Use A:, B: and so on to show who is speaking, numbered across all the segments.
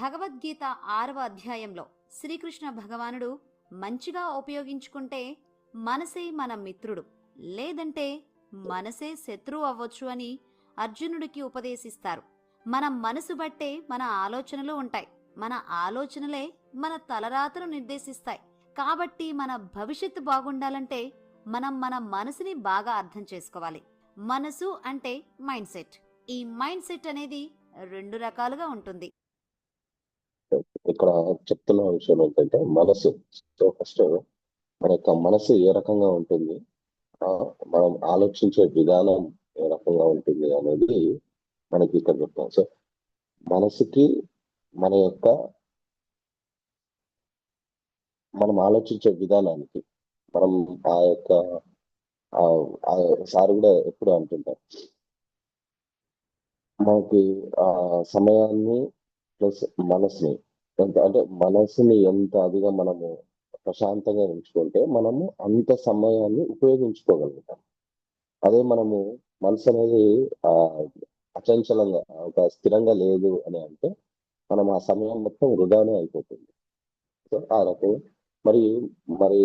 A: భగవద్గీత 6వ అధ్యాయంలో శ్రీకృష్ణ భగవానుడు మంచిగా ఉపయోగించుకుంటే మనసే మన మిత్రుడు, లేదంటే మనసే శత్రువు అవ్వచ్చు అని అర్జునుడికి ఉపదేశిస్తారు. మన మనసు బట్టే మన ఆలోచనలు ఉంటాయి. మన ఆలోచనలే మన తలరాతను నిర్దేశిస్తాయి. కాబట్టి మన భవిష్యత్తు బాగుండాలంటే మనం మన మనసుని బాగా అర్థం చేసుకోవాలి. మనసు అంటే మైండ్ సెట్. ఈ మైండ్ సెట్ అనేది 2 రకాలుగా ఉంటుంది.
B: ఇక్కడ చెప్తున్న విషయం ఏంటంటే మనసు. సో ఫస్ట్ మన యొక్క మనసు ఏ రకంగా ఉంటుంది, మనం ఆలోచించే విధానం ఏ రకంగా ఉంటుంది అనేది మనకి ఇక్కడ చెప్తాం. సో మనసుకి మన యొక్క మనం ఆలోచించే విధానానికి మనం ఆ యొక్క సార్ కూడా ఎప్పుడు అంటుంటాం, మనకి ఆ సమయాన్ని ప్లస్ మనసుని అంటే మనసుని ఎంత అదిగా మనము ప్రశాంతంగా ఉంచుకుంటే మనము అంత సమయాన్ని ఉపయోగించుకోగలుగుతాం. అదే మనము మనసు అనేది అచంచలంగా ఒక స్థిరంగా లేదు అని అంటే మనం ఆ సమయం మొత్తం వృధానే అయిపోతుంది. సో ఆ రకం మరి మరి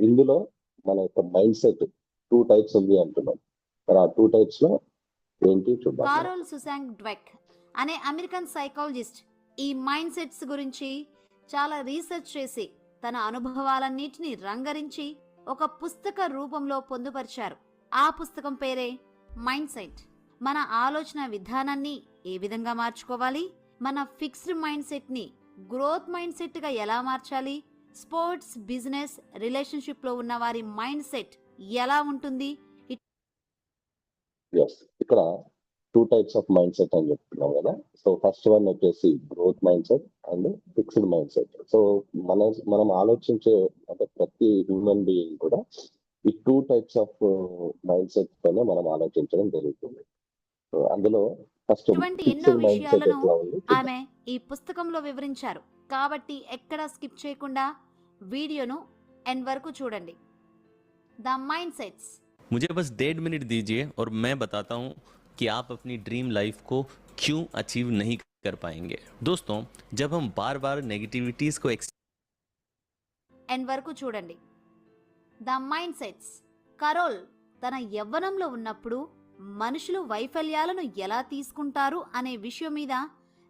B: ఇందులో మన యొక్క మైండ్ సెట్ 2 టైప్స్ ఉంది అంటున్నాం. మరి ఆ 2 టైప్స్ లో ఏంటి చూద్దాం.
A: కారోల్ సుసాంగ్ డ్వెక్ అనే అమెరికన్ సైకాలజిస్ట్ ఈ మైండ్ సెట్స్ గురించి చాలా రీసెర్చ్ చేసి తన అనుభవాలన్నిటినీ రంగరించి ఒక పుస్తక రూపంలో పొందుపరిచారు. ఆ పుస్తకం పేరే మైండ్ సెట్. మన ఆలోచన విధానాన్ని ఏ విధంగా మార్చుకోవాలి, మన ఫిక్స్డ్ మైండ్ సెట్ ని గ్రోత్ మైండ్ సెట్ గా ఎలా మార్చాలి, స్పోర్ట్స్, బిజినెస్, రిలేషన్షిప్ లో ఉన్న వారి మైండ్ సెట్ ఎలా ఉంటుంది.
B: ఇక్కడ 2 టైప్స్ ఆఫ్ మైండ్ సెట్ అని చెప్తున్నాం కదా. సో ఫస్ట్ వన్ వచ్చేసి growth mind set and fixed mind set. So మనం ఆలోచించే అంటే ప్రతి హ్యూమన్ బీయింగ్ కూడా ఈ 2 టైప్స్ ఆఫ్ మైండ్ సెట్ తోనే మనం ఆలోచించడం జరుగుతుంది. సో అందులో ఫస్ట్
A: ఇటువంటి ఎన్నో
B: ఫిక్స్డ్ మైండ్ సెట్
A: విషయాలను
B: ఎట్లా ఉంది
A: ఆమె ఈ పుస్తకంలో వివరించారు. కాబట్టి ఎక్కడా స్కిప్ చేయకుండా వీడియోను ఎండ్ వరకు చూడండి. The mind sets.
C: मुझे बस 1.5 मिनट दीजिए और मैं बताता हूँ कि आप अपनी ड्रीम लाइफ को क्यों अचीव नहीं कर पाएंगे। दोस्तों, जब हम बार बार नेगेटिविटीज को
A: ఎండ్ వరకు చూడండి. The mind sets. కరోల్ తన యవ్వనంలో ఉన్నప్పుడు మనుషులు వైఫల్యాలను ఎలా తీసుకుంటారు అనే విషయం మీద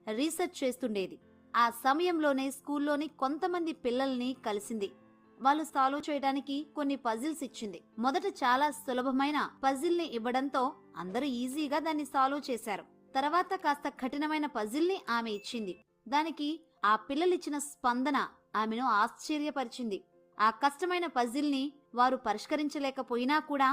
A: రీసెర్చ్ చేస్తుండేది. ఆ సమయంలోనే స్కూల్లోని కొంతమంది పిల్లల్ని కలిసింది. వాళ్ళు సాల్వ్ చేయడానికి కొన్ని పజిల్స్ ఇచ్చింది. మొదట చాలా సులభమైన పజిల్ ని ఇవ్వడంతో అందరూ ఈజీగా దాన్ని సాల్వ్ చేశారు. తర్వాత కాస్త కఠినమైన పజిల్ ని ఆమె ఇచ్చింది. దానికి ఆ పిల్లలిచ్చిన స్పందన ఆమెను ఆశ్చర్యపరిచింది. ఆ కష్టమైన పజిల్ ని వారు పరిష్కరించలేకపోయినా కూడా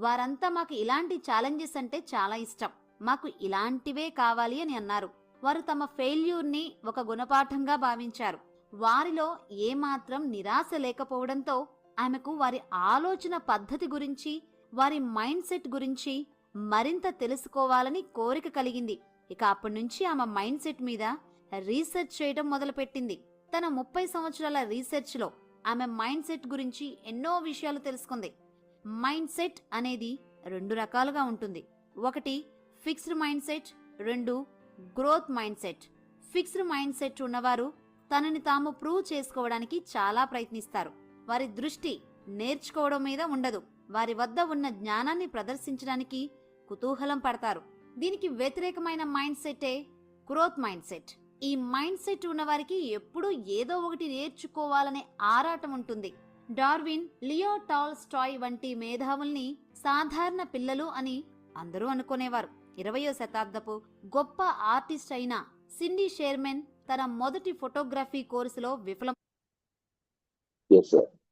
A: వారంతా మాకు ఇలాంటి ఛాలెంజెస్ అంటే చాలా ఇష్టం, మాకు ఇలాంటివే కావాలి అని అన్నారు. వారు తమ ఫెయిల్యూర్ ని ఒక గుణపాఠంగా భావించారు. వారిలో ఏమాత్రం నిరాశ లేకపోవడంతో ఆమెకు వారి ఆలోచన పద్ధతి గురించి, వారి మైండ్ సెట్ గురించి మరింత తెలుసుకోవాలని కోరిక కలిగింది. ఇక అప్పటి నుంచి ఆమె మైండ్ సెట్ మీద రీసెర్చ్ చేయడం మొదలుపెట్టింది. తన 30 సంవత్సరాల రీసెర్చ్ లో ఆమె మైండ్ సెట్ గురించి ఎన్నో విషయాలు తెలుసుకుంది. మైండ్ సెట్ అనేది 2 రకాలుగా ఉంటుంది. ఒకటి fixed mind set, 2 growth mind set. Fixed mind set ఉన్నవారు తనని తాము ప్రూవ్ చేసుకోవడానికి చాలా ప్రయత్నిస్తారు. వారి దృష్టి నేర్చుకోవడం మీద ఉండదు. వారి వద్ద ఉన్న జ్ఞానాన్ని ప్రదర్శించడానికి కుతూహలం పడతారు. దీనికి వ్యతిరేకమైన మైండ్ సెట్టే గ్రోత్ మైండ్ సెట్. ఈ మైండ్ సెట్ ఉన్నవారికి ఎప్పుడూ ఏదో ఒకటి నేర్చుకోవాలనే ఆరాటం ఉంటుంది. డార్విన్, లియో టాల్స్టాయ్ వంటి మేధావుల్ని సాధారణ పిల్లలు అని అందరూ అనుకునేవారు. 20వ శతాబ్దపు గొప్ప ఆర్టిస్ట్ అయిన సిండీ షెర్మన్ తన మొదటి ఫోటోగ్రఫీ కోర్సులో విఫలం.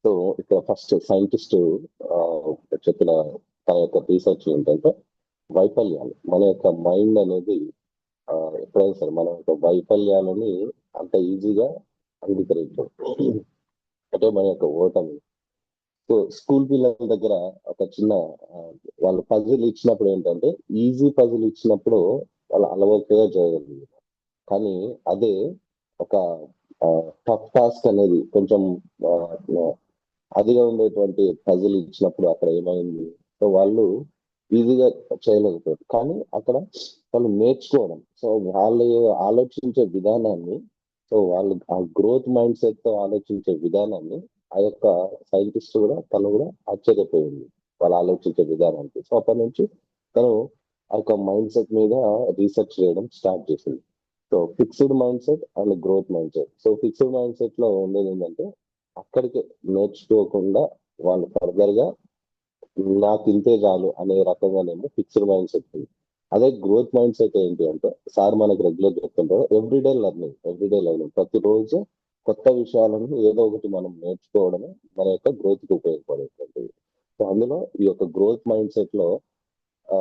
B: సో ఇక్కడ ఫస్ట్ సైంటిస్ట్ చెప్పిన తన యొక్క రీసెర్చ్ ఏంటంటే వైఫల్యాలు మన యొక్క మైండ్ అనేది ఎప్పుడైనా సరే మన యొక్క వైఫల్యాలని అంత ఈజీగా అంగీకరించడం అంటే మన యొక్క ఓటమి. సో స్కూల్ పిల్లల దగ్గర ఒక చిన్న వాళ్ళు పజిల్ ఇచ్చినప్పుడు ఏంటంటే ఈజీ పజిల్ ఇచ్చినప్పుడు వాళ్ళు అలవోకగా చేయగలిగారు. కానీ అదే ఒక టఫ్ టాస్క్ అనేది కొంచెం అదిగా ఉండేటువంటి పజిల్ ఇచ్చినప్పుడు అక్కడ ఏమైంది, సో వాళ్ళు ఈజీగా చేయలేకపోయారు. కానీ అక్కడ వాళ్ళు నేర్చుకోవడం, సో వాళ్ళు ఆలోచించే విధానాన్ని సో వాళ్ళు ఆ గ్రోత్ మైండ్ సెట్ తో ఆలోచించే విధానాన్ని ఆ యొక్క సైంటిస్ట్ కూడా తను కూడా ఆశ్చర్యపోయింది వాళ్ళు ఆలోచించే విధానానికి. సో అప్పటి నుంచి తను ఆ యొక్క మైండ్ సెట్ మీద రీసెర్చ్ చేయడం స్టార్ట్ చేసింది. So fixed mind set and growth mind set. So fixed mind set లో ఉండేది ఏంటంటే అక్కడికి నేర్చుకోకుండా వాళ్ళు ఫర్దర్ గా నాకు ఇంతే చాలు అనే రకంగానేమో ఫిక్స్డ్ మైండ్ సెట్ ఉంది. అదే గ్రోత్ మైండ్ సెట్ ఏంటి అంటే సార్ మనకు రెగ్యులర్ చెప్తుంటారు ఎవ్రీడే లెర్నింగ్ ప్రతిరోజు కొత్త విషయాలను ఏదో ఒకటి మనం నేర్చుకోవడమే మన యొక్క గ్రోత్ కి ఉపయోగపడేటువంటిది. సో అందులో ఈ యొక్క గ్రోత్ మైండ్ సెట్ లో ఆ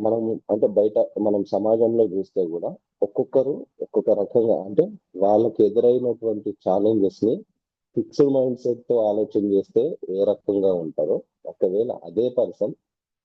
B: మనం అంటే బయట మనం సమాజంలో చూస్తే కూడా ఒక్కొక్కరు ఒక్కొక్క రకంగా అంటే వాళ్ళకి ఎదురైనటువంటి ఛాలెంజెస్ ని ఫిక్స్డ్ మైండ్ సెట్ తో ఆలోచన చేస్తే ఏ రకంగా ఉంటారో ఒకవేళ అదే పర్సన్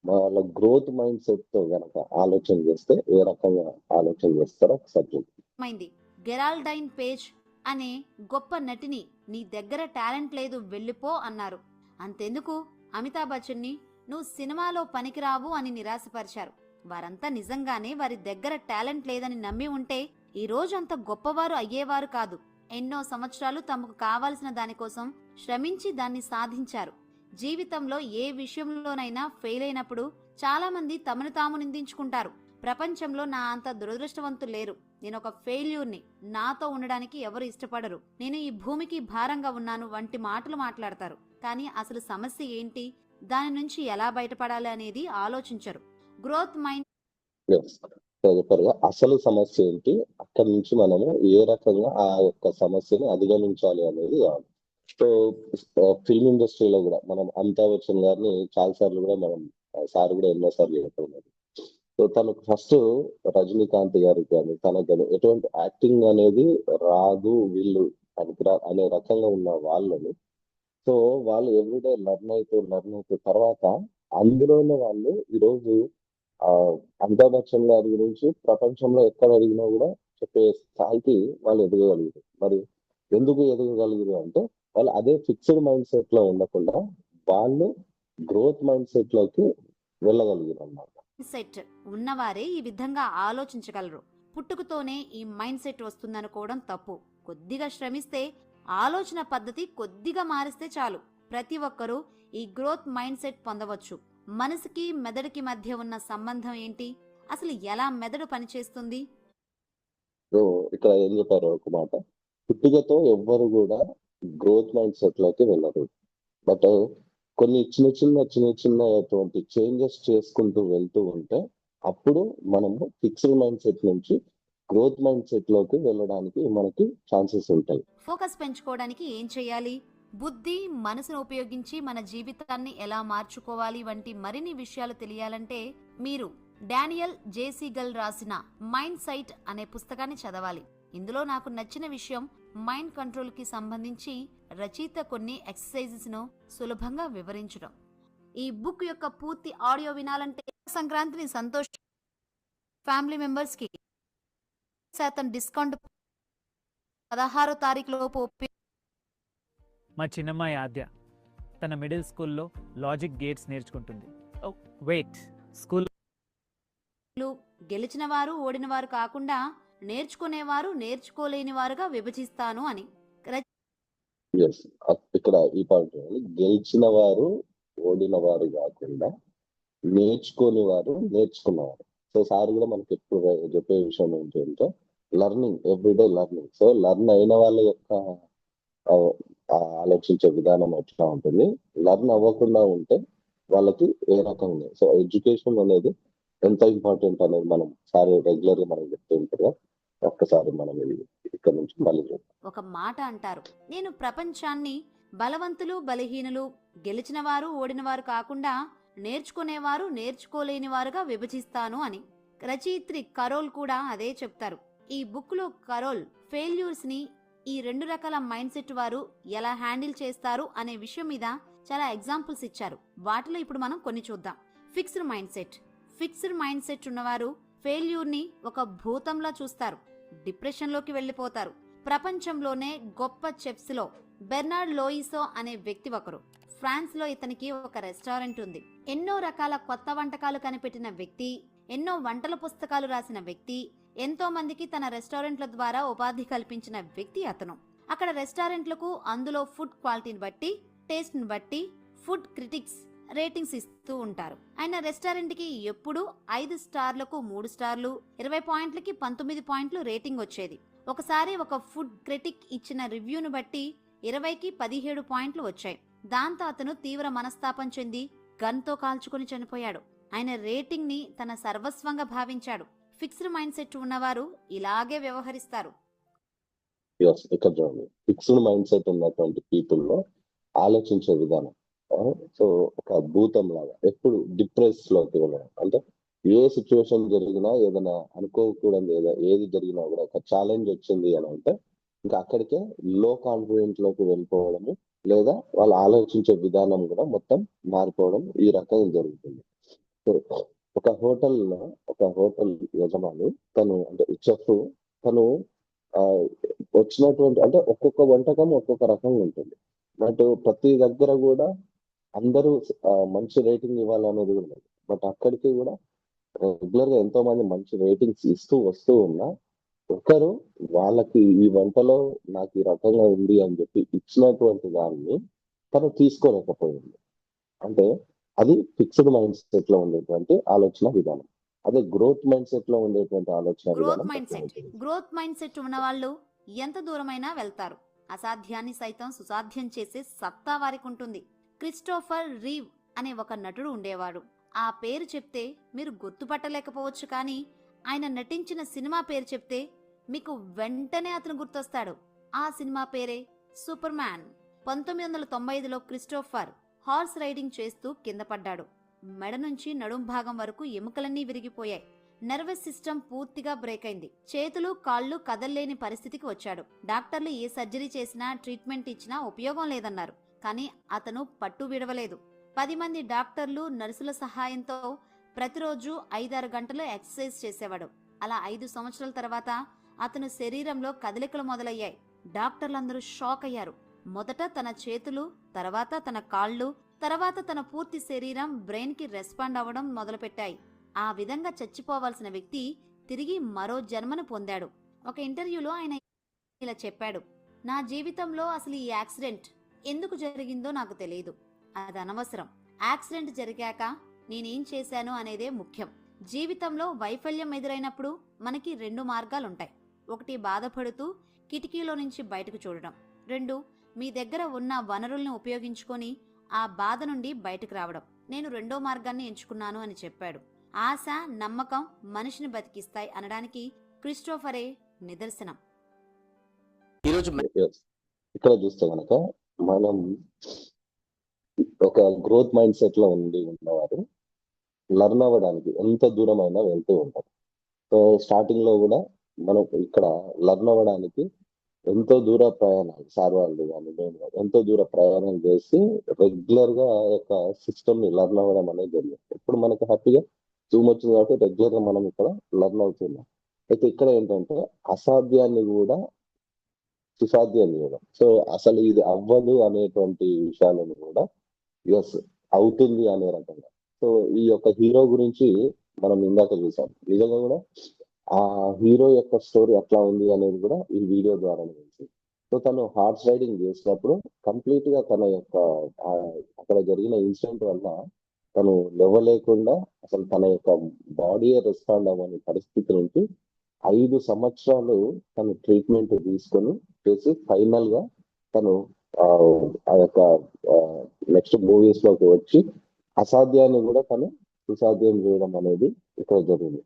B: వాళ్ళ గ్రోత్ మైండ్ సెట్ తో గనక ఆలోచన చేస్తే ఏ రకంగా ఆలోచన చేస్తారో ఒకసారి చూద్దాం.
A: మైంది గెరాల్డైన్ పేజ్ అనే గొప్ప నటిని నీ దగ్గర టాలెంట్ లేదు వెళ్ళిపో అన్నారు. అంతెందుకు అమితాబ్ బచ్చన్ ని నువ్వు సినిమాలో పనికిరావు అని నిరాశపరిచారు. వారంతా నిజంగానే వారి దగ్గర టాలెంట్ లేదని నమ్మి ఉంటే ఈ రోజు అంత గొప్పవారు అయ్యేవారు కాదు. ఎన్నో సంవత్సరాలు తమకు కావాల్సిన దానికోసం శ్రమించి దాన్ని సాధించారు. జీవితంలో ఏ విషయంలోనైనా ఫెయిల్ అయినప్పుడు చాలా మంది తమను తాము నిందించుకుంటారు. ప్రపంచంలో నా అంత దురదృష్టవంతులు లేరు, నేను ఒక ఫెయిల్యూర్ని, నాతో ఉండడానికి ఎవరు ఇష్టపడరు, నేను ఈ భూమికి భారంగా ఉన్నాను వంటి మాటలు మాట్లాడతారు. కానీ అసలు సమస్య ఏంటి, దాని నుంచి ఎలా బయటపడాలి అనేది ఆలోచించరు. గ్రోత్ మైండ్
B: చెప్పారుగా అసలు సమస్య ఏంటి, అక్కడి నుంచి మనము ఏ రకంగా ఆ యొక్క సమస్యని అధిగమించాలి అనేది కావాలి. సో ఫిల్మ్ ఇండస్ట్రీలో కూడా మనం అమితాబ్ బచ్చన్ గారిని చాలా సార్లు కూడా మనం సార్ కూడా ఎన్నో సార్లు చెప్తున్నారు. సో తనకు ఫస్ట్ రజనీకాంత్ గారికి కానీ తనకు కానీ ఎటువంటి యాక్టింగ్ అనేది రాదు వీళ్ళు పనికిరా అనే రకంగా ఉన్న వాళ్ళని సో వాళ్ళు ఎవ్రీడే లర్న్ అవుతూ తర్వాత అందులోనే వాళ్ళు ఈరోజు ఆ అమితాబ్ బచ్చన్ గారి గురించి ప్రపంచంలో ఎక్కడ అడిగినా కూడా చెప్పే స్థాయికి వాళ్ళు ఎదగగలుగుతారు. మరి ఎందుకు ఎదగగలుగుతారు అంటే వాళ్ళు అదే ఫిక్స్డ్ మైండ్ సెట్ లో ఉండకుండా వాళ్ళు గ్రోత్ మైండ్ సెట్ లోకి వెళ్ళగలిగారు అన్నమాట.
A: సెట్ ఉన్నవారే ఈ విధంగా ఆలోచించగలరు. పుట్టుకతోనే ఈ మైండ్ సెట్ వస్తుందనుకోవడం తప్పు. కొద్దిగా శ్రమిస్తే, ఆలోచన పద్ధతి కొద్దిగా మారిస్తే చాలు ప్రతి ఒక్కరూ ఈ గ్రోత్ మైండ్ సెట్ పొందవచ్చు. మనసుకి మెదడుకి మధ్య ఉన్న సంబంధం ఏంటి, అసలు ఎలా మెదడు పనిచేస్తుంది?
B: సో ఇక్కడ ఏం చెప్పారు ఒక మాట, పుట్టుకతో ఎవ్వరు కూడా గ్రోత్ మైండ్ సెట్ లోకి వెళ్ళరు. బట్ కొన్ని చిన్నటువంటి చేంజెస్ చేసుకుంటూ వెళ్తూ ఉంటే అప్పుడు మనము ఫిక్స్డ్ మైండ్ సెట్ నుంచి గ్రోత్ మైండ్ సెట్ లోకి వెళ్ళడానికి మనకి ఛాన్సెస్ ఉంటాయి.
A: ఫోకస్ పెంచుకోవడానికి ఏం చేయాలి, బుద్ధి మనసును ఉపయోగించి మన జీవితాన్ని ఎలా మార్చుకోవాలి వంటి మరిన్ని విషయాలు తెలియాలంటే మీరు డానియల్ జేసీగల్ రాసిన మైండ్ సైట్ అనే పుస్తకాన్ని చదవాలి. ఇందులో నాకు నచ్చిన విషయం మైండ్ కంట్రోల్ కి సంబంధించి రచయిత కొన్ని ఎక్సర్సైజెస్ ను సులభంగా వివరించడం. ఈ బుక్ యొక్క పూర్తి ఆడియో వినాలంటే సంక్రాంతిని సంతోష్ ఫ్యామిలీ మెంబర్స్ కి 10% డిస్కౌంట్ 16వ తారీఖు లోపు.
D: మా చిన్నమ్మాయి ఆద్య తన మిడిల్ స్కూల్లో లాజిక్ గేట్స్ నేర్చుకుంటుంది. స్కూల్
A: గెలిచిన వారు ఓడిన వారు కాకుండా నేర్చుకునేవారు నేర్చుకోలేని వారుగా విభజిస్తాను అని.
B: ఇక్కడ ఈ పాయింట్ గెలిచిన వారు ఓడిన వారు కాకుండా నేర్చుకోని వారు నేర్చుకున్నవారు. సో సార్ కూడా మనకి ఎప్పుడు చెప్పే విషయం ఏంటంటే learning, everyday learning. So learn అయిన వాళ్ళ యొక్క ఆలోచించే విధానం ఎట్లా ఉంటుంది, లర్న్ అవ్వకుండా ఉంటే వాళ్ళకి ఏ రకంగా. సో ఎడ్యుకేషన్ అనేది ఎంత ఇంపార్టెంట్ అనేది మనం సార్ రెగ్యులర్ గా మనం చెప్తూ ఉంటారు. ఒక్కసారి మనం ఇక్కడ నుంచి మళ్ళీ
A: ఒక మాట అంటారు, నేను ప్రపంచాన్ని బలవంతులు బలహీనులు, గెలిచిన వారు ఓడిన వారు కాకుండా నేర్చుకునేవారు నేర్చుకోలేని వారుగా విభజిస్తాను అని. రచయిత్రి కరోల్ కూడా అదే చెప్తారు. ఈ బుక్ లో కరోల్ ఫెయిల్యూర్స్ ని ఈ 2 రకాల మైండ్ సెట్ వారు ఎలా హ్యాండిల్ చేస్తారు అనే విషయం మీద చాలా ఎగ్జాంపుల్స్ ఇచ్చారు. వాటిలో ఇప్పుడు మనం కొన్ని చూద్దాం. Fixed mind set. Fixed mind set ఉన్నవారు ఫెయిల్యూర్ ని ఒక భూతంలా చూస్తారు, డిప్రెషన్ లోకి వెళ్లిపోతారు. ప్రపంచంలోనే గొప్ప చెఫ్స్ లో బెర్నార్డ్ లోయిసో అనే వ్యక్తి ఒకరు. ఫ్రాన్స్ లో ఇతనికి ఒక రెస్టారెంట్ ఉంది. ఎన్నో రకాల కొత్త వంటకాలు కనిపెట్టిన వ్యక్తి, ఎన్నో వంటల పుస్తకాలు రాసిన వ్యక్తి, ఎంతో మందికి తన రెస్టారెంట్ల ద్వారా ఉపాధి కల్పించిన వ్యక్తి అతను. అక్కడ రెస్టారెంట్లకు అందులో ఫుడ్ క్వాలిటీని బట్టి, టేస్ట్ని బట్టి ఫుడ్ క్రిటిక్స్ రేటింగ్స్ ఇస్తూ ఉంటారు. ఆయన రెస్టారెంట్కి ఎప్పుడు 5 స్టార్లకు 3 స్టార్లు, 20 పాయింట్లకి 19 పాయింట్లు రేటింగ్ వచ్చేది. ఒకసారి ఒక ఫుడ్ క్రిటిక్ ఇచ్చిన రివ్యూను బట్టి 20కి 17 పాయింట్లు వచ్చాయి. దాంతో అతను తీవ్ర మనస్తాపం చెంది గన్తో కాల్చుకుని చనిపోయాడు. ఆయన రేటింగ్ ని తన సర్వస్వంగా భావించాడు. ఫిక్స్డ్ మైండ్ సెట్ ఉన్నవారు ఇలాగే వ్యవహరిస్తారు.
B: ఇక్కడ చూడండి, ఫిక్స్డ్ మైండ్ సెట్ ఉన్నటువంటి పీపుల్ లో ఆలోచించే విధానం సో ఒక భూతం లాగా ఎప్పుడు డిప్రెస్ లోకి వెళ్ళడం. అంటే ఏ సిచ్యువేషన్ జరిగినా, ఏదైనా అనుకోకూడదు ఏది జరిగినా కూడా ఒక ఛాలెంజ్ వచ్చింది అని అంటే ఇంకా అక్కడికే లో కాన్ఫిడెంట్ లోకి వెళ్ళిపోవడము, లేదా వాళ్ళు ఆలోచించే విధానం కూడా మొత్తం మారిపోవడం ఈ రకంగా జరుగుతుంది. సో ఒక హోటల్ యజమాని తను అంటే చెఫ్ తను వచ్చినటువంటి అంటే ఒక్కొక్క వంటకం ఒక్కొక్క రకంగా ఉంటుంది. బట్ ప్రతి దగ్గర కూడా అందరూ మంచి రేటింగ్ ఇవ్వాలనేది కూడా లేదు. బట్ అక్కడికి కూడా రెగ్యులర్ గా ఎంతో మంది మంచి రేటింగ్స్ ఇస్తూ వస్తూ ఉన్నా ఒకరు వాళ్ళకి ఈ వంటలో నాకు ఈ రకంగా ఉంది అని చెప్పి ఇచ్చినటువంటి దాన్ని తను తీసుకోలేకపోయింది. అంటే అది ఫిక్స్డ్ మైండ్ సెట్ లో ఉండేటువంటి ఆలోచన విధానం. అదే గ్రోత్ మైండ్ సెట్ లో ఉండేటువంటి ఆలోచన
A: గ్రోత్ మైండ్ సెట్ ఉన్న వాళ్ళు ఎంత దూరమైనా వెళ్తారు. అసాధ్యాన్ని సైతం సుసాధ్యం చేసే సత్తా వారికి ఉంటుంది. క్రిస్టోఫర్ రీవ్ అనే ఒక నటుడు ఉండేవాడు. ఆ పేరు చెప్తే మీరు గుర్తుపట్టలేకపోవచ్చు, కానీ ఆయన నటించిన సినిమా పేరు చెప్తే మీకు వెంటనే అతను గుర్తొస్తాడు. ఆ సినిమా పేరే సూపర్ మ్యాన్. 1995లో క్రిస్టోఫర్ హార్స్ రైడింగ్ చేస్తూ కింద పడ్డాడు. మెడ నుంచి నడుం భాగం వరకు ఎముకలన్నీ విరిగిపోయాయి. నర్వస్ సిస్టమ్ పూర్తిగా బ్రేక్ అయింది. చేతులు కాళ్ళు కదల్లేని పరిస్థితికి వచ్చాడు. డాక్టర్లు ఏ సర్జరీ చేసినా, ట్రీట్మెంట్ ఇచ్చినా ఉపయోగం లేదన్నారు. కానీ అతను పట్టు విడవలేదు. 10 మంది డాక్టర్లు, నర్సుల సహాయంతో ప్రతిరోజు 5-6 గంటలు ఎక్సర్సైజ్ చేసేవాడు. అలా 5 సంవత్సరాల తర్వాత అతను శరీరంలో కదలికలు మొదలయ్యాయి. డాక్టర్లందరూ షాక్ అయ్యారు. మొదట తన చేతులు, తర్వాత తన కాళ్ళు, తర్వాత తన పూర్తి శరీరం బ్రెయిన్ కి రెస్పాండ్ అవ్వడం మొదలుపెట్టాయి. ఆ విధంగా చచ్చిపోవాల్సిన వ్యక్తి తిరిగి మరో జన్మను పొందాడు. ఒక ఇంటర్వ్యూలో ఆయన ఇలా చెప్పాడు, నా జీవితంలో అసలు ఈ యాక్సిడెంట్ ఎందుకు జరిగిందో నాకు తెలియదు. అది అనవసరం. యాక్సిడెంట్ జరిగాక నేనేం చేశాను అనేదే ముఖ్యం. జీవితంలో వైఫల్యం ఎదురైనప్పుడు మనకి 2 మార్గాలుంటాయి. 1 బాధపడుతూ కిటికీలో నుంచి బయటకు చూడడం. 2 మీ దగ్గర ఉన్న వనరుల్ని ఉపయోగించుకొని ఆ బాధ నుండి బయటకు రావడం. నేను 2వ మార్గాన్ని ఎంచుకున్నాను అని చెప్పాడు. ఆశ, నమ్మకం మనిషిని బతికిస్తాయి అనడానికి క్రిస్టోఫరే నిదర్శనం.
B: ఇక్కడ చూస్తే కనుక మనం ఒక గ్రోత్ మైండ్ సెట్ లో ఉన్నవారు లర్న్ అవ్వడానికి ఎంత దూరమైనా వెళ్తూ ఉంటారు. సో స్టార్టింగ్ లో కూడా మనం ఇక్కడ లర్న్ అవ్వడానికి ఎంతో దూర ప్రయాణాలు, సార్ వాళ్ళు కానీ నేను కానీ ఎంతో దూర ప్రయాణం చేసి రెగ్యులర్ గా యొక్క సిస్టమ్ ని లర్న్ అవ్వడం అనేది జరిగింది. ఇప్పుడు మనకి హ్యాపీగా జూమ్ వచ్చింది కాబట్టి రెగ్యులర్ గా మనం ఇక్కడ లర్న్ అవుతున్నాం. అయితే ఇక్కడ ఏంటంటే అసాధ్యాన్ని కూడా సుసాధ్యం చేయడం. సో అసలు ఇది అవ్వదు అనేటువంటి విషయాలను కూడా ఎస్ అవుతుంది అనే రకంగా. సో ఈ యొక్క హీరో గురించి మనం ఇందాక చూసాం. నిజంగా కూడా ఆ హీరో యొక్క స్టోరీ ఎట్లా ఉంది అనేది కూడా ఈ వీడియో ద్వారా తెలిసి. సో తను హార్స్ రైడింగ్ చేసినప్పుడు కంప్లీట్ గా తన యొక్క అక్కడ జరిగిన ఇన్సిడెంట్ వల్ల తను లేవలేకుండా అసలు తన యొక్క బాడీ రెస్పాండ్ అవ్వని పరిస్థితి నుంచి 5 సంవత్సరాలు తను ట్రీట్మెంట్ తీసుకొని చేసి ఫైనల్ గా తను ఆ యొక్క నెక్స్ట్ మూవీస్ లోకి వచ్చి అసాధ్యాన్ని కూడా తను సుసాధ్యం చేయడం అనేది ఇక్కడ జరిగింది.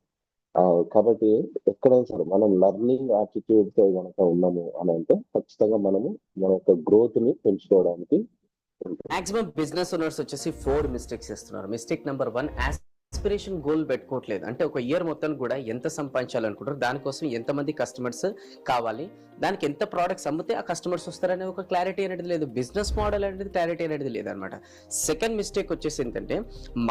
B: కాబట్టి ఎక్కడైనా సరే మనం లర్నింగ్ యాటిట్యూడ్ తో కనుక ఉన్నాము అని అంటే ఖచ్చితంగా మనము మన యొక్క గ్రోత్ ని పెంచుకోవడానికి.
E: మాక్సిమం బిజినెస్ ఓనర్స్ వచ్చేసి 4 మిస్టేక్స్ చేస్తున్నారు. మిస్టేక్ నెంబర్ 1, ఆస్పిరేషన్ గోల్ పెట్టుకోవట్లేదు. అంటే ఒక ఇయర్ మొత్తం కూడా ఎంత సంపాదించాలనుకుంటారు, దానికోసం ఎంతమంది కస్టమర్స్ కావాలి, దానికి ఎంత ప్రోడక్ట్స్ అమ్మితే ఆ కస్టమర్స్ వస్తారనే ఒక క్లారిటీ అనేది లేదు. బిజినెస్ మోడల్ అనేది క్లారిటీ అనేది లేదనమాట. సెకండ్ మిస్టేక్ వచ్చేసి ఏంటంటే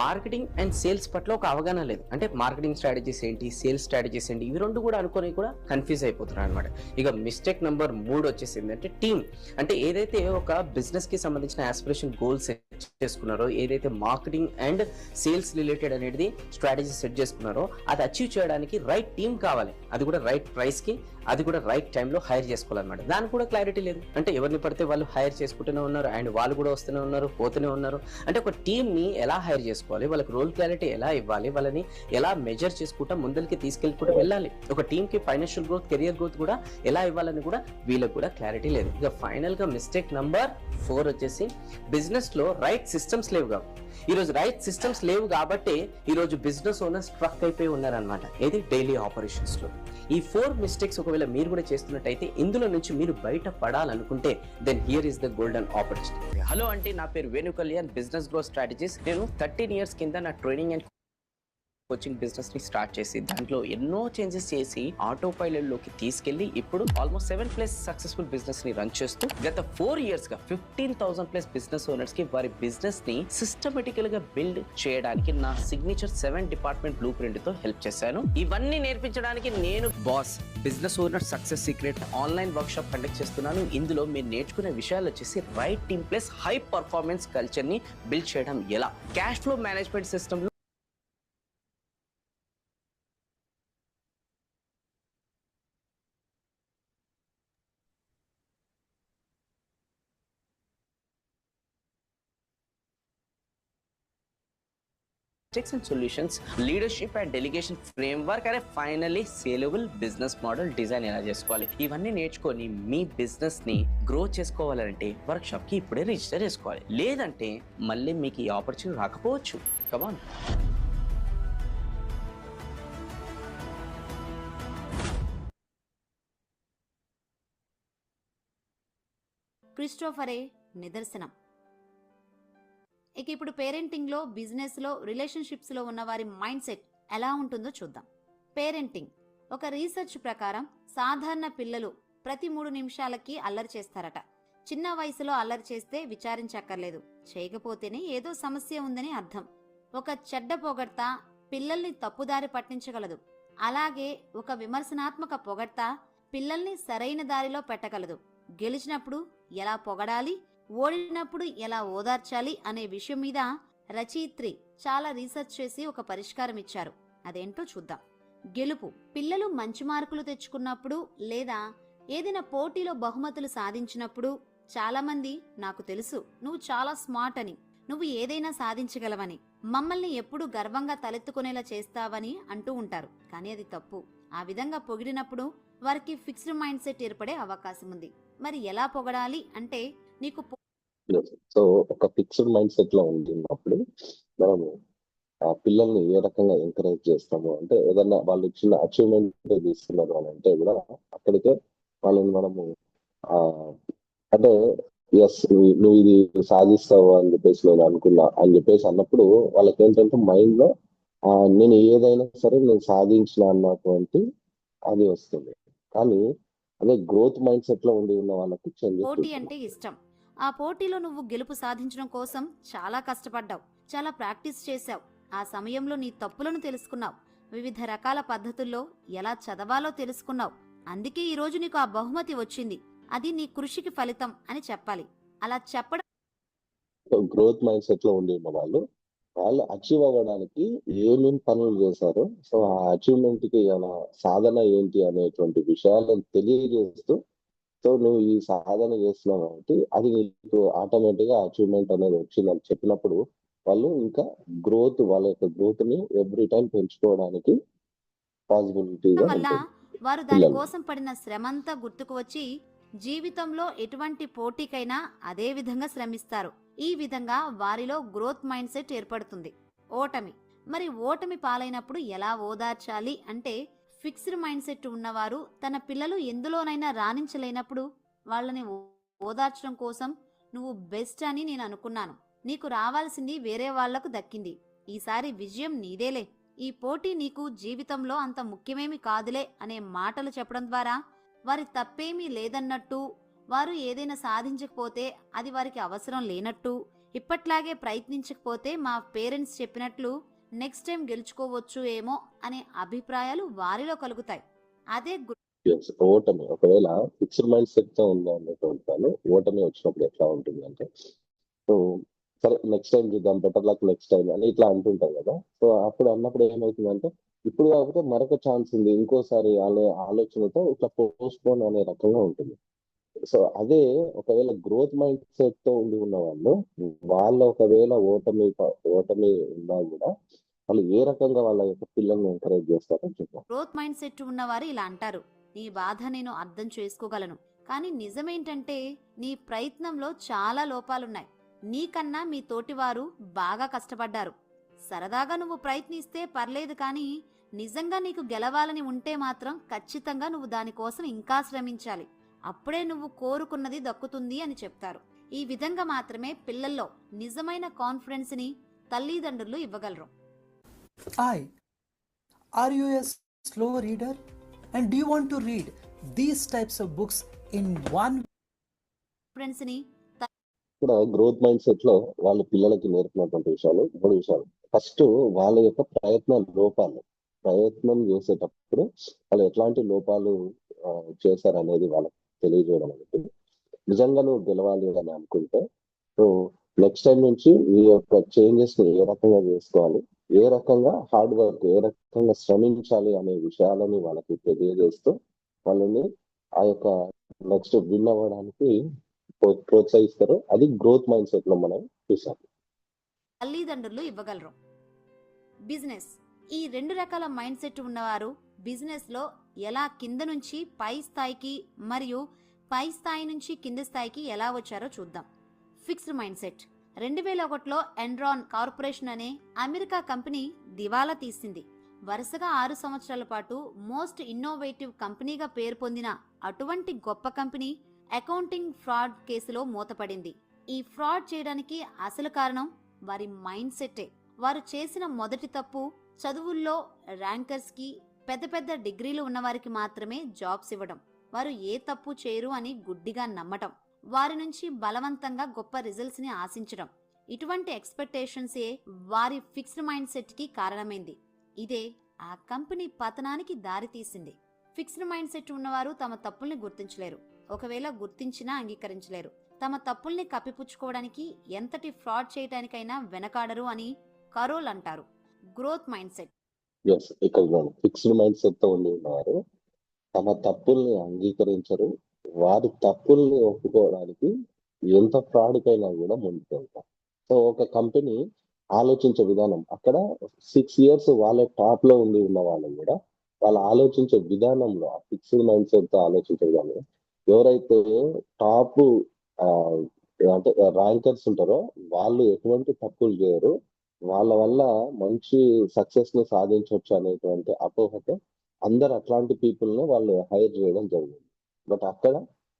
E: మార్కెటింగ్ అండ్ సేల్స్ పట్ల ఒక అవగాహన లేదు. అంటే మార్కెటింగ్ స్ట్రాటజీస్ ఏంటి, సేల్స్ స్ట్రాటజీస్ ఏంటి, ఇవి 2 కూడా అనుకొని కూడా కన్ఫ్యూజ్ అయిపోతున్నారు అనమాట. ఇక మిస్టేక్ నెంబర్ 3 వచ్చేసి ఏంటంటే టీమ్. అంటే ఏదైతే ఒక బిజినెస్ కి సంబంధించిన ఆస్పిరేషన్ గోల్ సెట్ సెట్ చేసుకున్నారో, ఏదైతే మార్కెటింగ్ అండ్ సేల్స్ రిలేటెడ్ అనేది స్ట్రాటజీ సెట్ చేసుకున్నారో అది అచీవ్ చేయడానికి రైట్ టీం కావాలి, అది కూడా రైట్ ప్రైస్ కి, అది కూడా రైట్ టైంలో హైర్ చేసుకోవాలన్నమాట. దానికి కూడా క్లారిటీ లేదు. అంటే ఎవరిని పడితే వాళ్ళు హైర్ చేసుకుంటూనే ఉన్నారు అండ్ వాళ్ళు కూడా వస్తూనే ఉన్నారు, పోతూనే ఉన్నారు. అంటే ఒక టీంని ఎలా హైర్ చేసుకోవాలి, వాళ్ళకి రోల్ క్లారిటీ ఎలా ఇవ్వాలి, వాళ్ళని ఎలా మెజర్ చేసుకుంటా ముందరికి తీసుకెళ్ళిపోతూ వెళ్ళాలి. ఒక టీంకి ఫైనాన్షియల్ గ్రోత్, కెరియర్ గ్రోత్ కూడా ఎలా ఇవ్వాలని కూడా వీళ్ళకి కూడా క్లారిటీ లేదు. ఇక ఫైనల్ గా మిస్టేక్ నంబర్ 4 వచ్చేసి బిజినెస్ లో రైట్ సిస్టమ్స్ లేవు కాబట్టి. ఈ రోజు రైట్ సిస్టమ్స్ లేవు కాబట్టి ఈ రోజు బిజినెస్ ఓనర్ స్ట్రక్ అయిపోయి ఉన్నారనమాట. ఏది డైలీ ఆపరేషన్స్ లో. ఈ 4 మిస్టేక్స్ ఒకవేళ మీరు కూడా చేస్తున్నట్టయితే, ఇందులో నుంచి మీరు బయట పడాలనుకుంటే then here is the golden opportunity. Hello అంటే నా పేరు Venu Kalyan, business growth strategist. నేను 13 ఇయర్స్ కింద నా ట్రైనింగ్ అండ్ కోచింగ్ బిజినెస్ ని స్టార్ట్ చేసి దాంట్లో ఎన్నో చేంజెస్ చేసి ఆటో పైలట్ లోకి తీసుకెళ్లి ఇప్పుడు ఆల్మోస్ట్ 7+ సక్సెస్ఫుల్ బిజినెస్ ని రన్ చేస్తూ గత 4 ఇయర్స్ గా 15,000+ బిజినెస్ ఓనర్స్ కి వారి బిజినెస్ ని సిస్టమేటికల్ గా బిల్డ్ చేయడానికి నా సిగ్నేచర్ 7 డిపార్ట్మెంట్ బ్లూ ప్రింట్ తో హెల్ప్ చేశాను. ఇవన్నీ నేర్పించడానికి నేను boss business owner success secret online work shop conduct చేస్తున్నాను. ఇందులో మీరు నేర్చుకునే విషయాలు వచ్చేసి right team plus high performance culture ని బిల్డ్ చేయడం ఎలా, cash flow management system and solutions, leadership and delegation framework, and finally scalable business model design ఎలా చేసుకోవాలి. ఇవన్నీ నేర్చుకొని మీ బిజినెస్ ని గ్రో చేసుకోవాలంటే వర్క్ షాప్ కి ఇప్పుడే రిజిస్టర్ చేసుకోవాలి. లేదంటే మళ్ళీ మీకు ఈ ఆపర్చునిటీ రాకపోవచ్చు. కమాన్.
A: క్రిస్టోఫరే నిదర్శనం. ఇక ఇప్పుడు పేరెంటింగ్లో, బిజినెస్లో, రిలేషన్షిప్స్లో ఉన్న వారి మైండ్ సెట్ ఎలా ఉంటుందో చూద్దాం. పేరెంటింగ్. ఒక రీసెర్చ్ ప్రకారం సాధారణ పిల్లలు ప్రతి 3 నిమిషాలకి అల్లరి చేస్తారట. చిన్న వయసులో అల్లరి చేస్తే విచారించక్కర్లేదు, చేయకపోతేనే ఏదో సమస్య ఉందని అర్థం. ఒక చెడ్డ పొగడ్త పిల్లల్ని తప్పుదారి పట్టించగలదు. అలాగే ఒక విమర్శనాత్మక పొగడ్త పిల్లల్ని సరైన దారిలో పెట్టగలదు. గెలిచినప్పుడు ఎలా పొగడాలి, ఓడినప్పుడు ఎలా ఓదార్చాలి అనే విషయం మీద రచయిత్రి చాలా రీసెర్చ్ చేసి ఒక పరిష్కారం ఇచ్చారు. అదేంటో చూద్దాం. గెలుపు. పిల్లలు మంచి మార్కులు తెచ్చుకున్నప్పుడు లేదా ఏదైనా పోటీలో బహుమతులు సాధించినప్పుడు చాలా మంది నాకు తెలుసు, నువ్వు చాలా స్మార్ట్ అని, నువ్వు ఏదైనా సాధించగలవని, మమ్మల్ని ఎప్పుడూ గర్వంగా తలెత్తుకునేలా చేస్తావని అంటూ ఉంటారు. కానీ అది తప్పు. ఆ విధంగా పొగిడినప్పుడు వారికి ఫిక్స్డ్ మైండ్ సెట్ ఏర్పడే అవకాశం ఉంది. మరి ఎలా పొగడాలి అంటే, నీకు
B: సో ఒక ఫిక్స్డ్ మైండ్ సెట్ లో ఉన్నప్పుడు మనము ఆ పిల్లల్ని ఏ రకంగా ఎంకరేజ్ చేస్తాము అంటే, ఏదన్నా వాళ్ళు చిన్న అచీవ్మెంట్ తీసుకున్నారు అని అంటే కూడా అక్కడికే వాళ్ళని మనము ఆ అంటే ఎస్ నువ్వు ఇది సాధిస్తావు అని చెప్పేసి నేను అనుకున్నా అని చెప్పేసి అన్నప్పుడు వాళ్ళకి ఏంటంటే మైండ్ లో నేను ఏదైనా సరే నేను సాధించిన అన్నటువంటి అది వస్తుంది. కానీ అదే గ్రోత్ మైండ్ సెట్ లో ఉన్న వాళ్ళకి
A: పోటీ అంటే ఇష్టం. ఆ పోటీలో నువ్వు గెలుపు సాధించడం కోసం చాలా కష్టపడ్డావు, చాలా ప్రాక్టీస్ చేశావు. ఆ సమయంలో నీ తప్పులను తెలుసుకున్నావు, వివిధ రకాల పద్ధతుల్లో ఎలా చదవాలో తెలుసుకున్నావు. అందుకే ఈ రోజు నీకు ఆ బహుమతి వచ్చింది. అది నీ కృషికి ఫలితం అని చెప్పాలి. అలా చెప్పడం.
B: గ్రోత్ మైండ్ సెట్ లో ఉన్న వాళ్ళు అచీవ్ అవ్వడానికి ఏమేమి పనులు చేశారో, సో ఆ అచీవ్మెంట్ కి సాధన ఏంటి అనేటువంటి విషయాలను తెలియజేస్తూ, సో నువ్వు ఈ సాధన చేస్తున్నావు కాబట్టి అది నీకు ఆటోమేటిక్ గా అచీవ్మెంట్ అనేది వచ్చిందని చెప్పినప్పుడు వాళ్ళు ఇంకా వాళ్ళ యొక్క గ్రోత్ ని ఎవ్రీ టైం పెంచుకోవడానికి పాసిబిలిటీగా
A: వల్ల వారు దానికోసం పడిన శ్రమంతా గుర్తుకు వచ్చి జీవితంలో ఎటువంటి పోటీకైనా అదే విధంగా శ్రమిస్తారు. ఈ విధంగా వారిలో గ్రోత్ మైండ్ సెట్ ఏర్పడుతుంది. ఓటమి. మరి ఓటమి పాలైనప్పుడు ఎలా ఓదార్చాలి అంటే, ఫిక్స్డ్ మైండ్ సెట్ ఉన్నవారు తన పిల్లలు ఎందులోనైనా రాణించలేనప్పుడు వాళ్ళని ఓదార్చడం కోసం, నువ్వు బెస్ట్ అని నేను అనుకున్నాను, నీకు రావాల్సింది వేరే వాళ్లకు దక్కింది, ఈసారి విజయం నీదేలే, ఈ పోటీ నీకు జీవితంలో అంత ముఖ్యమేమి కాదులే అనే మాటలు చెప్పడం ద్వారా వారి తప్పేమీ లేదన్నట్టు, వారు ఏదైనా సాధించకపోతే అది వారికి అవసరం లేనట్టు, ఇప్పట్లాగే ప్రయత్నించకపోతే మా పేరెంట్స్ చెప్పినట్లు నెక్స్ట్ టైం గెలుచుకోవచ్చు ఏమో అనే అభిప్రాయాలు వారిలో కలుగుతాయి. అదే
B: ఓటమి. ఒకవేళ ఫిక్స్డ్ మైండ్ సెట్ తో ఉందా అనేటువంటి ఓటమి వచ్చినప్పుడు ఎట్లా ఉంటుంది అంటే, సో సరే నెక్స్ట్ టైం చూద్దాం, బెటర్ లక్ నెక్స్ట్ టైం అని ఇట్లా అంటుంటాం కదా. సో అప్పుడు అన్నప్పుడు ఏమవుతుందంటే ఇప్పుడు కాకపోతే మరొక ఛాన్స్ ఉంది ఇంకోసారి అనే ఆలోచనతో ఇట్లా పోస్ట్ పోన్ అనే రకంగా ఉంటుంది. సో అదే ఒకవేళ గ్రోత్ మైండ్ సెట్ తో ఉండి ఉన్న వాళ్ళు, వాళ్ళ ఒకవేళ ఓటమి ఉన్నా కూడా వాళ్ళు ఏ రకంగా వాళ్ళ యొక్క పిల్లల్ని ఎంకరేజ్ చేస్తారని చెప్పారు.
A: గ్రోత్ మైండ్ సెట్ ఉన్నవారు ఇలా అంటారు: నీ బాధ నేను అర్థం చేసుకోగలను, కానీ నిజమేంటంటే నీ ప్రయత్నంలో చాలా లోపాలున్నాయి. నీకన్నా మీ తోటివారు బాగా కష్టపడ్డారు. సరదాగా నువ్వు ప్రయత్నిస్తే పర్లేదు, కానీ నిజంగా నీకు గెలవాలని ఉంటే మాత్రం ఖచ్చితంగా నువ్వు దానికోసం ఇంకా శ్రమించాలి. అప్పుడే నువ్వు కోరుకున్నది దక్కుతుంది అని చెప్తారు. ఈ విధంగా మాత్రమే పిల్లల్లో నిజమైన కాన్ఫిడెన్స్ ని తల్లిదండ్రులు ఇవ్వగలరు.
F: Hi, are you a slow reader? And do you want to read these types of books in one
A: confidence ని
B: ఇక్కడ గ్రోత్ మైండ్ సెట్ లో వాళ్ళ పిల్లలకి నేర్పినటువంటి విషయాలు 3 విషయాలు. ఫస్ట్ వాళ్ళ యొక్క ప్రయత్నం చేసేటప్పుడు వాళ్ళు ఎట్లాంటి లోపాలు చేశారనేది వాళ్ళకి తెలియజేయడం అనేది. నిజంగా నువ్వు గెలవాలి అని అనుకుంటే సో నెక్స్ట్ టైం నుంచి ఈ యొక్క చేంజెస్ ని ఏ రకంగా చేసుకోవాలి, ఏ రకంగా హార్డ్ వర్క్, ఏ రకంగా శ్రమించాలి అనే విషయాలని వాళ్ళకి తెలియజేస్తూ వాళ్ళని ఆ యొక్క నెక్స్ట్ విన్ అవ్వడానికి ప్రోత్సహిస్తారు. అది గ్రోత్ మైండ్ సెట్ లో మనం చూసాం.
A: తల్లిదండ్రులు ఇవ్వగలరు. బిజినెస్: ఈ 2 రకాల మైండ్ సెట్ ఉన్నవారు బిజినెస్ లో ఎలా కింద నుంచి పై స్థాయికి మరియు పై స్థాయి నుంచి కింది స్థాయికి ఎలా వచ్చారో చూద్దాం. ఫిక్స్డ్ మైండ్ సెట్: 2001లో ఎన్రాన్ కార్పొరేషన్ అనే అమెరికా కంపెనీ దివాలా తీసింది. వరుసగా 6 సంవత్సరాల పాటు మోస్ట్ ఇన్నోవేటివ్ కంపెనీగా పేరు పొందిన అటువంటి గొప్ప కంపెనీ అకౌంటింగ్ ఫ్రాడ్ కేసులో మూతపడింది. ఈ ఫ్రాడ్ చేయడానికి అసలు కారణం వారి మైండ్ సెట్టే. వారు చేసిన మొదటి తప్పు చదువుల్లో ర్యాంకర్స్ కి, పెద్ద పెద్ద డిగ్రీలు ఉన్నవారికి మాత్రమే జాబ్స్ ఇవ్వడం. వారు ఏ తప్పు చేయరు అని గుడ్డిగా నమ్మటం, వారి నుంచి బలవంతంగా గొప్ప రిజల్ట్స్ ని ఆశించడం. ఇటువంటి ఎక్స్పెక్టేషన్సే వారి ఫిక్స్డ్ మైండ్ సెట్ కి కారణమైంది. ఇదే ఆ కంపెనీ పతనానికి దారితీసింది. ఫిక్స్డ్ మైండ్ సెట్ ఉన్నవారు తమ తప్పుల్ని గుర్తించలేరు. ఒకవేళ గుర్తించినా అంగీకరించలేరు. తమ తప్పుల్ని కప్పిపుచ్చుకోవడానికి ఎంతటి ఫ్రాడ్ చేయడానికైనా వెనకాడరు అని కరోల్ అంటారు. గ్రోత్ మైండ్ సెట్:
B: ఇక్కడ ఫిక్స్డ్ మైండ్ సెట్ తో ఉండి ఉన్నవారు తమ తప్పుల్ని అంగీకరించరు. వారి తప్పుల్ని ఒప్పుకోవడానికి ఎంత ఫ్రాడ్కైనా కూడా ముందుకు వెళ్తారు. సో ఒక కంపెనీ ఆలోచించే విధానం, అక్కడ 6 years వాళ్ళ టాప్ లో ఉండి ఉన్న వాళ్ళు కూడా వాళ్ళు ఆలోచించే విధానంలో ఆ ఫిక్స్డ్ మైండ్ సెట్ తో ఆలోచించే విధానం, ఎవరైతే టాప్ అంటే ర్యాంకర్స్ ఉంటారో వాళ్ళు ఎటువంటి తప్పులు చేయరు, వాళ్ళ వల్ల మంచి సక్సెస్ ని సాధించవచ్చు అనేటువంటి అపోహతో అందరు అట్లాంటి పీపుల్ ని వాళ్ళు హైర్ చేయడం జరిగింది. బట్ అక్కడ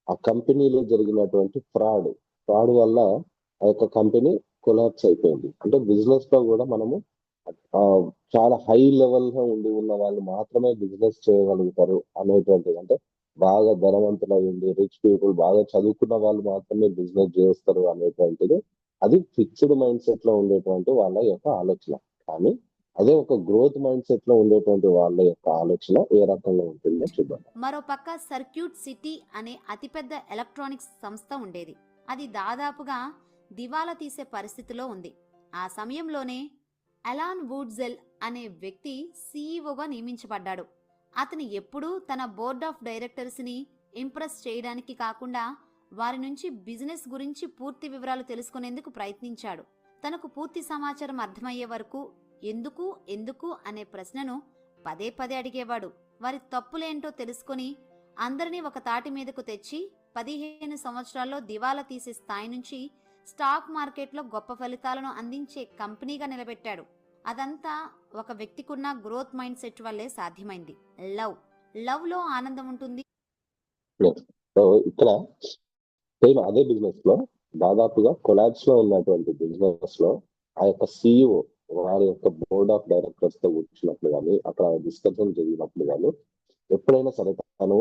B: ఆ కంపెనీలో జరిగినటువంటి ఫ్రాడ్ వల్ల ఆ యొక్క కంపెనీ కొలాప్స్ అయిపోయింది. అంటే బిజినెస్ లో కూడా మనము చాలా హై లెవెల్ గా ఉండి ఉన్న వాళ్ళు మాత్రమే బిజినెస్ చేయగలుగుతారు అనేటువంటిది, అంటే బాగా ధనవంతులు అయ్యింది, రిచ్ పీపుల్, బాగా చదువుకున్న వాళ్ళు మాత్రమే బిజినెస్ చేస్తారు అనేటువంటిది అది ఫిక్స్డ్ మైండ్ సెట్ లో ఉండేటువంటి వాళ్ళ యొక్క ఆలోచన. కానీ అదే ఒక గ్రోత్ మైండ్ సెట్ లో ఉండేటువంటి వాళ్ళ యొక్క ఆలోచన ఏ రకంగా ఉంటుందో చూద్దాం.
A: మరోపక్క సర్క్యూట్ సిటీ అనే అతిపెద్ద ఎలక్ట్రానిక్స్ సంస్థ ఉండేది. అది దాదాపుగా దివాలా తీసే పరిస్థితిలో ఉంది. ఆ సమయంలోనే అలాన్ వుడ్జెల్ అనే వ్యక్తి సీఈఓగా నియమించబడ్డాడు. అతను ఎప్పుడూ తన బోర్డ్ ఆఫ్ డైరెక్టర్స్ ని ఇంప్రెస్ చేయడానికి కాకుండా వారి నుంచి బిజినెస్ గురించి పూర్తి వివరాలు తెలుసుకునేందుకు ప్రయత్నించాడు. తనకు పూర్తి సమాచారం అర్థమయ్యే వరకు ఎందుకు అనే ప్రశ్నను పదే పదే అడిగేవాడు. వారి తప్పులేంటో తెలుసుకుని అందరినీ ఒక తాటి మీదకు తెచ్చి 15 సంవత్సరాల్లో దివాలా తీసే స్థాయి నుంచి స్టాక్ మార్కెట్లో గొప్ప ఫలితాలను అందించే కంపెనీగా నిలబెట్టాడు. అదంతా ఒక వ్యక్తికున్న గ్రోత్ మైండ్ సెట్ వల్లే సాధ్యమైంది. లవ్ లో ఆనందం ఉంటుంది.
B: సో ఇక్కడ అదే బిజినెస్ లో దాదాపుగా కొలాబ్స్ లో ఉన్నటువంటి బిజినెస్ లో ఆ యొక్క సిఇఓ వారి యొక్క బోర్డ్ ఆఫ్ డైరెక్టర్స్ తో కూర్చున్నప్పుడు కానీ అక్కడ డిస్కషన్ జరిగినప్పుడు కానీ ఎప్పుడైనా సరే తను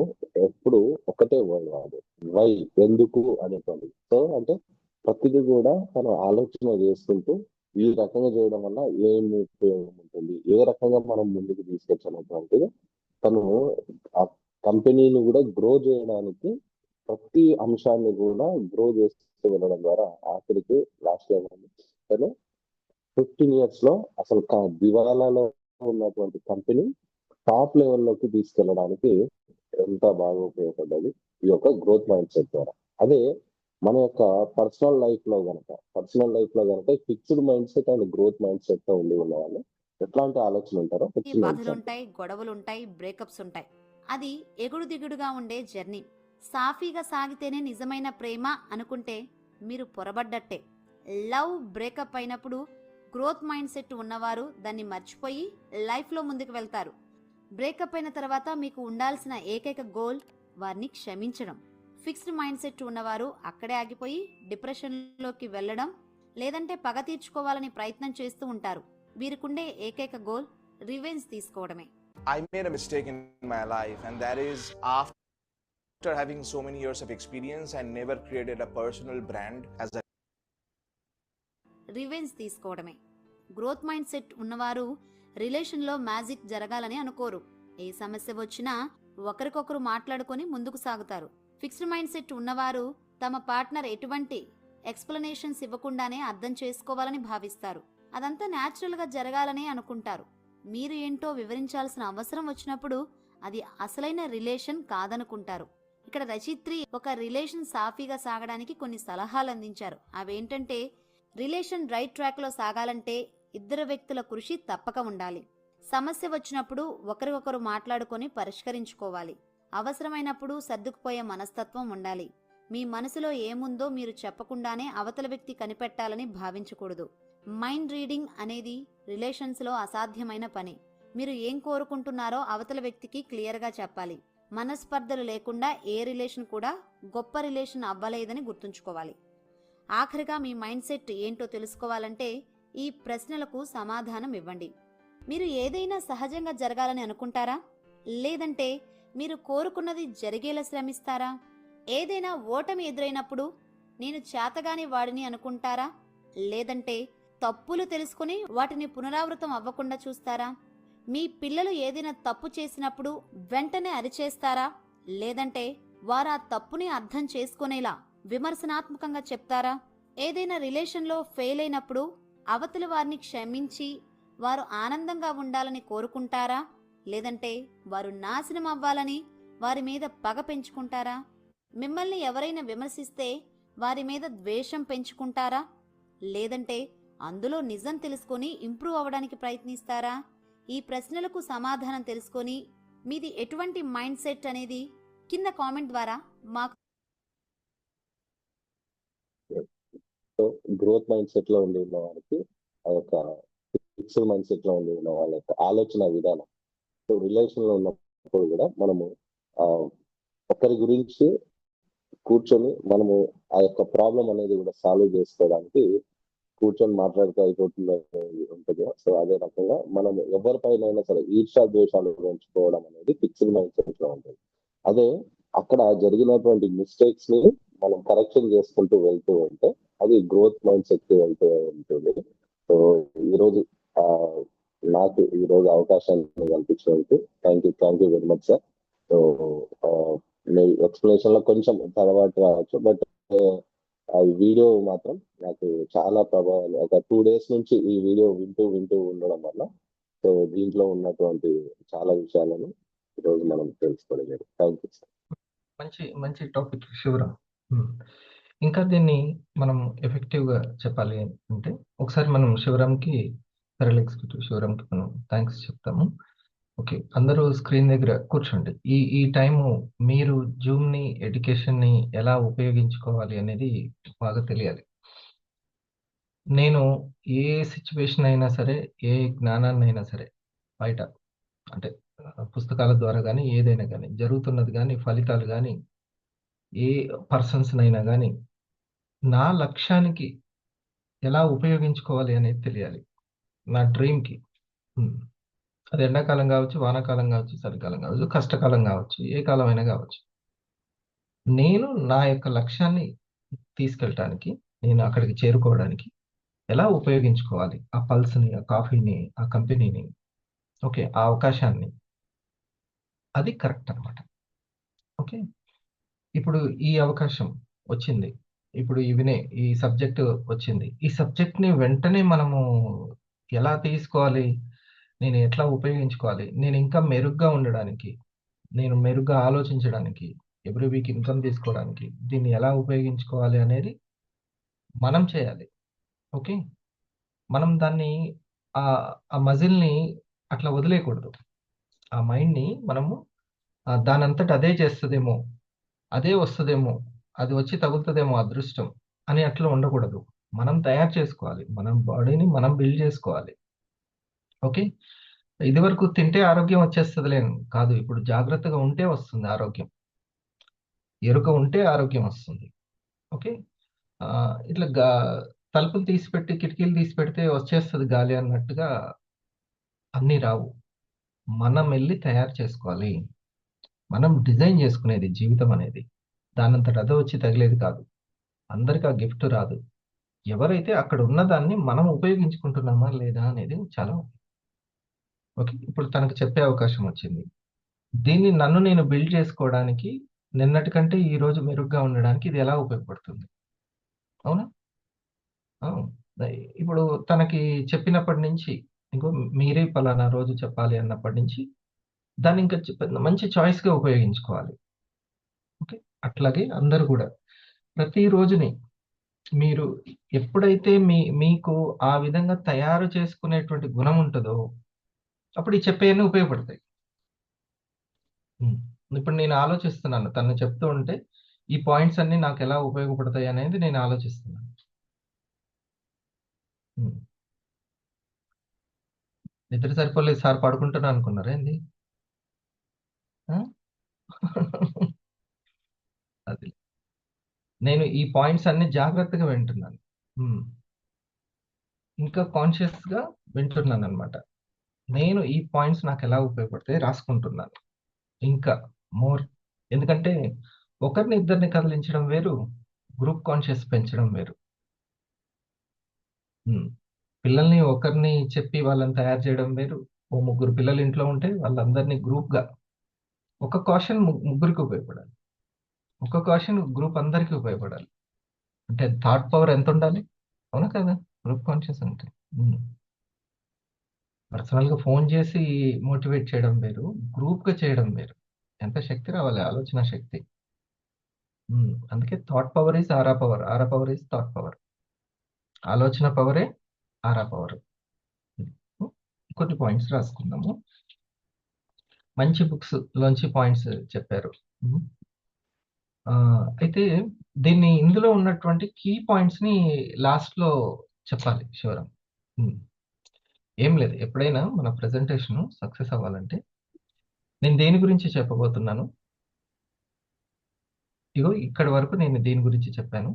B: ఎప్పుడు ఒకటే వర్డ్ వాడు, వై, ఎందుకు అనేటువంటి. సో అంటే ప్రతిదీ కూడా తను ఆలోచన చేసుకుంటూ ఈ రకంగా చేయడం వల్ల ఏమి ఉపయోగం ఉంటుంది, ఏ రకంగా మనం ముందుకు తీసుకొచ్చినటువంటిది తను ఆ కంపెనీని కూడా గ్రో చేయడానికి ప్రతి అంశాన్ని కూడా గ్రో చేస్తూ వెళ్ళడం ద్వారా ఆఖరికి లాస్ట్ వెంటనే 15 years లో అసలు దివాలాలో ఉన్నటువంటి కంపెనీ టాప్ లెవెల్లోకి తీసుకెళ్ళడానికి ఎంత బాగా ఉపయోగపడ్డది ఈ యొక్క గ్రోత్ మైండ్ సెట్ ద్వారా. అదే మన యొక్క పర్సనల్ లైఫ్ లో గనక fixed mind set and growth mind set తో ఉండి ఉన్న వాళ్ళు ఎట్లాంటి ఆలోచన ఉంటారో
A: ఈ
B: చిన్న
A: బాధలు
B: ఎగ్జాంపుల్.
A: ఉంటాయి, గొడవలు ఉంటాయి, బ్రేకప్స్ ఉంటాయి. అది ఎగుడు దిగుడుగా ఉండే జర్నీ. సాఫీగా సాగితేనే నిజమైన ప్రేమ అనుకుంటే మీరు పొరబడ్డట్టే. లవ్ బ్రేకప్ అయినప్పుడు గ్రోత్ మైండ్ సెట్ ఉన్నవారు దాన్ని మర్చిపోయి లైఫ్లో ముందుకు వెళ్తారు. బ్రేకప్ అయిన తర్వాత మీకు ఉండాల్సిన ఏకైక గోల్ వారిని క్షమించడం. ఫిక్స్డ్ మైండ్ సెట్ ఉన్నవారు అక్కడే ఆగిపోయి డిప్రెషన్లోకి వెళ్ళడం, లేదంటే పగ తీర్చుకోవాలని ప్రయత్నం చేస్తూ ఉంటారు. వీరికుండే ఏకైక గోల్ రివెంజ్ తీసుకోవడమే.
G: I made a mistake in my life, and that is after having so many years of experience, I never created a personal brand as a
A: revenge తీసుకోవడమే. గ్రోత్ మైండ్ సెట్ ఉన్నవారు రిలేషన్లో magic జరగాలని అనుకోరు. ఏ సమస్య వచ్చినా ఒకరికొకరు మాట్లాడుకొని ముందుకు సాగుతారు. ఫిక్స్డ్ మైండ్ సెట్ ఉన్నవారు తమ పార్ట్నర్ ఎటువంటి ఎక్స్ప్లెనేషన్స్ ఇవ్వకుండానే అర్థం చేసుకోవాలని భావిస్తారు. అదంతా న్యాచురల్గా జరగాలని అనుకుంటారు. మీరు ఏంటో వివరించాల్సిన అవసరం వచ్చినప్పుడు అది అసలైన రిలేషన్ కాదనుకుంటారు. ఇక్కడ రచిత్రి ఒక రిలేషన్ సాఫీగా సాగడానికి కొన్ని సలహాలు అందించారు. అవేంటంటే, రిలేషన్ రైట్ ట్రాక్లో సాగాలంటే ఇద్దరు వ్యక్తుల కృషి తప్పక ఉండాలి. సమస్య వచ్చినప్పుడు ఒకరికొకరు మాట్లాడుకొని పరిష్కరించుకోవాలి. అవసరమైనప్పుడు సర్దుకుపోయే మనస్తత్వం ఉండాలి. మీ మనసులో ఏముందో మీరు చెప్పకుండానే అవతల వ్యక్తి కనిపెట్టాలని భావించకూడదు. మైండ్ రీడింగ్ అనేది రిలేషన్స్లో అసాధ్యమైన పని. మీరు ఏం కోరుకుంటున్నారో అవతల వ్యక్తికి క్లియర్గా చెప్పాలి. మనస్పర్ధలు లేకుండా ఏ రిలేషన్ కూడా గొప్ప రిలేషన్ అవ్వలేదని గుర్తుంచుకోవాలి. ఆఖరిగా మీ మైండ్ సెట్ ఏంటో తెలుసుకోవాలంటే ఈ ప్రశ్నలకు సమాధానం ఇవ్వండి. మీరు ఏదైనా సహజంగా జరగాలని అనుకుంటారా? లేదంటే మీరు కోరుకున్నది జరిగేలా శ్రమిస్తారా? ఏదైనా ఓటమి ఎదురైనప్పుడు నేను చేతగాని వాడిని అనుకుంటారా? లేదంటే తప్పులు తెలుసుకుని వాటిని పునరావృతం అవ్వకుండా చూస్తారా? మీ పిల్లలు ఏదైనా తప్పు చేసినప్పుడు వెంటనే అరిచేస్తారా? లేదంటే వారు ఆ తప్పుని అర్థం చేసుకునేలా విమర్శనాత్మకంగా చెప్తారా? ఏదైనా రిలేషన్లో ఫెయిల్ అయినప్పుడు అవతలి వారిని క్షమించి వారు ఆనందంగా ఉండాలని కోరుకుంటారా? లేదంటే వారు నాశనం అవ్వాలని వారి మీద పగ పెంచుకుంటారా? మిమ్మల్ని ఎవరైనా విమర్శిస్తే వారి మీద ద్వేషం పెంచుకుంటారా? లేదంటే అందులో నిజం తెలుసుకొని ఇంప్రూవ్ అవ్వడానికి ప్రయత్నిస్తారా? ఈ ప్రశ్నలకు సమాధానం తెలుసుకొని మీది ఎటువంటి మైండ్ సెట్ అనేది కింద కామెంట్ ద్వారా మాకు
B: గ్రోత్ మైండ్ సెట్ లో ఉండి ఉన్న వాళ్ళకి ఆ యొక్క ఫిక్స్డ్ మైండ్ సెట్ లో ఉండి ఉన్న వాళ్ళ యొక్క ఆలోచన విధానం. సో రిలేషన్ లో ఉన్నప్పుడు కూడా మనము ఒకరి గురించి కూర్చొని మనము ఆ యొక్క ప్రాబ్లం అనేది కూడా సాల్వ్ చేసుకోవడానికి కూర్చొని మాట్లాడితే అయిపోతుంది ఉంటుంది. సో అదే రకంగా మనం ఎవరిపైన సరే ఈర్షా ద్వేషాలు పెంచుకోవడం అనేది ఫిక్స్డ్ మైండ్ సెట్ లో ఉంటుంది. అదే అక్కడ జరిగినటువంటి మిస్టేక్స్ ని మనం కరెక్షన్ చేసుకుంటూ వెళ్తూ ఉంటే అది గ్రోత్ మైండ్ సెట్ వెళ్తూ ఉంటుంది. సో ఈరోజు నాకు ఈరోజు అవకాశాన్ని కల్పించినందుకు thank you very much sir. So మీ ఎక్స్ప్లెనేషన్ లో కొంచెం తర్వాత రావచ్చు, బట్ ఆ వీడియో మాత్రం నాకు చాలా ప్రభావం. ఒక 2 days నుంచి ఈ వీడియో వింటూ ఉండడం వల్ల సో దీంట్లో ఉన్నటువంటి చాలా విషయాలను ఈరోజు మనం తెలుసుకోలేదు. Thank you sir.
H: మంచి టాపిక్ శివరాం. ఇంకా దీన్ని మనం ఎఫెక్టివ్గా చెప్పాలి అంటే ఒకసారి మనం శివరాంకి సరళ ఎగ్జిక్యూటివ్ శివరాంకి మనం థ్యాంక్స్ చెప్తాము. ఓకే, అందరూ స్క్రీన్ దగ్గర కూర్చోండి. ఈ టైము మీరు జూమ్ని ఎడ్యుకేషన్ని ఎలా ఉపయోగించుకోవాలి అనేది బాగా తెలియాలి. నేను ఏ సిచ్యువేషన్ అయినా సరే, ఏ జ్ఞానాన్ని అయినా సరే బయట అంటే పుస్తకాల ద్వారా కానీ ఏదైనా కానీ జరుగుతున్నది కానీ ఫలితాలు కానీ ఏ పర్సన్స్నైనా కానీ నా లక్ష్యానికి ఎలా ఉపయోగించుకోవాలి అనేది తెలియాలి. నా డ్రీమ్కి, అది ఎండాకాలం కావచ్చు, వానాకాలం కావచ్చు, చలికాలం కావచ్చు, కష్టకాలం కావచ్చు, ఏ కాలం అయినా కావచ్చు. నేను నా యొక్క లక్ష్యాన్ని తీసుకెళ్ళటానికి, నేను అక్కడికి చేరుకోవడానికి ఎలా ఉపయోగించుకోవాలి ఆ పల్స్ని, ఆ కాఫీని, ఆ కంపెనీని, ఓకే, ఆ అవకాశాన్ని, అది కరెక్ట్ అనమాట. ఓకే, ఇప్పుడు ఈ అవకాశం వచ్చింది, ఇప్పుడు ఈ సబ్జెక్ట్ వచ్చింది. ఈ సబ్జెక్ట్ని వెంటనే మనము ఎలా తీసుకోవాలి, నేను ఎట్లా ఉపయోగించుకోవాలి, నేను ఇంకా మెరుగ్గా ఉండడానికి, నేను మెరుగ్గా ఆలోచించడానికి, ఎవ్రీ వీక్ ఇన్కమ్ తీసుకోవడానికి దీన్ని ఎలా ఉపయోగించుకోవాలి అనేది మనం చేయాలి. ఓకే, మనం దాన్ని ఆ ఆ మజిల్ని అట్లా వదిలేయకూడదు. ఆ మైండ్ని మనము దానంతట అదే చేస్తుందేమో, అదే వస్తుందేమో, అది వచ్చి తగులుతుందేమో అదృష్టం అని అట్లా ఉండకూడదు. మనం తయారు చేసుకోవాలి, మన బాడీని మనం బిల్డ్ చేసుకోవాలి. ఓకే, ఇది వరకు తింటే ఆరోగ్యం వచ్చేస్తుందిలే కాదు, ఇప్పుడు జాగ్రత్తగా ఉంటే వస్తుంది ఆరోగ్యం, ఎరుక ఉంటే ఆరోగ్యం వస్తుంది. ఓకే, ఇట్లా తలుపులు తీసిపెట్టి కిటికీలు తీసి పెడితే వచ్చేస్తుంది గాలి అన్నట్టుగా అన్నీ రావు. మనం వెళ్ళి తయారు చేసుకోవాలి, మనం డిజైన్ చేసుకునేది జీవితం అనేది. దానంతట అదే వచ్చి తగిలేది కాదు, అందరికి ఆ గిఫ్ట్ రాదు. ఎవరైతే అక్కడ ఉన్నదాన్ని మనం ఉపయోగించుకుంటున్నామా లేదా అనేది చాలా ముఖ్యం. ఓకే, ఇప్పుడు తనకు చెప్పే అవకాశం వచ్చింది. దీన్ని నన్ను నేను బిల్డ్ చేసుకోవడానికి, నిన్నటి కంటే ఈ రోజు మెరుగ్గా ఉండడానికి ఇది ఎలా ఉపయోగపడుతుంది? అవునా? అవును. ఇప్పుడు తనకి చెప్పినప్పటి నుంచి, ఇంకో మీరే పలానా రోజు చెప్పాలి అన్నప్పటి నుంచి దాన్ని ఇంకా మంచి చాయిస్గా ఉపయోగించుకోవాలి. ఓకే, అట్లాగే అందరూ కూడా ప్రతి రోజుని మీరు ఎప్పుడైతే మీకు ఆ విధంగా తయారు చేసుకునేటువంటి గుణం ఉంటుందో అప్పుడు ఈ చెప్పేవన్నీ ఉపయోగపడతాయి. ఇప్పుడు నేను ఆలోచిస్తున్నాను, తను చెప్తూ ఉంటే ఈ పాయింట్స్ అన్ని నాకు ఎలా ఉపయోగపడతాయి అనేది నేను ఆలోచిస్తున్నాను. నిద్ర సరిపోలేదు సార్, పడుకుంటున్నా అనుకున్నారా ఏంది? అది నేను ఈ పాయింట్స్ అన్ని జాగ్రత్తగా వింటున్నాను, ఇంకా కాన్షియస్గా వింటున్నాను అనమాట. నేను ఈ పాయింట్స్ నాకు ఎలా ఉపయోగపడతాయి రాసుకుంటున్నాను ఇంకా మోర్. ఎందుకంటే ఒకరిని ఇద్దరిని కదిలించడం వేరు, గ్రూప్ కాన్షియస్ పెంచడం వేరు. పిల్లల్ని ఒకరిని చెప్పి వాళ్ళని తయారు చేయడం వేరు. ఓ ముగ్గురు పిల్లలు ఇంట్లో ఉంటే వాళ్ళందరినీ గ్రూప్గా, ఒక కాషన్ ముగ్గురికి ఉపయోగపడాలి, ఒక కాషన్ గ్రూప్ అందరికీ ఉపయోగపడాలి. అంటే థాట్ పవర్ ఎంత ఉండాలి, అవునా కదా? గ్రూప్ కాన్షియస్ అంటే పర్సనల్గా ఫోన్ చేసి మోటివేట్ చేయడం వేరు, గ్రూప్గా చేయడం వేరు. ఎంత శక్తి రావాలి, ఆలోచన శక్తి. అందుకే thought power is aura power, aura power is thought power, ఆలోచన పవరే ఆరా పవర్. కొన్ని పాయింట్స్ రాసుకుందాము. మంచి బుక్స్ లోంచి పాయింట్స్ చెప్పారు. అయితే ఇందులో ఉన్నటువంటి కీ పాయింట్స్ ని లాస్ట్ లో చెప్పాలి శివరాం. ఏం లేదు, ఎప్పుడైనా మన ప్రెజెంటేషన్ సక్సెస్ అవ్వాలంటే నేను దేని గురించి చెప్పబోతున్నాను, ఇగో ఇక్కడి వరకు నేను దీని గురించి చెప్పాను,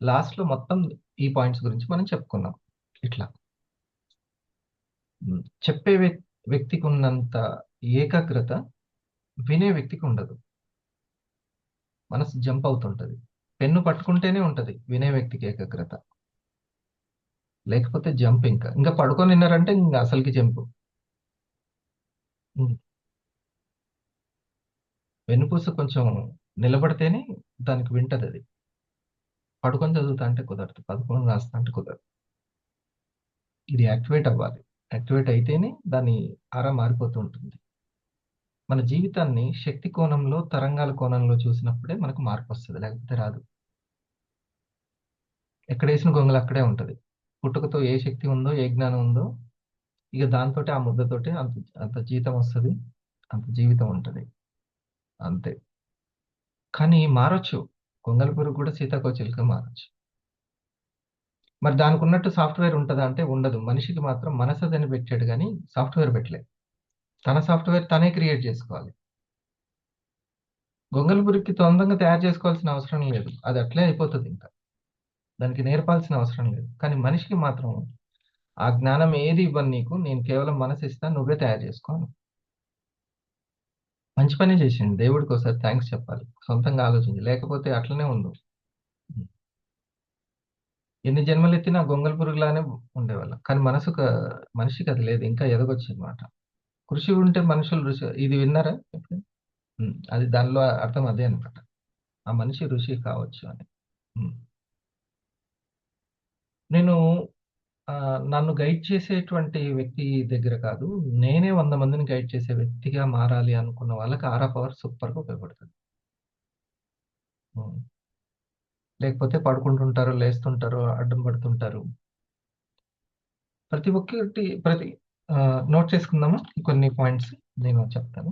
H: లాస్ట్ లో మొత్తం ఈ పాయింట్స్ గురించి మనం చెప్పుకున్నాం. ఇట్లా చెప్పే వ్యక్తికి ఉన్నంత ఏకాగ్రత వినే వ్యక్తికి ఉండదు. మనసు జంప్ అవుతుంటది, పెన్ను పట్టుకుంటేనే ఉంటది వినే వ్యక్తికి ఏకాగ్రత, లేకపోతే జంప్. ఇంకా పడుకొని విన్నారంటే ఇంకా అసలుకి జంపు. వెన్నుపూస కొంచెం నిలబడితేనే దానికి వింటది. అది పడుకొని చదువుతా అంటే కుదరదు, పడుకొని రాస్తా అంటే కుదరదు. ఇది యాక్టివేట్ అవ్వాలి, యాక్టివేట్ అయితేనే దాని ఆరా మారిపోతూ ఉంటుంది. మన జీవితాన్ని శక్తి కోణంలో, తరంగాల కోణంలో చూసినప్పుడే మనకు మార్పు వస్తుంది, లేకపోతే రాదు. ఎక్కడ వేసిన గొంగలు అక్కడే ఉంటుంది. పుట్టుకతో ఏ శక్తి ఉందో, ఏ జ్ఞానం ఉందో, ఇక దాంతో ఆ ముద్దతోటి అంత జీతం వస్తుంది, అంత జీవితం ఉంటుంది, అంతే. కానీ మారొచ్చు, గొంగల పురుగు కూడా సీతాకోచిలుక మారొచ్చు. మరి దానికి ఉన్నట్టు సాఫ్ట్వేర్ ఉంటుందా అంటే ఉండదు. మనిషికి మాత్రం మనసు అని పెట్టాడు కానీ సాఫ్ట్వేర్ పెట్టలేదు. తన సాఫ్ట్వేర్ తనే క్రియేట్ చేసుకోవాలి. గొంగల పురుగుకి తొందరగా తయారు చేసుకోవాల్సిన అవసరం లేదు, అది అట్లే అయిపోతుంది. ఇంకా దానికి నేర్పాల్సిన అవసరం లేదు. కానీ మనిషికి మాత్రం ఆ జ్ఞానం ఏది ఇవ్వను నీకు, నేను కేవలం మనసు ఇస్తాను, నువ్వే తయారు చేసుకోను. మంచి పని చేసిండు, దేవుడికి ఒకసారి థ్యాంక్స్ చెప్పాలి, సొంతంగా ఆలోచించి. లేకపోతే అట్లనే ఉండు, ఎన్ని జన్మలు ఎత్తినా గొంగల పురుగులానే ఉండేవాళ్ళం. కానీ మనిషికి అది లేదు, ఇంకా ఎదగొచ్చు అనమాట. కృషి ఉంటే మనుషులు ఋషి. ఇది విన్నారా ఎప్పుడు? అది దానిలో అర్థం అదే అనమాట, ఆ మనిషి ఋషి కావచ్చు అని. ఉమ్. నేను నన్ను గైడ్ చేసేటువంటి వ్యక్తి దగ్గర కాదు, నేనే 100 మందిని గైడ్ చేసే వ్యక్తిగా మారాలి అనుకున్న వాళ్ళకి ఆరా పవర్ సూపర్గా ఉపయోగపడుతుంది. ఉమ్. లేకపోతే పడుకుంటుంటారు, లేస్తుంటారు, అడ్డం పడుతుంటారు. ప్రతి ఒక్కటి నోట్ చేసుకుందామా? కొన్ని పాయింట్స్ నేను చెప్తాను.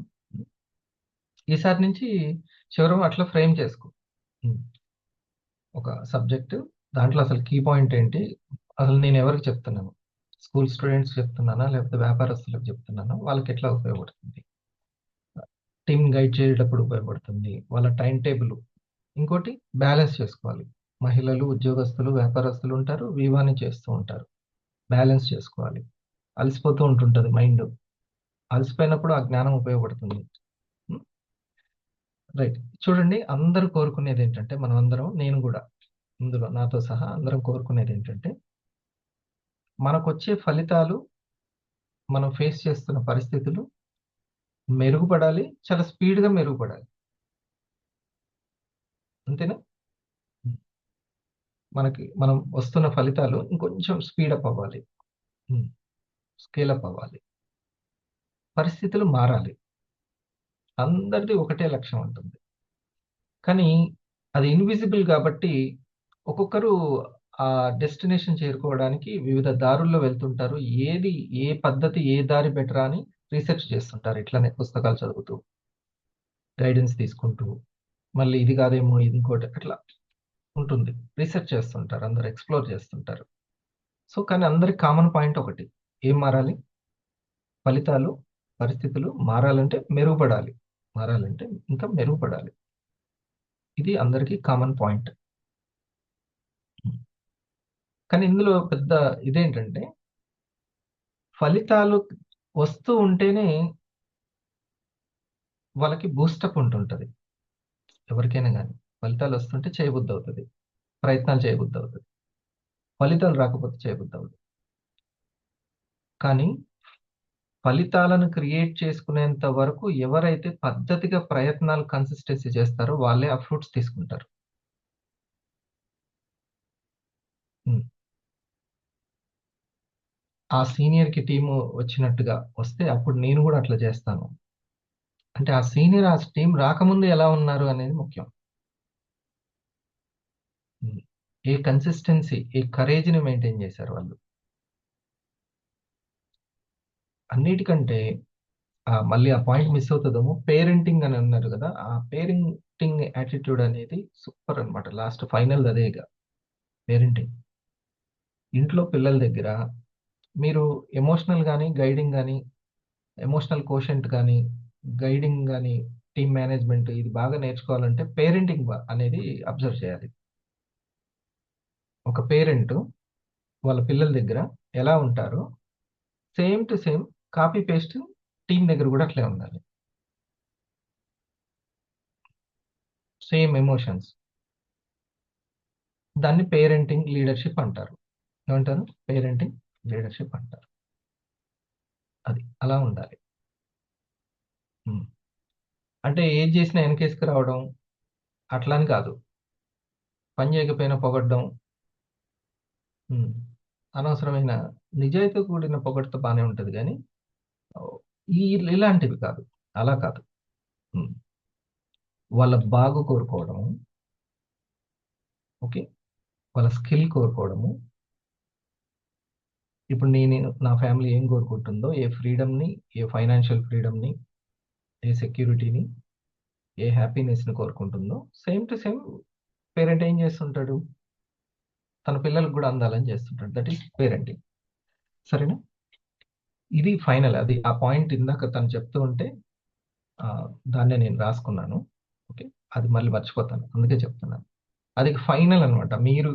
H: ఈసారి నుంచి శివరాం అట్లా ఫ్రేమ్ చేసుకో. ఉమ్. ఒక సబ్జెక్ట్, దాంట్లో అసలు కీ పాయింట్ ఏంటి, అసలు నేను ఎవరికి చెప్తున్నాను, స్కూల్ స్టూడెంట్స్ చెప్తున్నానా లేకపోతే వ్యాపారస్తులకు చెప్తున్నానా, వాళ్ళకి ఎట్లా ఉపయోగపడుతుంది, టీమ్ గైడ్ చేసేటప్పుడు ఉపయోగపడుతుంది, వాళ్ళ టైం టేబుల్. ఇంకోటి బ్యాలెన్స్ చేసుకోవాలి. మహిళలు, ఉద్యోగస్తులు, వ్యాపారస్తులు ఉంటారు, వివాని చేస్తూ ఉంటారు. బ్యాలెన్స్ చేసుకోవాలి. అలసిపోతూ ఉంటుంటుంది మైండ్. అలసిపోయినప్పుడు ఆ జ్ఞానం ఉపయోగపడుతుంది. రైట్. చూడండి, అందరూ కోరుకునేది ఏంటంటే, మనం అందరం, నేను కూడా ఇందులో నాతో సహా అందరం కోరుకునేది ఏంటంటే, మనకొచ్చే ఫలితాలు, మనం ఫేస్ చేస్తున్న పరిస్థితులు మెరుగుపడాలి, చాలా స్పీడ్గా మెరుగుపడాలి. అంతేనా? మనం వస్తున్న ఫలితాలు ఇంకొంచెం స్పీడప్ అవ్వాలి, స్కేలప్ అవ్వాలి, పరిస్థితులు మారాలి. అందరిది ఒకటే లక్ష్యం ఉంటుంది, కానీ అది ఇన్విజిబుల్ కాబట్టి ఒక్కొక్కరు ఆ డెస్టినేషన్ చేరుకోవడానికి వివిధ దారుల్లో వెళ్తుంటారు. ఏ పద్ధతి, ఏ దారి బెటరా అని రీసెర్చ్ చేస్తుంటారు. ఇట్లానే పుస్తకాలు చదువుతూ, గైడెన్స్ తీసుకుంటూ, మళ్ళీ ఇది కాదేమో ఇది ఇంకోటి, అట్లా ఉంటుంది. రీసెర్చ్ చేస్తుంటారు, అందరు ఎక్స్ప్లోర్ చేస్తుంటారు. సో కానీ అందరి కామన్ పాయింట్ ఒకటి, ఏం మారాలి? ఫలితాలు, పరిస్థితులు మారాలంటే మెరుగుపడాలి, మారాలంటే ఇంకా మెరుగుపడాలి. ఇది అందరికీ కామన్ పాయింట్. కానీ ఇందులో పెద్ద ఇదేంటంటే, ఫలితాలు వస్తూ ఉంటేనే వాళ్ళకి బూస్టప్ ఉంటుంటుంది. ఎవరికైనా కానీ ఫలితాలు వస్తుంటే చేయబుద్ధి అవుతుంది, ప్రయత్నాలు చేయబుద్ధి అవుతుంది. ఫలితాలు రాకపోతే చేయబుద్ధి అవుతుంది. కానీ ఫలితాలను క్రియేట్ చేసుకునేంత వరకు ఎవరైతే పద్ధతిగా ప్రయత్నాలు కన్సిస్టెన్సీ చేస్తారో వాళ్ళే ఆ ఫ్రూట్స్ తీసుకుంటారు. ఆ సీనియర్కి టీము వచ్చినట్టుగా వస్తే అప్పుడు నేను కూడా అట్లా చేస్తాను. అంటే ఆ సీనియర్ ఆ టీం రాకముందు ఎలా ఉన్నారు అనేది ముఖ్యం. ఏ కన్సిస్టెన్సీ, ఏ కరేజ్ని మెయింటైన్ చేశారు వాళ్ళు. అన్నిటికంటే మళ్ళీ ఆ పాయింట్ మిస్ అవుతుందేమో, పేరెంటింగ్ అని అన్నారు కదా, ఆ పేరెంటింగ్ యాటిట్యూడ్ అనేది సూపర్ అనమాట. లాస్ట్ ఫైనల్ అదేగా పేరెంటింగ్. ఇంట్లో పిల్లల దగ్గర మీరు ఎమోషనల్ కానీ, గైడింగ్ కానీ, ఎమోషనల్ కోషెంట్ కానీ, గైడింగ్ కానీ, టీమ్ మేనేజ్మెంట్ ఇది బాగా నేర్చుకోవాలంటే పేరెంటింగ్ అనేది అబ్జర్వ్ చేయాలి. ఒక పేరెంట్ వాళ్ళ పిల్లల దగ్గర ఎలా ఉంటారో same to same copy paste team దగ్గర కూడా అట్లే ఉండాలి. Same emotions. దాన్ని పేరెంటింగ్ లీడర్షిప్ అంటారు. ఏమంటారు? పేరెంటింగ్ లీడర్షిప్ అంటారు. అది అలా ఉండాలి. అంటే ఏది చేసినా వెనకేసుకు రావడం అట్లా అని కాదు. పని చేయకపోయినా పొగడ్డం, అనవసరమైన నిజాయితీ కూడిన పొగడ్తో బాగానే ఉంటుంది, కానీ ఇలాంటివి కాదు, అలా కాదు. వాళ్ళ బాగు కోరుకోవడం, ఓకే, వాళ్ళ స్కిల్ కోరుకోవడము. ఇప్పుడు నా ఫ్యామిలీ ఏం కోరుకుంటుందో, ఏ ఫ్రీడమ్ని, ఏ ఫైనాన్షియల్ ఫ్రీడమ్ని, ఏ సెక్యూరిటీని, ఏ హ్యాపీనెస్ని కోరుకుంటుందో సేమ్ టు సేమ్ పేరెంట్ ఏం చేస్తుంటాడు, తన పిల్లలకు కూడా అందాలని చేస్తుంటాడు. That is parenting. సరేనా? ఇది ఫైనల్. అది ఆ పాయింట్ ఇందాక తను చెప్తూ ఉంటే దాన్నే నేను రాసుకున్నాను. ఓకే, అది మళ్ళీ మర్చిపోతాను, అందుకే చెప్తున్నాను. అది ఫైనల్ అనమాట. మీరు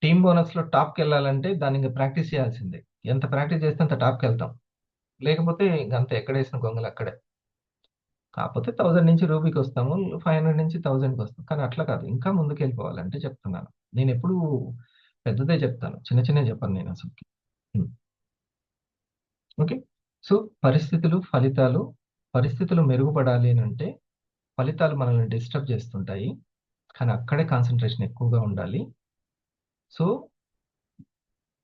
H: టీమ్ బోనస్లో టాప్కి వెళ్ళాలంటే దాన్ని ఇంకా ప్రాక్టీస్ చేయాల్సిందే. ఎంత ప్రాక్టీస్ చేస్తే అంత టాప్కి వెళ్తాం, లేకపోతే ఇంకంత ఎక్కడేసిన గొంగలు అక్కడే. కాకపోతే 1000 నుంచి రూపీకి వస్తాము, 500 నుంచి 1000కి వస్తాం. కానీ అట్లా కాదు, ఇంకా ముందుకు వెళ్ళిపోవాలంటే చెప్తున్నాను. నేను ఎప్పుడు పెద్దదే చెప్తాను, చిన్న చిన్న చెప్పను నేను అసలుకి. ఓకే, సో పరిస్థితులు మెరుగుపడాలి అని అంటే ఫలితాలు మనల్ని డిస్టర్బ్ చేస్తుంటాయి. కానీ అక్కడే కాన్సన్ట్రేషన్ ఎక్కువగా ఉండాలి. సో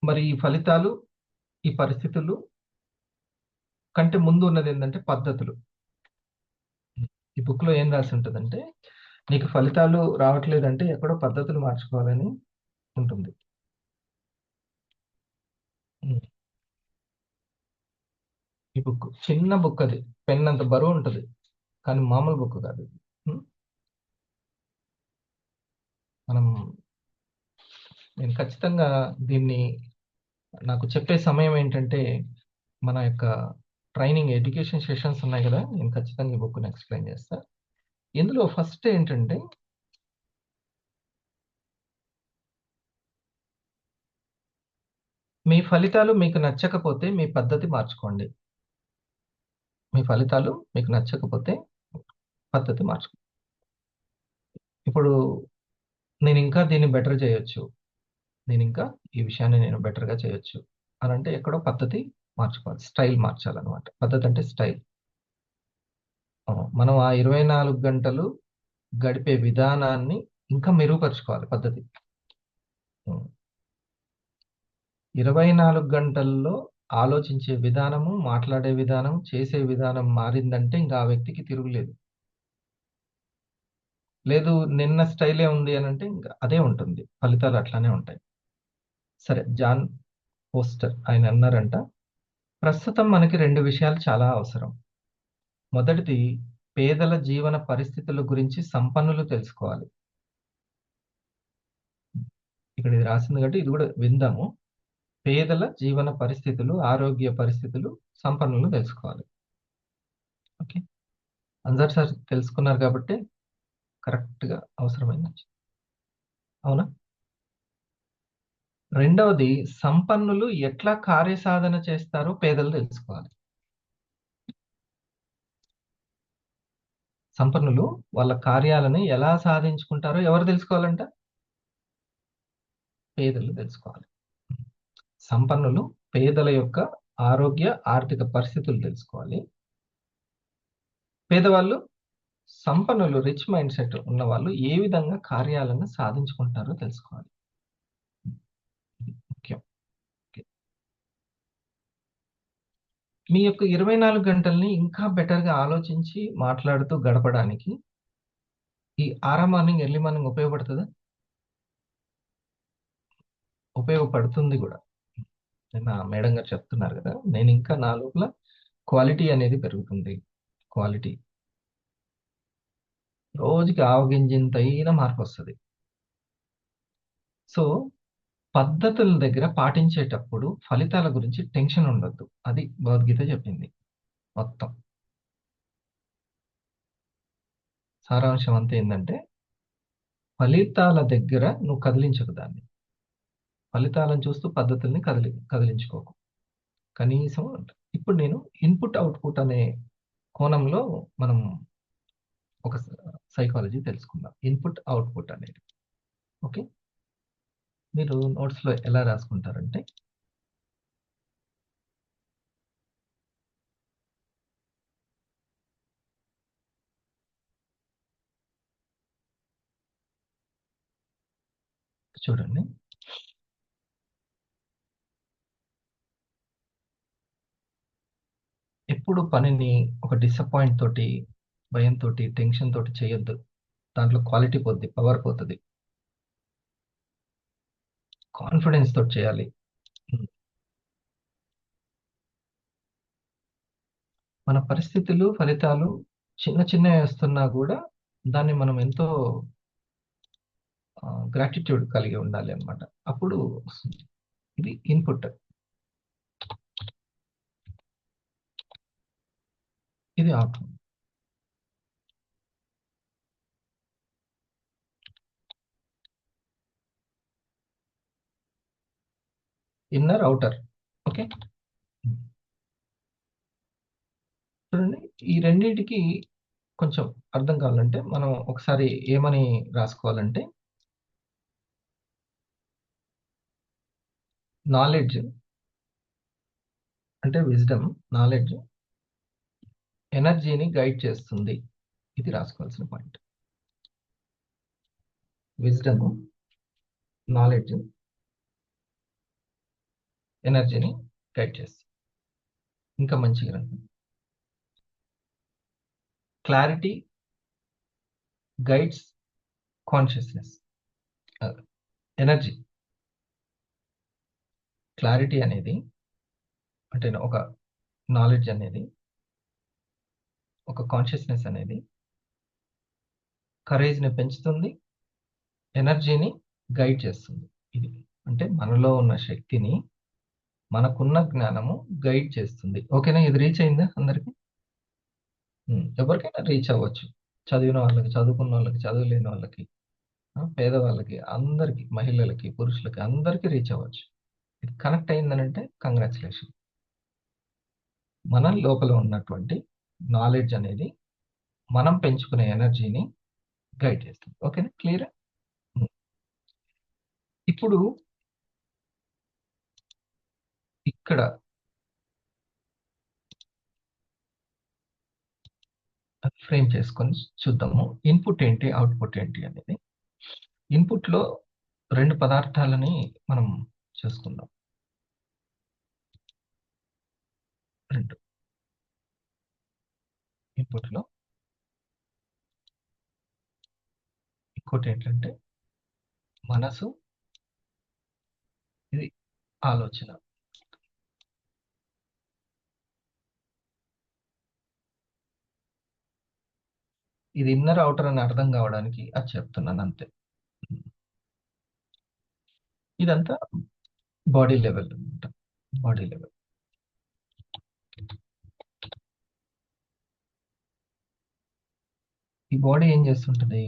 H: మరి ఈ ఫలితాలు, ఈ పరిస్థితులు కంటే ముందు ఉన్నది ఏంటంటే పద్ధతులు. ఈ బుక్లో ఏం రాసి ఉంటుందంటే, నీకు ఫలితాలు రావట్లేదంటే ఎక్కడో పద్ధతులు మార్చుకోవాలని ఉంటుంది. ఉమ్. ఈ బుక్ చిన్న బుక్, అది పెన్ అంత బరువు ఉంటుంది, కానీ మామూలు బుక్ కాదు ఇది. ఉమ్. మనం నేను ఖచ్చితంగా దీన్ని, నాకు చెప్పే సమయం ఏంటంటే మన యొక్క ట్రైనింగ్ ఎడ్యుకేషన్ సెషన్స్ ఉన్నాయి కదా, నేను ఖచ్చితంగా ఈ బుక్ని ఎక్స్ప్లెయిన్ చేస్తా. ఇందులో ఫస్ట్ ఏంటంటే మీ ఫలితాలు మీకు నచ్చకపోతే మీ పద్ధతి మార్చుకోండి. మీ ఫలితాలు మీకు నచ్చకపోతే పద్ధతి మార్చుకోండి. ఇప్పుడు నేను ఇంకా దీన్ని బెటర్ చేయొచ్చు, నేను ఇంకా ఈ విషయాన్ని నేను బెటర్గా చేయొచ్చు అని అంటే ఎక్కడో పద్ధతి మార్చుకోవాలి, స్టైల్ మార్చాలన్నమాట. పద్ధతి అంటే స్టైల్. మనం ఆ 24 గంటలు గడిపే విధానాన్ని ఇంకా మెరుగుపరుచుకోవాలి పద్ధతి. 24 గంటల్లో ఆలోచించే విధానము, మాట్లాడే విధానం, చేసే విధానం మారిందంటే ఇంకా ఆ వ్యక్తికి తిరుగులేదు. లేదు నిన్న స్టైలే ఉంది అని అంటే ఇంకా అదే ఉంటుంది, ఫలితాలు అట్లానే ఉంటాయి. సరే, జాన్ పోస్టర్ ఆయన అన్నారంట, ప్రస్తుతం మనకి 2 విషయాలు చాలా అవసరం. మొదటిది, పేదల జీవన పరిస్థితుల గురించి సంపన్నులు తెలుసుకోవాలి. ఇక్కడ ఇది రాసింది కాబట్టి ఇది కూడా విందాము. పేదల జీవన పరిస్థితులు, ఆరోగ్య పరిస్థితులు సంపన్నులు తెలుసుకోవాలి. ఓకే, అందరు సార్ తెలుసుకున్నారు కాబట్టి కరెక్ట్గా అవసరమైంది. అవునా? రెండవది, సంపన్నులు ఎట్లా కార్యసాధన చేస్తారో పేదలు తెలుసుకోవాలి. సంపన్నులు వాళ్ళ కార్యాలను ఎలా సాధించుకుంటారో ఎవరు తెలుసుకోవాలంట? పేదలు తెలుసుకోవాలి. సంపన్నులు పేదల యొక్క ఆరోగ్య ఆర్థిక పరిస్థితులు తెలుసుకోవాలి. పేదవాళ్ళు సంపన్నులు, రిచ్ మైండ్ సెట్ ఉన్న వాళ్ళు ఏ విధంగా కార్యాలను సాధించుకుంటారో తెలుసుకోవాలి. ముఖ్యం. మీ యొక్క 24 గంటల్ని ఇంకా బెటర్గా ఆలోచించి మాట్లాడుతూ గడపడానికి ఈ మార్నింగ్, ఎర్లీ మార్నింగ్ ఉపయోగపడుతుందా? ఉపయోగపడుతుంది కూడా. నిన్న మేడం గారు చెప్తున్నారు కదా, నేను ఇంకా నా లోపల క్వాలిటీ అనేది పెరుగుతుంది. క్వాలిటీ రోజుకి ఆవగింజంతైన మార్పు వస్తుంది. సో పద్ధతుల దగ్గర పాటించేటప్పుడు ఫలితాల గురించి టెన్షన్ ఉండొద్దు. అది భగవద్గీత చెప్పింది మొత్తం. సారాంశం అంతా ఏంటంటే, ఫలితాల దగ్గర నువ్వు కదిలించకు దాన్ని. ఫలితాలను చూస్తూ పద్ధతుల్ని కదిలించుకోకు. కనీసం ఇప్పుడు నేను ఇన్పుట్ అవుట్పుట్ అనే కోణంలో మనం ఒక సైకాలజీ తెలుసుకుందాం. ఇన్పుట్ అవుట్పుట్ అనేది. ఓకే, మీరు నోట్స్లో ఎలా రాసుకుంటారంటే, చూడండి, ఎప్పుడు పనిని ఒక డిసప్పాయింట్ తోటి, భయంతో, టెన్షన్ తోటి చేయొద్దు. దాంట్లో క్వాలిటీ పోద్ది, పవర్ పోతుంది. కాన్ఫిడెన్స్ తోటి చేయాలి. మన పరిస్థితులు, ఫలితాలు చిన్న చిన్న వస్తున్నా కూడా దాన్ని మనం ఎంతో గ్రాటిట్యూడ్ కలిగి ఉండాలి అన్నమాట. అప్పుడు ఇది ఇన్పుట్, ఇది అవుట్పుట్. Inner, outer. ఓకే, చూడండి, ఈ రెండింటికి కొంచెం అర్థం కావాలంటే మనం ఒకసారి ఏమని రాసుకోవాలంటే, నాలెడ్జ్ అంటే విజ్డమ్, నాలెడ్జ్ ఎనర్జీని గైడ్ చేస్తుంది. ఇది రాసుకోవాల్సిన పాయింట్. విజ్డమ్, నాలెడ్జ్, ఎనర్జీని గైడ్ చేస్తుంది. ఇంకా మంచి గ్రంథం. Clarity guides consciousness. Energy, clarity అనేది అంటే ఒక నాలెడ్జ్ అనేది, ఒక కాన్షియస్నెస్ అనేది కరేజ్ని పెంచుతుంది, ఎనర్జీని గైడ్ చేస్తుంది. ఇది అంటే మనలో ఉన్న శక్తిని, మనకున్న జ్ఞానము గైడ్ చేస్తుంది. ఓకేనా? ఇది రీచ్ అయిందా అందరికి? ఎవరికైనా రీచ్ అవ్వచ్చు. చదివిన వాళ్ళకి, చదువుకున్న వాళ్ళకి, చదువులేని వాళ్ళకి, పేదవాళ్ళకి, అందరికి, మహిళలకి, పురుషులకి, అందరికీ రీచ్ అవ్వచ్చు. ఇది కనెక్ట్ అయిందనంటే కంగ్రాచులేషన్. మన లోపల ఉన్నటువంటి నాలెడ్జ్ అనేది మనం పెంచుకునే ఎనర్జీని గైడ్ చేస్తుంది. ఓకేనా? క్లియర్? ఇప్పుడు ఇక్కడ ఫ్రేమ్ చేసుకొని చూద్దాము. ఇన్పుట్ ఏంటి, అవుట్పుట్ ఏంటి అనేది. ఇన్పుట్లో 2 పదార్థాలని మనం చూసుకుందాం. 2 ఇన్పుట్లో. ఇంకోటి ఏంటంటే మనసు, ఇది ఆలోచన. ఇది ఇన్నర్ అవుటర్ అని అర్థం కావడానికి అది చెప్తున్నాను అంతే. ఇదంతా బాడీ లెవెల్ అనమాట. Body level. ఈ బాడీ ఏం చేస్తుంటది?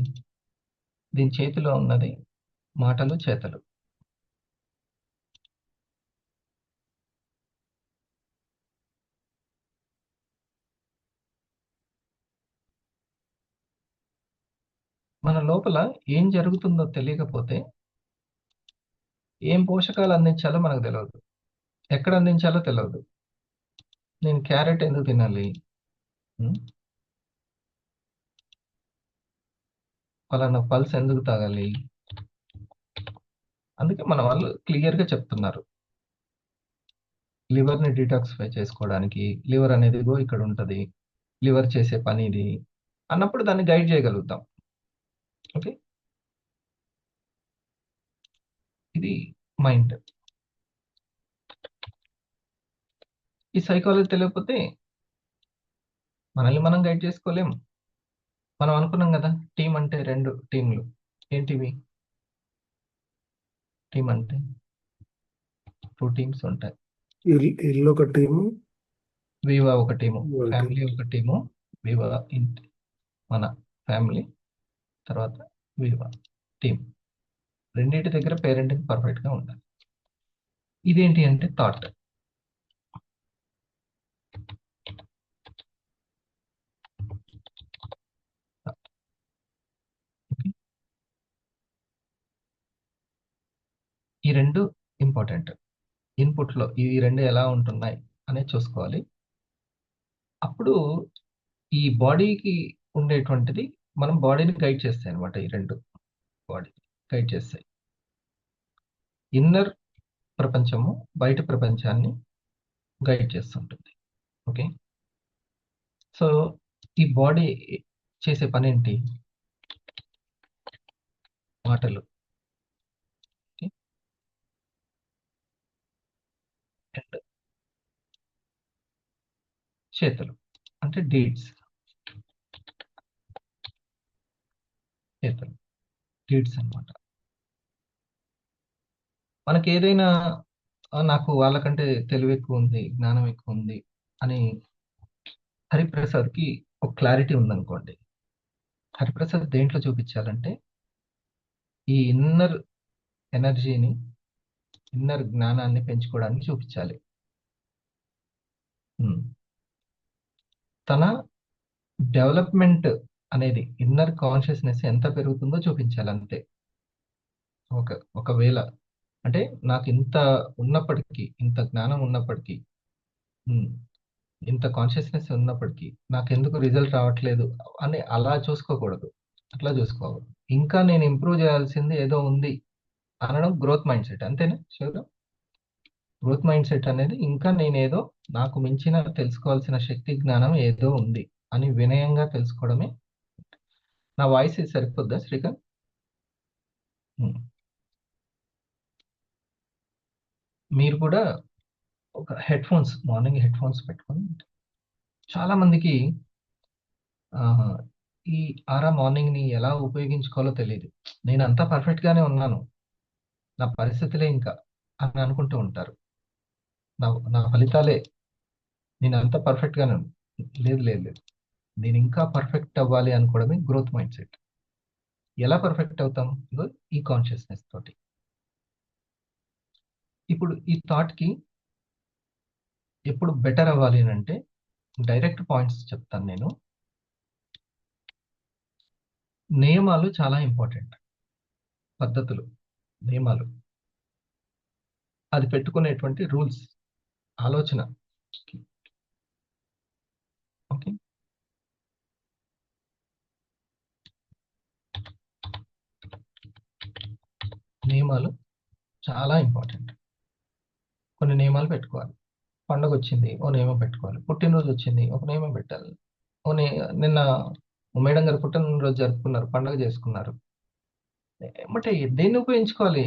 H: దీని చేతిలో ఉన్నది మాటలు, చేతలు. మన లోపల ఏం జరుగుతుందో తెలియకపోతే ఏం పోషకాలు అందించాలో మనకు తెలియదు, ఎక్కడ అందించాలో తెలియదు. నేను క్యారెట్ ఎందుకు తినాలి, పలానా పల్స్ ఎందుకు తాగాలి? అందుకే మన వాళ్ళు క్లియర్గా చెప్తున్నారు, లివర్ని డీటాక్సిఫై చేసుకోవడానికి లివర్ అనేది ఇక్కడ ఉంటుంది, లివర్ చేసే పని ఇది అన్నప్పుడు దాన్ని గైడ్ చేయగలుగుతాం. ఓకే, ఇది మైండ్. ఈ సైకాలజీ తెలియకపోతే మనల్ని మనం గైడ్ చేసుకోలేం. మనం అనుకున్నాం కదా, టీం అంటే 2 టీంలు. ఏంటివి? టీం అంటే 2 టీమ్స్ ఉంటాయి.
I: ఇల్లు ఒక టీము,
H: వివా ఒక టీము,
I: ఒక
H: ఫ్యామిలీ ఒక టీము. వివా ఇంటి, మన ఫ్యామిలీ, తర్వాత వివా టీం. రెండింటి దగ్గర పేరెంటింగ్ పర్ఫెక్ట్ గా ఉండాలి. ఇదేంటి అంటే థాట్. ఈ 2 ఇంపార్టెంట్. ఇన్పుట్లో ఈ 2 ఎలా ఉంటున్నాయి అనేది చూసుకోవాలి. అప్పుడు ఈ బాడీకి ఉండేటువంటిది మనం బాడీని గైడ్ చేస్తాయి అనమాట. ఈ 2 బాడీ గైడ్ చేస్తాయి. ఇన్నర్ ప్రపంచము బయట ప్రపంచాన్ని గైడ్ చేస్తుంటుంది. ఓకే, సో ఈ బాడీ చేసే పని ఏంటి? మాటలు, అండ్ చేతులు అంటే డీడ్స్. చేతులు డీడ్స్ అన్నమాట. మనకి ఏదైనా నాకు వాళ్ళకంటే తెలివి ఎక్కువ ఉంది, జ్ఞానం ఎక్కువ ఉంది అని హరిప్రసాద్కి ఒక క్లారిటీ ఉందనుకోండి. హరిప్రసాద్ దేంట్లో చూపించాలంటే ఈ ఇన్నర్ ఎనర్జీని, ఇన్నర్ జ్ఞానాన్ని పెంచుకోవడానికి చూపించాలి. తన డెవలప్మెంట్ అనేది ఇన్నర్ కాన్షియస్నెస్ ఎంత పెరుగుతుందో చూపించాలి అంతే. ఒకవేళ అంటే నాకు ఇంత ఉన్నప్పటికీ, ఇంత జ్ఞానం ఉన్నప్పటికీ, ఇంత కాన్షియస్నెస్ ఉన్నప్పటికీ నాకు ఎందుకు రిజల్ట్ రావట్లేదు అని అలా చూసుకోకూడదు. అట్లా చూసుకోవాలి. ఇంకా నేను ఇంప్రూవ్ చేయాల్సింది ఏదో ఉంది అనడం గ్రోత్ మైండ్ సెట్. అంతేనా శివరాం? గ్రోత్ మైండ్ సెట్ అనేది ఇంకా నేనేదో నాకు మించిన తెలుసుకోవాల్సిన శక్తి జ్ఞానం ఏదో ఉంది అని వినయంగా తెలుసుకోవడమే. నా వాయిస్ ఇది సరిపోద్దా శ్రీకాంత్? మీరు కూడా ఒక మార్నింగ్ హెడ్ ఫోన్స్ పెట్టుకొని, చాలా మందికి ఈ మార్నింగ్ ని ఎలా ఉపయోగించుకోవాలో తెలియదు. నేను అంతా పర్ఫెక్ట్ గానే ఉన్నాను, నా పరిస్థితులే ఇంకా అని అనుకుంటూ ఉంటారు. నా ఫలితాలే, నేను అంతా పర్ఫెక్ట్ గానే లేదు లేదు లేదు, నేను ఇంకా పర్ఫెక్ట్ అవ్వాలి అనుకోవడమే గ్రోత్ మైండ్ సెట్. ఎలా పర్ఫెక్ట్ అవుతాం? ఈ కాన్షియస్నెస్ తోటి. ఇప్పుడు ఈ థాట్ కి ఎప్పుడు బెటర్ అవ్వాలి అని అంటే డైరెక్ట్ పాయింట్స్ చెప్తాను నేను. నియమాలు చాలా ఇంపార్టెంట్. పద్ధతులు, నియమాలు, అది పెట్టుకునేటువంటి రూల్స్, ఆలోచన. ఓకే, నియమాలు చాలా ఇంపార్టెంట్. కొన్ని నియమాలు పెట్టుకోవాలి. పండుగ వచ్చింది, ఓ నియమం పెట్టుకోవాలి. పుట్టినరోజు వచ్చింది, ఒక నియమం పెట్టాలి. నిన్న మేడం గారు పుట్టినరోజు జరుపుకున్నారు, పండుగ చేసుకున్నారు. అంటే దేన్ని ఉపయోగించుకోవాలి?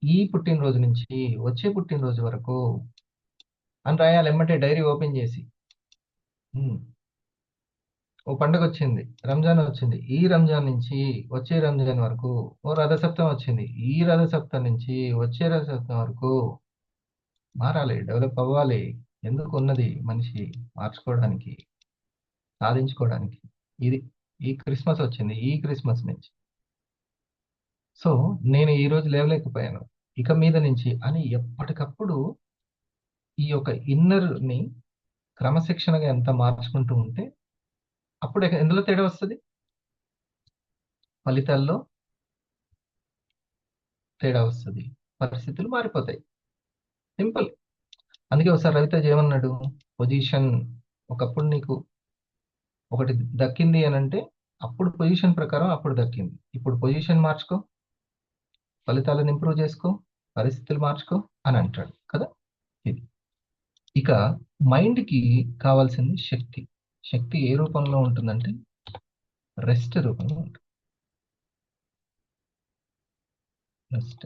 H: ఈ పుట్టినరోజు నుంచి వచ్చే పుట్టినరోజు వరకు అని రాయాలి. ఎమ్మటే డైరీ ఓపెన్ చేసి. ఓ పండుగ వచ్చింది, రంజాన్ వచ్చింది, ఈ రంజాన్ నుంచి వచ్చే రంజాన్ వరకు. ఓ రథసప్తం వచ్చింది, ఈ రథసప్తం నుంచి వచ్చే రథసప్తం వరకు మారాలి, డెవలప్ అవ్వాలి. ఎందుకు ఉన్నది మనిషి మార్చుకోవడానికి, సాధించుకోవడానికి. ఇది ఈ క్రిస్మస్ వచ్చింది, ఈ క్రిస్మస్ నుంచి. సో నేను ఈ రోజు లేవలేకపోయాను, ఇక మీద నుంచి అని ఎప్పటికప్పుడు ఈ యొక్క ఇన్నర్ ని క్రమశిక్షణగా ఎంత మార్చుకుంటూ ఉంటే అప్పుడు ఎందులో తేడా వస్తుంది? ఫలితాల్లో తేడా వస్తుంది, పరిస్థితులు మారిపోతాయి. సింపుల్. అందుకే ఒకసారి రవితేజ ఏమన్నాడు, పొజిషన్ ఒకప్పుడు నీకు ఒకటి దక్కింది అని అంటే అప్పుడు పొజిషన్ ప్రకారం అప్పుడు దక్కింది. ఇప్పుడు పొజిషన్ మార్చుకో, ఫలితాలను ఇంప్రూవ్ చేసుకో, పరిస్థితులు మార్చుకో అని అంటాడు కదా. ఇది ఇక మైండ్కి కావాల్సింది శక్తి. శక్తి ఏ రూపంలో ఉంటుందంటే రెస్ట్ రూపంలో ఉంటుంది. రెస్ట్.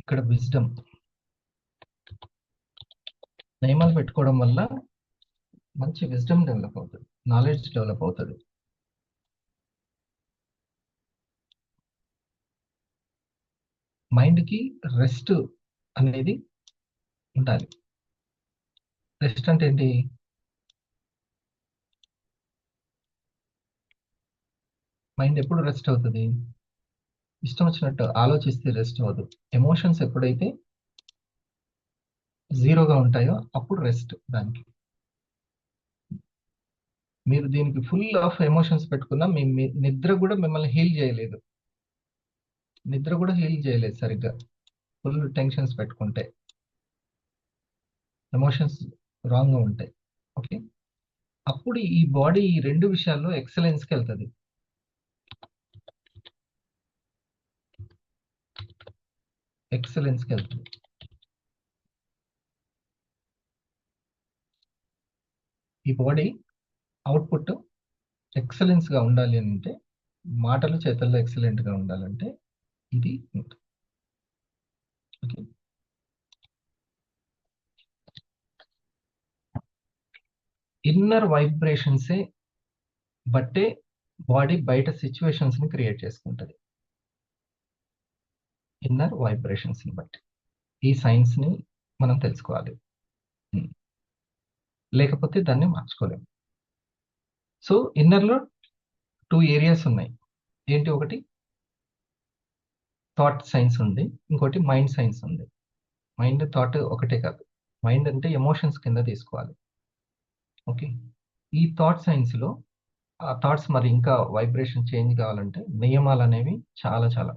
H: ఇక్కడ విజ్డమ్. నియమాలు పెట్టుకోవడం వల్ల మంచి విజ్డమ్ డెవలప్ అవుతుంది, నాలెడ్జ్ డెవలప్ అవుతుంది. మైండ్కి రెస్ట్ అనేది ఉండాలి. రెస్ట్ అంటే ఏంటి? మైండ్ ఎప్పుడు రెస్ట్ అవుతుంది? ఇష్టం వచ్చినట్టు ఆలోచిస్తే రెస్ట్ అవ్వదు. ఎమోషన్స్ ఎప్పుడైతే జీరోగా ఉంటాయో అప్పుడు రెస్ట్. దానికి మీరు దీనికి ఫుల్ ఆఫ్ ఎమోషన్స్ పెట్టుకున్నా మీ నిద్ర కూడా మిమ్మల్ని హీల్ చేయలేదు. నిద్ర కూడా హీల్ చేయలేదు సరిగ్గా, ఫుల్ టెన్షన్స్ పెట్టుకుంటే, ఎమోషన్స్ రాంగ్గా ఉంటాయి. ఓకే, అప్పుడు ఈ బాడీ ఈ రెండు విషయాల్లో ఎక్సలెన్స్కి వెళ్తుంది. ఎక్సలెన్స్కి వెళ్తుంది. ఈ బాడీ అవుట్పుట్ ఎక్సలెన్స్గా ఉండాలి అంటే, మాటలు చేతల్లో ఎక్సలెంట్గా ఉండాలంటే ఇది. ఓకే, ఇన్నర్ వైబ్రేషన్సే బట్టే బాడీ బయట సిచ్యువేషన్స్ ని క్రియేట్ చేసుకుంటుంది. ఇన్నర్ వైబ్రేషన్స్ ని బట్టి ఈ సైన్స్ ని మనం తెలుసుకోవాలి, లేకపోతే దాన్ని మార్చుకోలేము. సో ఇన్నర్లో 2 ఏరియాస్ ఉన్నాయి. ఏంటి? ఒకటి థాట్ సైన్స్ ఉంది, ఇంకోటి మైండ్ సైన్స్ ఉంది. మైండ్ థాట్ ఒకటే కాదు, మైండ్ అంటే ఎమోషన్స్ కింద తీసుకోవాలి. ఓకే, ఈ థాట్ సైన్స్లో ఆ థాట్స్ మరి ఇంకా వైబ్రేషన్ చేంజ్ కావాలంటే నియమాలు అనేవి చాలా చాలా,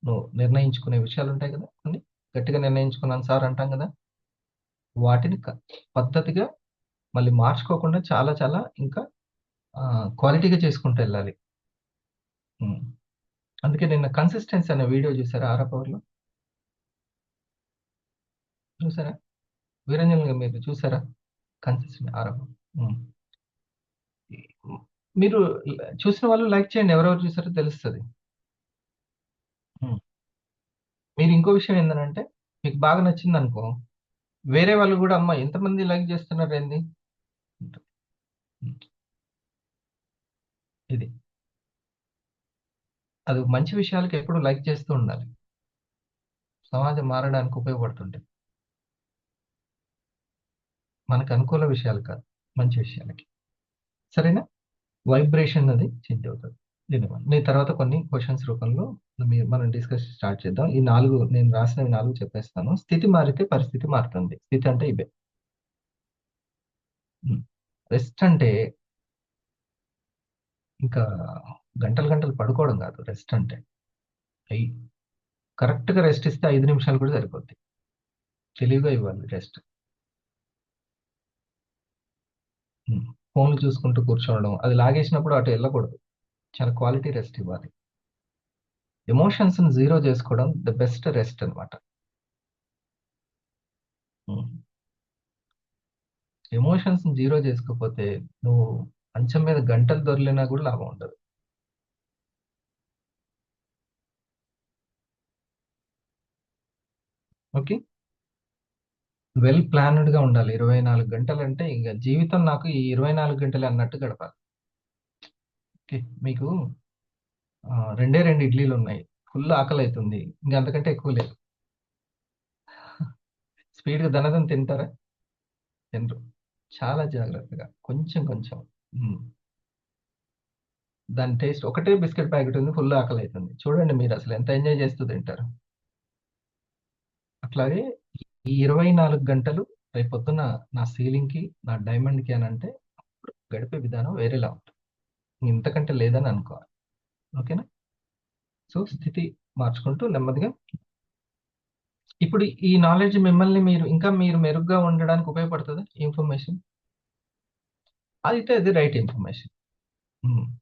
H: నువ్వు నిర్ణయించుకునే విషయాలు ఉంటాయి కదా, కొన్ని గట్టిగా నిర్ణయించుకున్నాను సార్ అంటాం కదా, వాటిని పద్ధతిగా మళ్ళీ మార్చుకోకుండా చాలా చాలా ఇంకా క్వాలిటీగా చేసుకుంటూ వెళ్ళాలి. అందుకే నిన్న కన్సిస్టెన్సీ అనే వీడియో చూసారా ఆరా పవర్లో? చూసారా వీరంజన్ గారు, మీరు చూసారా కన్సిస్టెంట్ ఆరా పవర్? మీరు చూసిన వాళ్ళు లైక్ చేయండి, ఎవరెవరు చూసారో తెలుస్తుంది. మీరు ఇంకో విషయం ఏంటంటే, మీకు బాగా నచ్చింది అనుకో, వేరే వాళ్ళు కూడా అమ్మ ఎంతమంది లైక్ చేస్తున్నారు ఏంది, ఇది అది మంచి విషయాలకి ఎప్పుడు లైక్ చేస్తూ ఉండాలి. సమాజం మారడానికి ఉపయోగపడుతుంటే, మనకు అనుకూల విషయాలు కాదు, మంచి విషయాలకి. సరేనా? వైబ్రేషన్ అది చేంజ్ అవుతుంది దీనివల్ల. నేను తర్వాత కొన్ని క్వశ్చన్స్ రూపంలో మనం డిస్కస్ స్టార్ట్ చేద్దాం. ఈ 4 నేను రాసినవి 4 చెప్పేస్తాను. స్థితి మారితే పరిస్థితి మారుతుంది. స్థితి అంటే ఇవే. రెస్ట్ అంటే ఇంకా గంటలు గంటలు పడుకోవడం కాదు. రెస్ట్ అంటే కరెక్ట్గా రెస్ట్ ఇస్తే 5 నిమిషాలు కూడా సరిపోద్ది. తెలివిగా ఇవ్వాలి రెస్ట్. ఫోన్లు చూసుకుంటూ కూర్చోవడం, అది లాగేసినప్పుడు అటు వెళ్ళకూడదు. చాలా క్వాలిటీ రెస్ట్ ఇవ్వాలి. ఎమోషన్స్ జీరో చేసుకోవడం ద బెస్ట్ రెస్ట్ అనమాట. ఎమోషన్స్ జీరో చేసుకోకపోతే నువ్వు మంచం మీద గంటలు దొరికినా కూడా లాభం ఉండదు. ఓకే, వెల్ ప్లాన్డ్ గా ఉండాలి. 24 గంటలు అంటే ఇంకా జీవితం నాకు ఈ 24 గంటలు అన్నట్టు గడపాలి. ఓకే, మీకు 2 ఇడ్లీలు ఉన్నాయి, ఫుల్ ఆకలి అవుతుంది, ఇంకా అంతకంటే ఎక్కువ లేదు. స్పీడ్గా దనదం తింటారా? తినరు. చాలా జాగ్రత్తగా కొంచెం కొంచెం. దాని టేస్ట్, ఒకటే బిస్కెట్ ప్యాకెట్ ఉంది, ఫుల్ ఆకలి అవుతుంది, చూడండి మీరు అసలు ఎంత ఎంజాయ్ చేస్తూ తింటారు. అట్లాగే ఈ 24 గంటలు రేపు పొద్దున నా సీలింగ్కి, నా డైమండ్కి అని అంటే గడిపే విధానం వేరేలా ఉంటుంది. ఇంతకంటే లేదని అనుకోవాలి. ఓకేనా? సో స్థితి మార్చుకుంటూ నెమ్మదిగా. ఇప్పుడు ఈ నాలెడ్జ్ మిమ్మల్ని మీరు మెరుగ్గా ఉండడానికి ఉపయోగపడుతుంది. ఇన్ఫర్మేషన్ అయితే అది రైట్ ఇన్ఫర్మేషన్.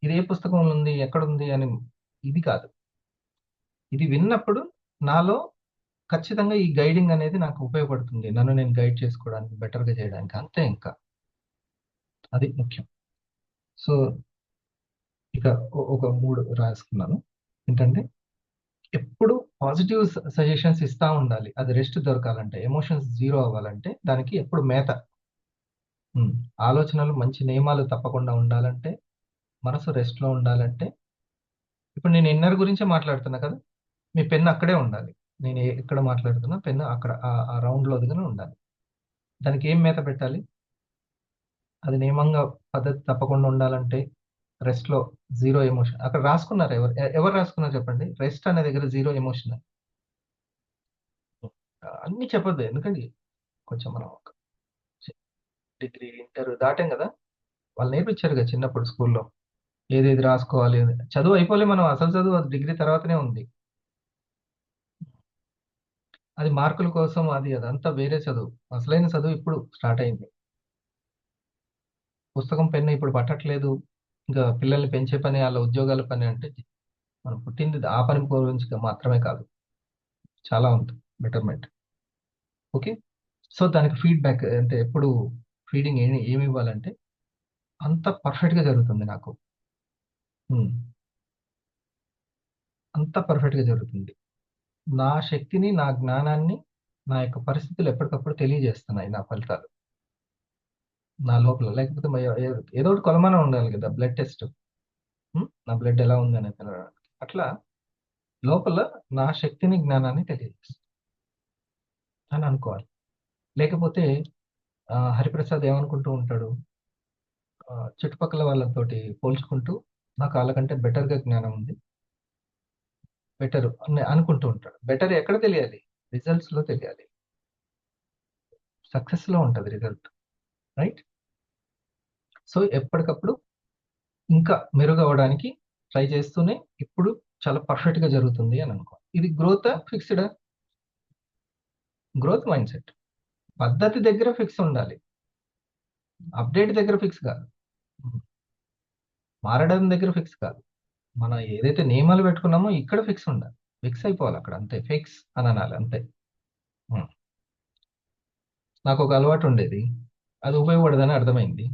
H: ఇది ఏ పుస్తకంలో ఉంది, ఎక్కడుంది అని ఇది కాదు. ఇది విన్నప్పుడు నాలో ఖచ్చితంగా ఈ గైడింగ్ అనేది నాకు ఉపయోగపడుతుంది, నన్ను నేను గైడ్ చేసుకోవడానికి, బెటర్గా చేయడానికి, అంతే. ఇంకా అది ముఖ్యం. సో ఇక ఒక 3 రాసుకున్నాను. ఏంటంటే ఎప్పుడు పాజిటివ్ సజెషన్స్ ఇస్తా ఉండాలి. అది రెస్ట్ దొరకాలంటే, ఎమోషన్స్ జీరో అవ్వాలంటే దానికి ఎప్పుడు మేత. ఆలోచనలు మంచి నియమాలు తప్పకుండా ఉండాలంటే, మనసు రెస్ట్లో ఉండాలంటే, ఇప్పుడు నేను ఇన్నర్ గురించే మాట్లాడుతున్నా కదా, మీ పెన్ను అక్కడే ఉండాలి. నేను ఎక్కడ మాట్లాడుతున్నా పెన్ను అక్కడ ఆ రౌండ్లో దిగనే ఉండాలి. దానికి ఏం మేత పెట్టాలి? అది నియమంగా పద్ధతి తప్పకుండా ఉండాలంటే రెస్ట్లో జీరో ఎమోషన్. అక్కడ రాసుకున్నారు, ఎవరు రాసుకున్నారు చెప్పండి? రెస్ట్ అనే దగ్గర జీరో ఎమోషన్. అన్ని చెప్పొద్దు, ఎందుకంటే కొంచెం మనం డిగ్రీ ఇంటర్ దాటాం కదా, వాళ్ళు నేర్పించారు కదా చిన్నప్పుడు స్కూల్లో ఏదేది రాసుకోవాలి. చదువు అయిపోలే, మనం అసలు చదువు డిగ్రీ తర్వాతనే ఉంది. అది మార్కుల కోసం, అదంతా వేరే చదువు. అసలైన చదువు ఇప్పుడు స్టార్ట్ అయింది. పుస్తకం పెన్ను ఇప్పుడు పట్టట్లేదు. ఇంకా పిల్లల్ని పెంచే పని, వాళ్ళ ఉద్యోగాల పని అంటే మనం పుట్టింది ఆ పని గురించి మాత్రమే కాదు, చాలా ఉంది బెటర్మెంట్. ఓకే, సో దానికి ఫీడ్బ్యాక్ అంటే ఎప్పుడు ఫీడింగ్ ఏమి ఇవ్వాలంటే అంత పర్ఫెక్ట్గా జరుగుతుంది నాకు. అంత పర్ఫెక్ట్గా జరుగుతుంది. నా శక్తిని, నా జ్ఞానాన్ని, నా యొక్క పరిస్థితులు ఎప్పటికప్పుడు తెలియజేస్తున్నాయి నా ఫలితాలు నా లోపల. లేకపోతే ఏదో ఒకటి కొలమానం ఉండాలి కదా, బ్లడ్ టెస్ట్, నా బ్లడ్ ఎలా ఉంది అనేది తెలవడానికి. అట్లా లోపల నా శక్తిని, జ్ఞానాన్ని తెలియజేస్తుంది అని అనుకోవాలి. లేకపోతే హరిప్రసాద్ ఏమనుకుంటూ ఉంటాడు, చుట్టుపక్కల వాళ్ళతోటి పోల్చుకుంటూ నాకు వాళ్ళకంటే బెటర్గా జ్ఞానం ఉంది, బెటర్ అని అనుకుంటూ ఉంటాడు. బెటర్ ఎక్కడ తెలియాలి? రిజల్ట్స్లో తెలియాలి. సక్సెస్లో ఉంటుంది రిజల్ట్, రైట్? సో ఎప్పటికప్పుడు ఇంకా మెరుగవడానికి ట్రై చేస్తూనే ఇప్పుడు చాలా పర్ఫెక్ట్గా జరుగుతుంది అని అనుకో. ఇది గ్రోత్ ఫిక్స్డా? Growth mindset. పద్ధతి దగ్గర ఫిక్స్ ఉండాలి. అప్డేట్ దగ్గర ఫిక్స్ కాదు, మారడం దగ్గర ఫిక్స్ కాదు. మనం ఏదైతే నియమాలు పెట్టుకున్నామో ఇక్కడ ఫిక్స్ ఉండాలి, ఫిక్స్ అయిపోవాలి అక్కడ, అంతే. ఫిక్స్ అని అనాలి, అంతే. నాకు ఒక అలవాటు ఉండేది, అది ఉపయోగపడదని అర్థమైంది,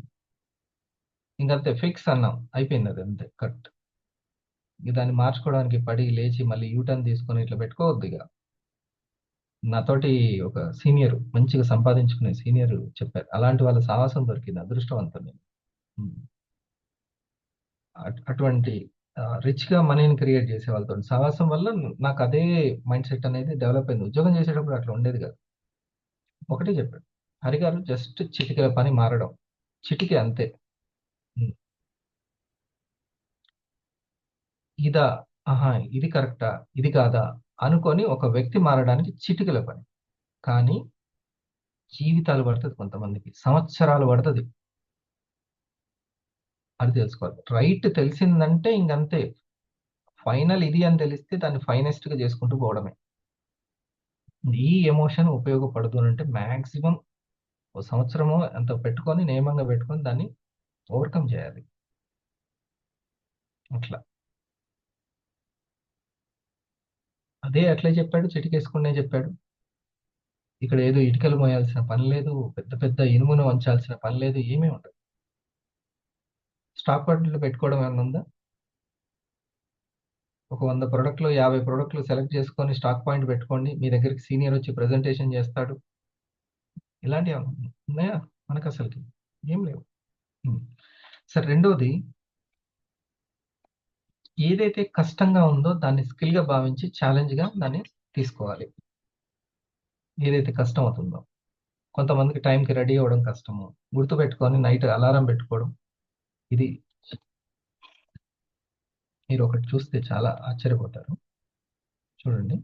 H: ఇంకంతే ఫిక్స్ అన్నాం, అయిపోయింది, అది అంతే, కరెక్ట్. ఇక దాన్ని మార్చుకోవడానికి పడి లేచి మళ్ళీ యూటర్న్ తీసుకొని ఇట్లా పెట్టుకోవద్దు. ఇక నాతోటి ఒక సీనియర్, మంచిగా సంపాదించుకునే సీనియర్ చెప్పారు, అలాంటి వాళ్ళ సాహసం దొరికింది, అదృష్టవంతం నేను. అటువంటి రిచ్ గా మనీని క్రియేట్ చేసే వాళ్ళతో సాహసం వల్ల నాకు అదే మైండ్ సెట్ అనేది డెవలప్ అయింది. ఉద్యోగం చేసేటప్పుడు అట్లా ఉండేది కాదు. ఒకటే చెప్పాడు హరిగారు, జస్ట్ చిటికెల పని మారడం, చిటికే, అంతే. ఇదా, ఆహా ఇది కరెక్టా, ఇది కాదా అనుకొని ఒక వ్యక్తి మారడానికి చిటికెల పని, కానీ జీవితాలు పడుతుంది, కొంతమందికి సంవత్సరాలు పడుతుంది. అది తెలుసుకోవాలి. రైట్ తెలిసిందంటే ఇంకంతే, ఫైనల్ ఇది అని తెలిస్తే దాన్ని ఫైనెస్ట్ గా చేసుకుంటూ పోవడమే. ఈ ఎమోషన్ ఉపయోగపడదు అంటే మాక్సిమం ఓ సంవత్సరము అంత పెట్టుకొని, నియమంగా పెట్టుకొని దాన్ని ఓవర్కమ్ చేయాలి. అట్లా అదే అట్లే చెప్పాడు, చిటికేసుకునే చెప్పాడు. ఇక్కడ ఏదో ఇటుకలు మోయాల్సిన పని లేదు, పెద్ద పెద్ద ఇనుమును వంచాల్సిన పని లేదు, ఏమీ ఉండదు. స్టాక్ పాయింట్లు పెట్టుకోవడం ఏమైనా ఉందా? ఒక 100 ప్రోడక్ట్లు 50 ప్రోడక్ట్లు సెలెక్ట్ చేసుకొని స్టాక్ పాయింట్ పెట్టుకోండి, మీ దగ్గరికి సీనియర్ వచ్చి ప్రెజెంటేషన్ చేస్తాడు. ఇలాంటివి ఉన్నాయా మనకు? అసలుకి ఏం లేవు. సరే, రెండోది, ఏదైతే కష్టంగా ఉందో దాన్ని స్కిల్ గా భావించి ఛాలెంజ్ గా దాన్ని తీసుకోవాలి. ఏదైతే కష్టం అవుతుందో, కొంతమందికి టైంకి రెడీ అవ్వడం కష్టము, గుర్తు పెట్టుకొని నైట్ అలారం పెట్టుకోవడం. ఇది మీరు ఒకటి చూస్తే చాలా ఆశ్చర్యపోతారు, చూడండి.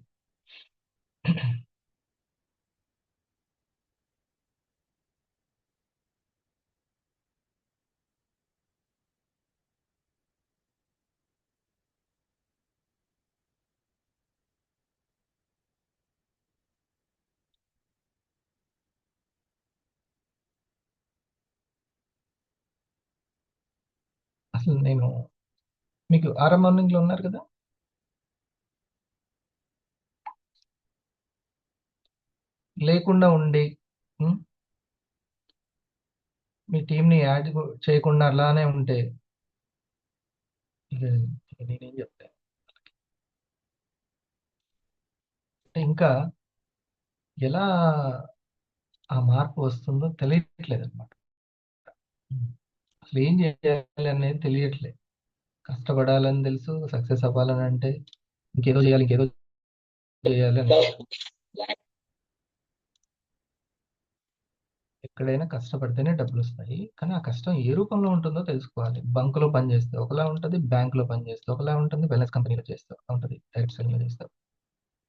H: అసలు నేను మీకు మార్నింగ్ లో ఉన్నారు కదా, లేకుండా ఉండి మీ టీంని యాడ్ చేయకుండా అలానే ఉంటే ఇక నేనేం చెప్తాను అంటే, ఇంకా ఎలా ఆ మార్పు వస్తుందో తెలియట్లేదు అనమాట. అసలు ఏం చేయాలి అనేది తెలియట్లేదు. కష్టపడాలని తెలుసు, సక్సెస్ అవ్వాలని అంటే ఇంకేదో చేయాలి అని. ఎక్కడైనా కష్టపడితేనే డబ్బులు వస్తాయి, కానీ ఆ కష్టం ఏ రూపంలో ఉంటుందో తెలుసుకోవాలి. బంకులో పని చేస్తే ఒకలా ఉంటుంది, బ్యాంకులో పని చేస్తే ఒకలా ఉంటుంది, వెల్నెస్ కంపెనీలో చేస్తే ఉంటుంది, డైరెక్ట్ సెల్లింగ్లో చేస్తాం.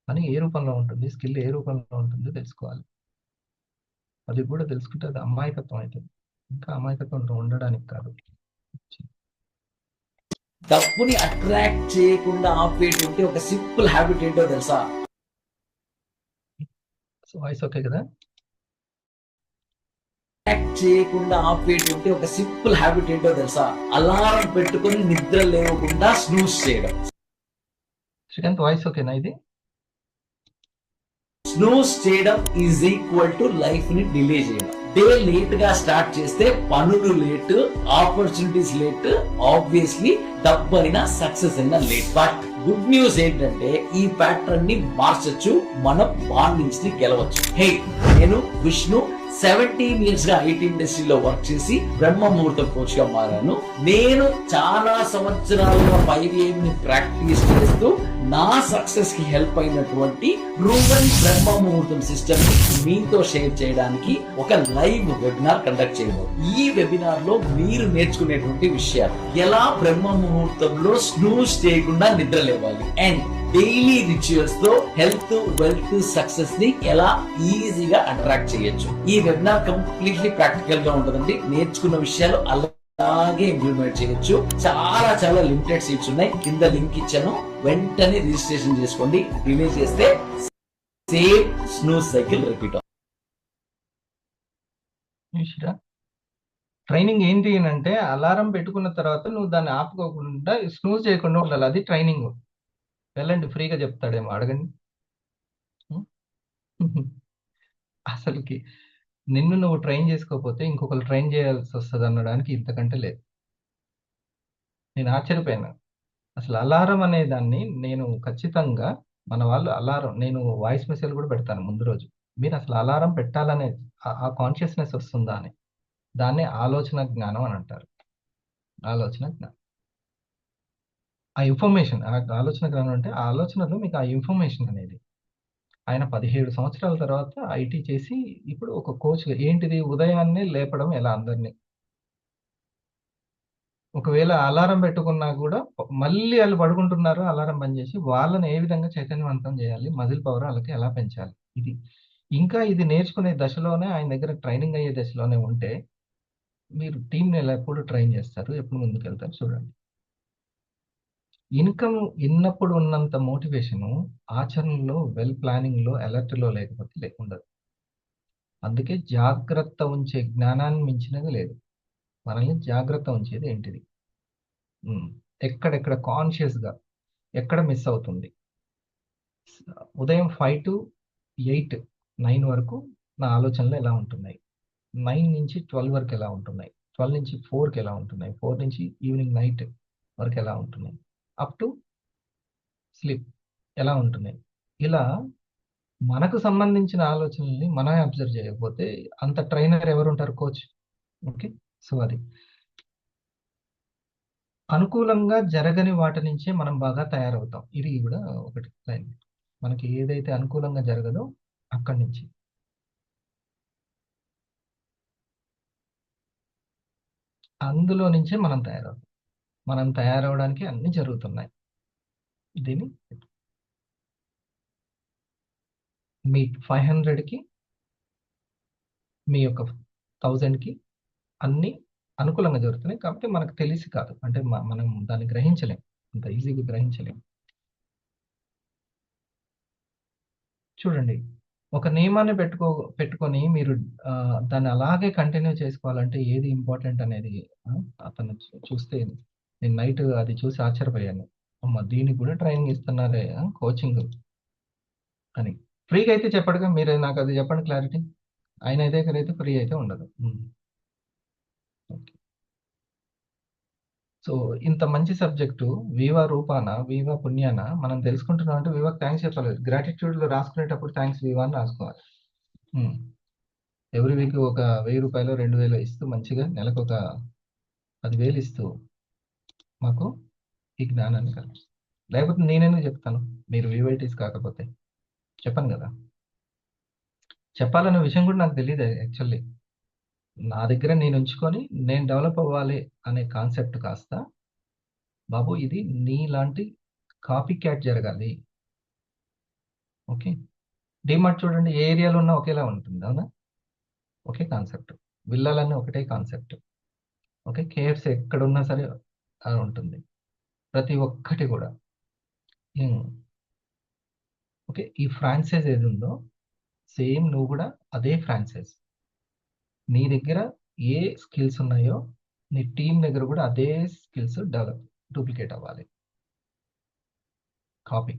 H: కానీ ఏ రూపంలో ఉంటుంది, స్కిల్ ఏ రూపంలో ఉంటుందో తెలుసుకోవాలి. అది కూడా తెలుసుకుంటే అది అమాయకత్వం అవుతుంది, ఇంకా అమాయకత్వం ఉండడానికి కాదు.
J: డబ్బుని అట్రాక్ట్ చేయకుండా ఆపేటువంటి ఒక సింపుల్ హ్యాబిట్ ఏంటో తెలుసా?
H: వాయిస్ ఓకే కదా?
J: అట్రాక్ట్ చేయకుండా ఆపేటువంటి ఒక సింపుల్ హ్యాబిట్ ఏంటో తెలుసా? అలారం పెట్టుకొని నిద్ర లేవకుండా స్నూజ్ చేయడం.
H: శ్రీకాంత్, వాయిస్ ఓకేనా? ఇది
J: స్నూజ్ చేయడం ఈజ్ ఈక్వల్ టు లైఫ్ ని డిలే చేయడం. డే లేట్ గా స్టార్ట్ చేస్తే పనులు లేట్, ఆపర్చునిటీస్ లేట్, ఆబ్వియస్లీ డబ్బు అయినా సక్సెస్ అయినా లేట్. బట్ గుడ్ న్యూస్ ఏంటంటే ఈ ప్యాటర్న్ ని మార్చొచ్చు, మనం బాండింగ్స్ ని గెలవచ్చు. హే, నేను విష్ణు, 17 years గా ఐటీ ఇండస్ట్రీలో వర్క్ చేసి బ్రహ్మ ముహూర్తం కోచ్ గా మారాను. నేను చాలా సంవత్సరాలుగా 5am ని ప్రాక్టీస్ చేస్తూ నా సక్సెస్ కి హెల్ప్ అయినటువంటి ప్రూవెన్ బ్రహ్మ ముహూర్తం సిస్టమ్ ని మీతో షేర్ చేయడానికి ఒక లైవ్ వెబినార్ కండక్ట్ చేయబోతున్నాను. ఈ వెబినార్ లో మీరు నేర్చుకునేటువంటి విషయాలు, ఎలా బ్రహ్మ ముహూర్తంలో స్నూజ్ చేయకుండా నిద్ర లేవాలి, అండ్ డైలీ రిచువల్స్ తో హెల్త్, వెల్త్, సక్సెస్ ని ఎలా ఈజీగా అట్రాక్ట్ చేయొచ్చు. ఈ వెబినార్ కంప్లీట్లీ ప్రాక్టికల్ గా ఉంటుందండి. నేర్చుకున్న విషయాలు అలాగే ఇంప్లిమెంట్ చేయొచ్చు. చాలా లిమిటెడ్ సీట్స్ ఉన్నాయి, కింద లింక్ ఇచ్చాను, వెంటనే రిజిస్ట్రేషన్ చేసుకోండి. డిలే చేస్తే same snooze cycle repeat.
H: Training ఏంటి అని అంటే అలారం పెట్టుకున్న తర్వాత నువ్వు దాన్ని ఆపుకోకుండా స్నూజ్ చేయకుండా ఉండాలి. అది ట్రైనింగ్. వెళ్ళండి, ఫ్రీగా చెప్తాడేమో అడగండి. అసలుకి నిన్ను నువ్వు ట్రైన్ చేసుకోకపోతే ఇంకొకరు ట్రైన్ చేయాల్సి వస్తుంది అనడానికి ఇంతకంటే లేదు. నేను ఆశ్చర్యపోయాను. అసలు అలారం అనే దాన్ని నేను ఖచ్చితంగా మన వాళ్ళు అలారం, నేను వాయిస్ మెసేజ్ కూడా పెడతాను ముందు రోజు. మీరు అసలు అలారం పెట్టాలనే ఆ కాన్షియస్నెస్ వస్తుందా అని. దాన్నే ఆలోచన జ్ఞానం అని అంటారు. ఆలోచన జ్ఞానం. ఆ ఇన్ఫర్మేషన్, ఆ ఆలోచన జ్ఞానం అంటే ఆ ఆలోచనలో మీకు ఆ ఇన్ఫర్మేషన్ అనేది. ఆయన 17 సంవత్సరాల తర్వాత ఐటీ చేసి ఇప్పుడు ఒక కోచ్. ఏంటిది? ఉదయాన్నే లేపడం ఎలా అందరినీ. ఒకవేళ అలారం పెట్టుకున్నా కూడా మళ్ళీ వాళ్ళు పడుకుంటున్నారు, అలారం బంద్ చేసి వాళ్ళని ఏ విధంగా చైతన్యవంతం చేయాలి, మజిల్ పవర్ వాళ్ళకి ఎలా పెంచాలి, ఇది. ఇంకా ఇది నేర్చుకునే దశలోనే, ఆయన దగ్గర ట్రైనింగ్ అయ్యే దశలోనే ఉంటే మీరు టీంని ఎప్పుడు ట్రైన్ చేస్తారు, ఎప్పుడు ముందుకెళ్తారు చూడండి. ఇన్కమ్ ఇన్నప్పుడు ఉన్నంత మోటివేషను ఆచరణలో, వెల్ ప్లానింగ్లో, అలర్ట్లో లేకపోతే ఉండదు. అందుకే జాగ్రత్త ఉంచే జ్ఞానాన్ని మించినది లేదు. మనల్ని జాగ్రత్త ఉంచేది ఏంటిది? ఎక్కడెక్కడ కాన్షియస్గా ఎక్కడ మిస్ అవుతుంది. ఉదయం 5 to 8, 9 వరకు నా ఆలోచనలు ఎలా ఉంటున్నాయి, 9 నుంచి 12 వరకు ఎలా ఉంటున్నాయి, 12 నుంచి 4కి ఎలా ఉంటున్నాయి, 4 నుంచి ఈవినింగ్ నైట్ వరకు ఎలా ఉంటున్నాయి, అప్ టు స్లీప్ ఎలా ఉంటున్నాయి. ఇలా మనకు సంబంధించిన ఆలోచనల్ని మనమే అబ్జర్వ్ చేయకపోతే అంత ట్రైనర్ ఎవరు ఉంటారు? కోచ్. ఓకే, సో అది అనుకూలంగా జరగని వాటి నుంచే మనం బాగా తయారవుతాం. ఇది కూడా ఒకటి లైన్. మనకి ఏదైతే అనుకూలంగా జరగదో అక్కడి నుంచి. అందులో నుంచే మనం తయారవుతాం. మనం తయారవడానికి అన్ని జరుగుతున్నాయి. దీన్ని మీ 500కి, మీ యొక్క 1000కి అన్ని అనుకూలంగా జరుగుతున్నాయి. కాబట్టి మనకు తెలిసి కాదు, అంటే మనం దాన్ని గ్రహించలేం, అంత ఈజీగా గ్రహించలేం. చూడండి, ఒక నియమాన్ని పెట్టుకొని మీరు దాన్ని అలాగే కంటిన్యూ చేసుకోవాలంటే ఏది ఇంపార్టెంట్ అనేది అతను చూస్తే, నేను నైట్ అది చూసి ఆశ్చర్యపోయాను. అమ్మ, దీనికి కూడా ట్రైనింగ్ ఇస్తున్నారే, కోచింగ్ అని. ఫ్రీగా అయితే చెప్పడుగా, మీరు నాకు అది చెప్పండి క్లారిటీ. ఆయన దగ్గర అయితే ఫ్రీ అయితే ఉండదు. ఓకే, సో ఇంత మంచి సబ్జెక్టు వివా రూపాన, వివా పుణ్యాన మనం తెలుసుకుంటున్నాం అంటే వివాకి థ్యాంక్స్ చెప్పలేదు. గ్రాటిట్యూడ్లో రాసుకునేటప్పుడు థ్యాంక్స్ వివా అని రాసుకోవాలి. ఎవ్రీ వీక్ ఒక 1000 రూపాయలు 2000 ఇస్తూ మంచిగా నెలకు ఒక 10,000 ఇస్తూ మాకు ఈ జ్ఞానాన్ని కలిగి. లేకపోతే నేనెందుకు చెప్తాను, మీరు వివైటీస్ కాకపోతే చెప్పను కదా. చెప్పాలనే విషయం కూడా నాకు తెలియదు యాక్చువల్లీ. నా దగ్గర నేను ఉంచుకొని నేను డెవలప్ అవ్వాలి అనే కాన్సెప్ట్ కాస్త, బాబు ఇది నీలాంటి కాపీ క్యాట్ జరగాలి. ఓకే, డిమార్ట్ చూడండి, ఏ ఏరియాలో ఉన్నా ఒకేలా ఉంటుంది, అవునా? ఒకే కాన్సెప్ట్. విల్లాలన్నీ ఒకటే కాన్సెప్ట్. ఓకే, కేఎఫ్సి ఎక్కడున్నా సరే అది ఉంటుంది, ప్రతి ఒక్కటి కూడా. ఓకే, ఈ ఫ్రాంచైజ్ ఏది ఉందో సేమ్ నువ్వు కూడా అదే ఫ్రాంచైజ్. నీ దగ్గర ఏ స్కిల్స్ ఉన్నాయో నీ టీం దగ్గర కూడా అదే స్కిల్స్ డూప్లికేట్ అవ్వాలి, కాపీ.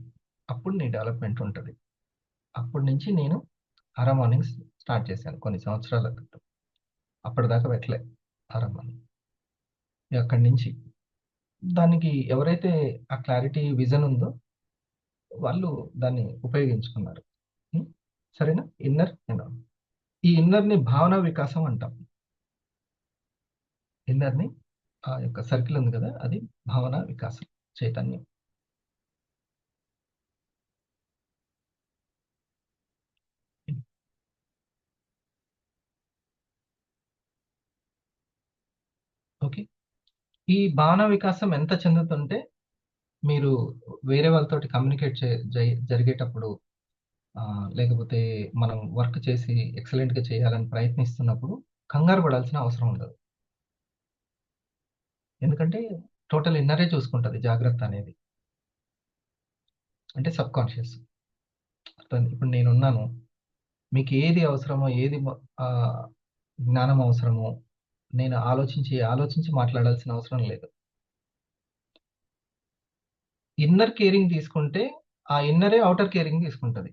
H: అప్పుడు నీ డెవలప్మెంట్ ఉంటుంది. అప్పటి నుంచి నేను ఆరా మార్నింగ్స్ స్టార్ట్ చేశాను కొన్ని సంవత్సరాల క్రితం. అప్పటిదాకా పెట్టలే ఆరా మార్నింగ్. అక్కడి నుంచి దానికి ఎవరైతే ఆ క్లారిటీ విజన్ ఉందో వాళ్ళు దాన్ని ఉపయోగించుకున్నారు. సరేనా? ఇన్నర్ అండ్ ఈ ఇన్నర్ని భావన వికాసం అంటాం. ఇన్నర్ని, ఆ యొక్క సర్కిల్ ఉంది కదా, అది భావన వికాసం, చైతన్యం. ఓకే, ఈ భావన వికాసం ఎంత చెందుతుంటే మీరు వేరే వాళ్ళతోటి కమ్యూనికేట్ జరిగేటప్పుడు, లేకపోతే మనం వర్క్ చేసి ఎక్సలెంట్గా చేయాలని ప్రయత్నిస్తున్నప్పుడు కంగారు పడాల్సిన అవసరం ఉండదు. ఎందుకంటే టోటల్ ఇన్నరే చూసుకుంటుంది జాగ్రత్త అనేది. అంటే సబ్ కాన్షియస్. ఇప్పుడు నేనున్నాను, మీకు ఏది అవసరమో, ఏది జ్ఞానం అవసరమో, నేను ఆలోచించి మాట్లాడాల్సిన అవసరం లేదు. ఇన్నర్ కేరింగ్ తీసుకుంటే ఆ ఇన్నరే ఔటర్ కేరింగ్ తీసుకుంటది.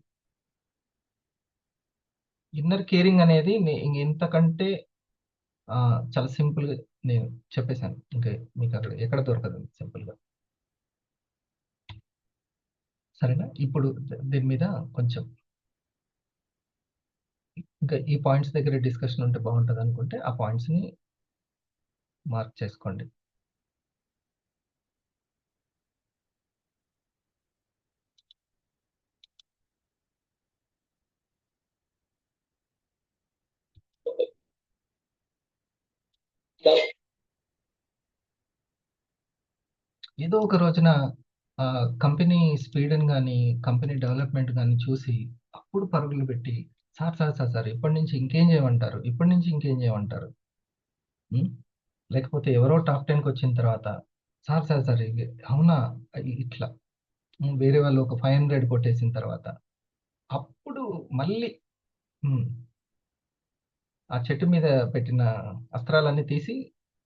H: ఇన్నర్ కేరింగ్ అనేది ఇంతకంటే చాలా సింపుల్‌గా నేను చెప్పేసాను. ఇంకా మీకు అక్కడ ఎక్కడ దొరకదు సింపుల్‌గా. సరేనా? ఇప్పుడు దీని మీద కొంచెం ఇంకా ఈ పాయింట్స్ దగ్గర డిస్కషన్ ఉంటే బాగుంటదనుకుంటే ఆ పాయింట్స్‌ని మార్క్ చేసుకోండి. ఏదో ఒక రోజున కంపెనీ స్పీడ్‌ని గాని, కంపెనీ డెవలప్‌మెంట్ గాని చూసి అప్పుడు పరుగులు పెట్టి సార్ ఇప్పటి నుంచి ఇంకేం చేయమంటారు? ఇప్పటి నుంచి ఇంకేం చేయమంటారు? లేకపోతే ఎవరో టాప్ 10కి వచ్చిన తర్వాత సార్ అవునా? ఇట్లా వేరే వాళ్ళు ఒక 500 కొట్టేసిన తర్వాత అప్పుడు మళ్ళీ ఆ చెట్టు మీద పెట్టిన అస్త్రాలన్నీ తీసి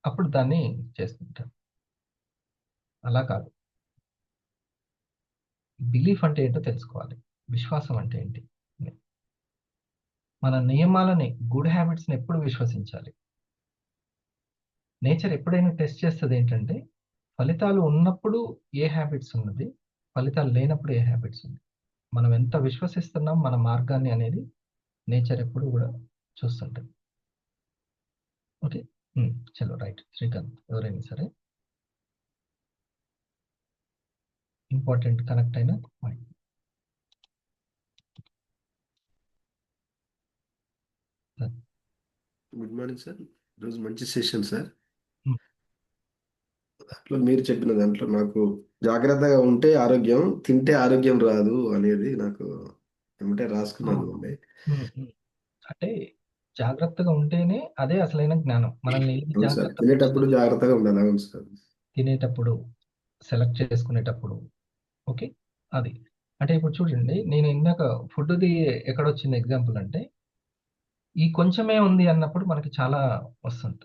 H: అప్పుడు దాన్ని చేస్తుంటారు. అలా కాదు. బిలీఫ్ అంటే ఏంటో తెలుసుకోవాలి. విశ్వాసం అంటే ఏంటి? మన నియమాలని, గుడ్ హ్యాబిట్స్‌ని ఎప్పుడు విశ్వసించాలి. నేచర్ ఎప్పుడైనా టెస్ట్ చేస్తది ఏంటంటే, ఫలితాలు ఉన్నప్పుడు ఏ హ్యాబిట్స్ ఉన్నది, ఫలితాలు లేనప్పుడు ఏ హ్యాబిట్స్ ఉంది. మనం ఎంత విశ్వసిస్తున్నాం మన మార్గాన్ని అనేది నేచర్ ఎప్పుడు కూడా చూస్తుంటది. ఓకే. చలో రైట్. శ్రీకాంత్ ఎవరైనా సరే ఇంపార్టెంట్ కనెక్ట్ అయిన పాయింట్.
I: Good morning sir. ఈరోజు మంచి సెషన్ సార్.
H: Hmm.
I: దాంట్లో మీరు చెప్పిన దాంట్లో నాకు జాగ్రత్తగా ఉంటే ఆరోగ్యం, తింటే ఆరోగ్యం రాదు అనేది నాకు ఏమంటే రాసుకున్నాను అండి.
H: అంటే జాగ్రత్తగా ఉంటేనే అదే అసలైన జ్ఞానం. మనల్ని ఏది
I: అవును సార్.
H: జాగ్రత్త
I: తినేటప్పుడు
H: పరుస్తుందో,
I: జాగ్రత్తగా ఉండాలి. అవును సార్.
H: తినేటప్పుడు, సెలెక్ట్ చేసుకునేటప్పుడు. ఓకే. అది. అంటే ఇప్పుడు చూడండి, నేను ఇందాక ఫుడ్‌ది ఎక్కడొచ్చింది ఎగ్జాంపుల్ అంటే, ఈ కొంచెమే ఉంది అన్నప్పుడు మనకి చాలా వస్తుంది.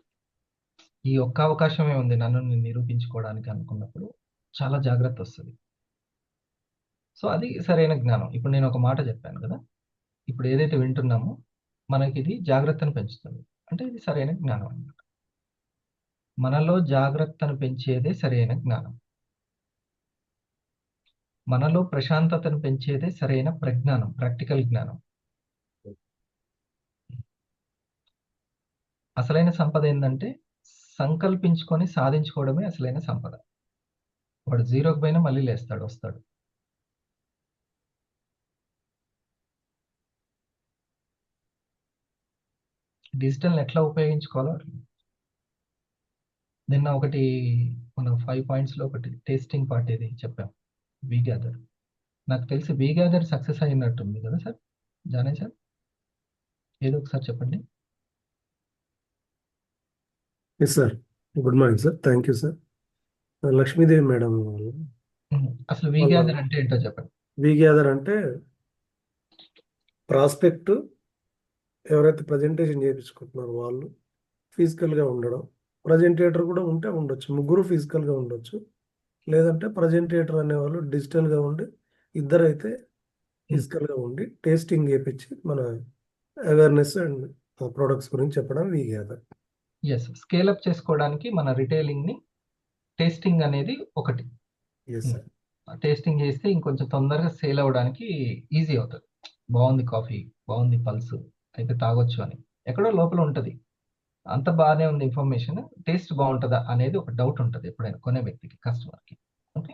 H: ఈ ఒక్క అవకాశమే ఉంది నన్ను నేను నిరూపించుకోవడానికి అనుకున్నప్పుడు చాలా జాగ్రత్త వస్తది. సో, అది సరైన జ్ఞానం. ఇప్పుడు నేను ఒక మాట చెప్పాను కదా! ఇప్పుడు ఏదైతే వింటున్నామో మనకిది జాగ్రత్తను పెంచుతుంది. అంటే ఇది సరైన జ్ఞానం అన్నమాట. మనలో జాగ్రత్తను పెంచేదే సరైన జ్ఞానం. మనలో ప్రశాంతతను పెంచేదే సరైన ప్రజ్ఞానం, ప్రాక్టికల్ జ్ఞానం. అసలైన సంపద ఏందంటే, సంకల్పించుకొని సాధించుకోవడమే అసలైన సంపద. వాడు జీరోకి పోయినా మళ్ళీ లేస్తాడు, వస్తాడు. డిజిటల్‌ని ఎట్లా ఉపయోగించుకోవాలో నిన్న ఒకటి మన 5 పాయింట్స్‌లో ఒకటి టేస్టింగ్ పార్ట్ ఏది చెప్పాం. We gather. నాకు తెలిసి వి గ్యాదర్ సక్సెస్ అయినట్టుంది కదా సార్? జానే సార్? ఏదో ఒకసారి చెప్పండి.
I: Yes sir. Good morning sir. Thank you sir. Lakshmidevi madam వాళ్ళు
H: అసలు వి గ్యాదర్ అంటే ఏంటో చెప్పండి.
I: వి గ్యాదర్ అంటే ప్రాస్పెక్ట్ ఎవరైతే ప్రజెంటేషన్ చేయించుకుంటున్నారో వాళ్ళు ఫిజికల్గా ఉండడం, ప్రజెంటేటర్ కూడా ఉంటే ఉండొచ్చు, ముగ్గురు ఫిజికల్గా ఉండొచ్చు, లేదంటే ప్రజెంటేటర్ అనేవాళ్ళు డిజిటల్గా ఉండి, ఇద్దరైతే ఫిజికల్గా ఉండి టేస్టింగ్ చేపించి మన అవేర్నెస్ అండ్ ప్రొడక్ట్స్ గురించి చెప్పడం we gather.
H: Yes. Scale up చేసుకోవడానికి మన రిటైలింగ్‌ని టేస్టింగ్ అనేది ఒకటి.
I: Yes sir.
H: టేస్టింగ్ చేస్తే ఇంకొంచెం తొందరగా సేల్ అవ్వడానికి ఈజీ అవుతది. బావుంది కాఫీ, బావుంది పల్సు, అయితే తాగొచ్చు అని. ఎక్కడో లోపల ఉంటది. అంత బానే ఉంది ఇన్ఫర్మేషన్. టేస్ట్ బావుంటదా అనేది ఒక డౌట్ ఉంటది ఎప్పుడైనా కొనే వ్యక్తికి, కస్టమర్‌కి. ఓకే.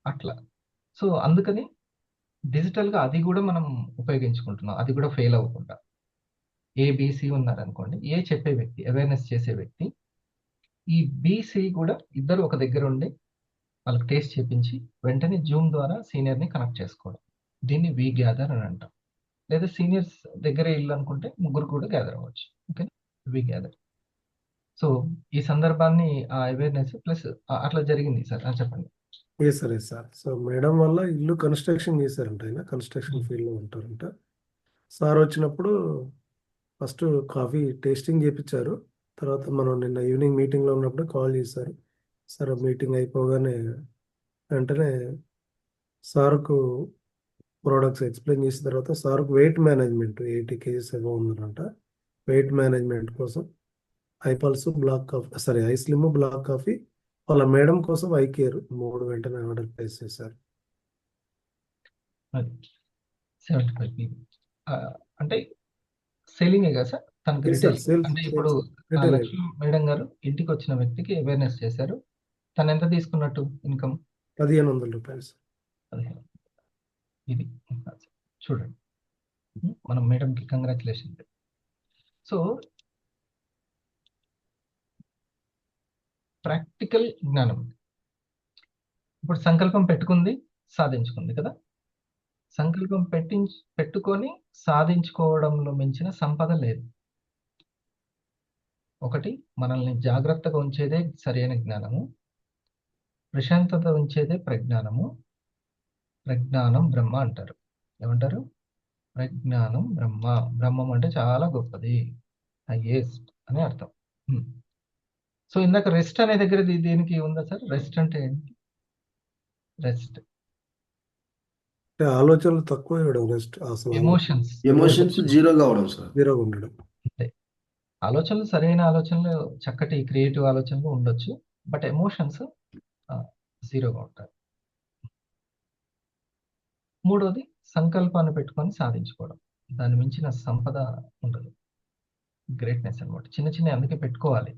H: అట్లా. సో, అందుకని డిజిటల్‌గా అది గూడా మనం ఉపయోగించుకుంటున్నాం. అది కూడా ఫెయిల్ అవ్వకుండా. ఏ, బి, సి ఉన్నారనుకోండి. ఏ చెప్పే వ్యక్తి, అవేర్‌నెస్ చేసే వ్యక్తి. ఈ బి, సి కూడా ఇద్దరు ఒక దగ్గర ఉండి వాళ్ళకి టేస్ట్ చేపించి వెంటనే జూమ్ ద్వారా సీనియర్‌ని కనెక్ట్ చేసుకోవడం. దీన్ని వి గ్యాదర్ అని అంటాం. లేదా సీనియర్స్ దగ్గరే ఇల్లు అనుకుంటే ముగ్గురు కూడా గ్యాదర్ అవ్వచ్చు. ఓకే. వి గ్యాదర్. సో, ఈ సందర్భాన్ని ఆ అవేర్‌నెస్ ప్లస్ అట్లా జరిగింది సార్. చెప్పండి.
I: Yes sir. Yes sir. So madam వల్ల ఇల్లు కన్స్ట్రక్షన్ చేశారంట, ఆయన కన్స్ట్రక్షన్ ఫీల్డ్లో ఉంటారంట. సార్ వచ్చినప్పుడు ఫస్ట్ కాఫీ టేస్టింగ్ చేపించారు. తర్వాత మనం నిన్న ఈవినింగ్ మీటింగ్లో ఉన్నప్పుడు కాల్ చేశారు. సార్ మీటింగ్ అయిపోగానే వెంటనే సార్కు ప్రోడక్ట్స్ ఎక్స్ప్లెయిన్ చేసిన తర్వాత సార్కు వెయిట్ మేనేజ్మెంట్ 80 కేజీస్ ఏమో ఉన్నారంట. వెయిట్ మేనేజ్మెంట్ కోసం ఐపల్స్ బ్లాక్ కాఫీ, సారీ ఐస్లిమ్ బ్లాక్ కాఫీ, వాళ్ళ మేడం కోసం ఐ కేర్ 3 వెంటనే ఆర్డర్ ప్లేస్ చేశారు.
H: అది 75 పీవీ. అంటే సేలింగే కదా సార్? తనకి
I: ఎస్ సార్,
H: రిటైల్
I: సేల్స్
H: అంటే ఇప్పుడు
I: రిటైల్
H: లక్ష్మి మేడం గారు ఇంటికి వచ్చిన వ్యక్తికి అవేర్నెస్ చేశారు. తను ఎంత తీసుకున్నట్టు ఇన్కమ్?
I: 1500 రూపాయలు సార్.
H: 15. ఇది చూడండి, మనం మేడంకి కంగ్రాచులేషన్. సో ప్రాక్టికల్ జ్ఞానం. ఇప్పుడు సంకల్పం పెట్టుకుంది, సాధించుకుంది కదా. సంకల్పం పెట్టుకొని సాధించుకోవడంలో మించిన సంపద లేదు. ఒకటి, మనల్ని జాగ్రత్తగా ఉంచేదే సరైన జ్ఞానము, ప్రశాంతత ఉంచేదే ప్రజ్ఞానము. ప్రజ్ఞానం బ్రహ్మ అంటారు. ఏమంటారు? ప్రజ్ఞానం బ్రహ్మ. బ్రహ్మం అంటే చాలా గొప్పది, హైయెస్ట్ అని అర్థం. సో ఇందాక రెస్ట్ అనే దగ్గర దేనికి ఉందా సార్? రెస్ట్ అంటే ఏంటి? రెస్ట్
I: అంటే ఆలోచనలు తక్కువ ఇవ్వడం, రెస్ట్ అసలు
H: ఎమోషన్స్
K: జీరో కావడం సార్.
I: జీరోగా ఉండడం.
H: అంతే. ఆలోచనలు, సరైన ఆలోచనలు, చక్కటి క్రియేటివ్ ఆలోచనలు ఉండొచ్చు, బట్ ఎమోషన్స్ జీరోగా ఉంటాయి. మూడోది, సంకల్పాన్ని పెట్టుకొని సాధించుకోవడం. దాని మించిన సంపద ఉండదు. గ్రేట్నెస్ అన్నమాట. చిన్న చిన్న అందుకే పెట్టుకోవాలి.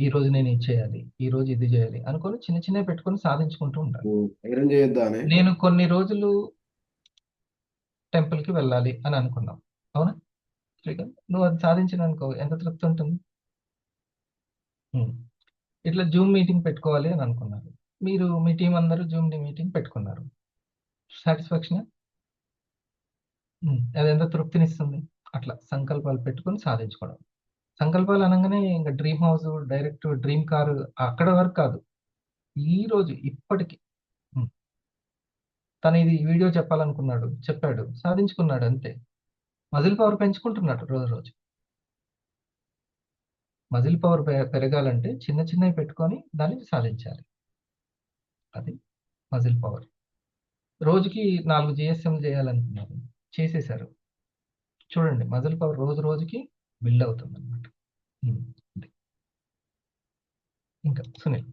H: ఈ రోజు నేను ఇది చేయాలి, ఈ రోజు ఇది చేయాలి అనుకొని చిన్న చిన్న పెట్టుకొని సాధించుకుంటూ ఉండాలి.
K: ఐరన్ చేయొద్దా అని
H: నేను కొన్ని రోజులు టెంపుల్కి వెళ్ళాలి అని అనుకున్నాం, అవునా శ్రీకాంత్? నువ్వు అది సాధించిన అనుకో, ఎంత తృప్తి ఉంటుంది? ఇట్లా జూమ్ మీటింగ్ పెట్టుకోవాలి అని అనుకున్నారు, మీరు మీ టీం అందరూ జూమ్ మీటింగ్ పెట్టుకున్నారు, సాటిస్ఫాక్షన్. అది ఎంత తృప్తినిస్తుంది? అట్లా సంకల్పాలు పెట్టుకొని సాధించుకోవడం. సంకల్పాలు అనగానే ఇంకా dream house, direct dream car అక్కడ వరకు కాదు. ఈ రోజు ఇప్పటికి తను ఇది వీడియో చెప్పాలనుకున్నాడు, చెప్పాడు, సాధించుకున్నాడు, అంతే. మజిల్ పవర్ పెంచుకుంటున్నాడు రోజు రోజు. మజిల్ పవర్ పెరగాలంటే చిన్న చిన్నవి పెట్టుకొని దాన్ని సాధించాలి. అది మజిల్ పవర్. రోజుకి 4 GSM చేయాలనుకున్నారు, చేసేశారు. చూడండి, మజిల్ పవర్ రోజు రోజుకి బిల్డ్ అవుతుంది అనమాట. ఇంకా సునీల్.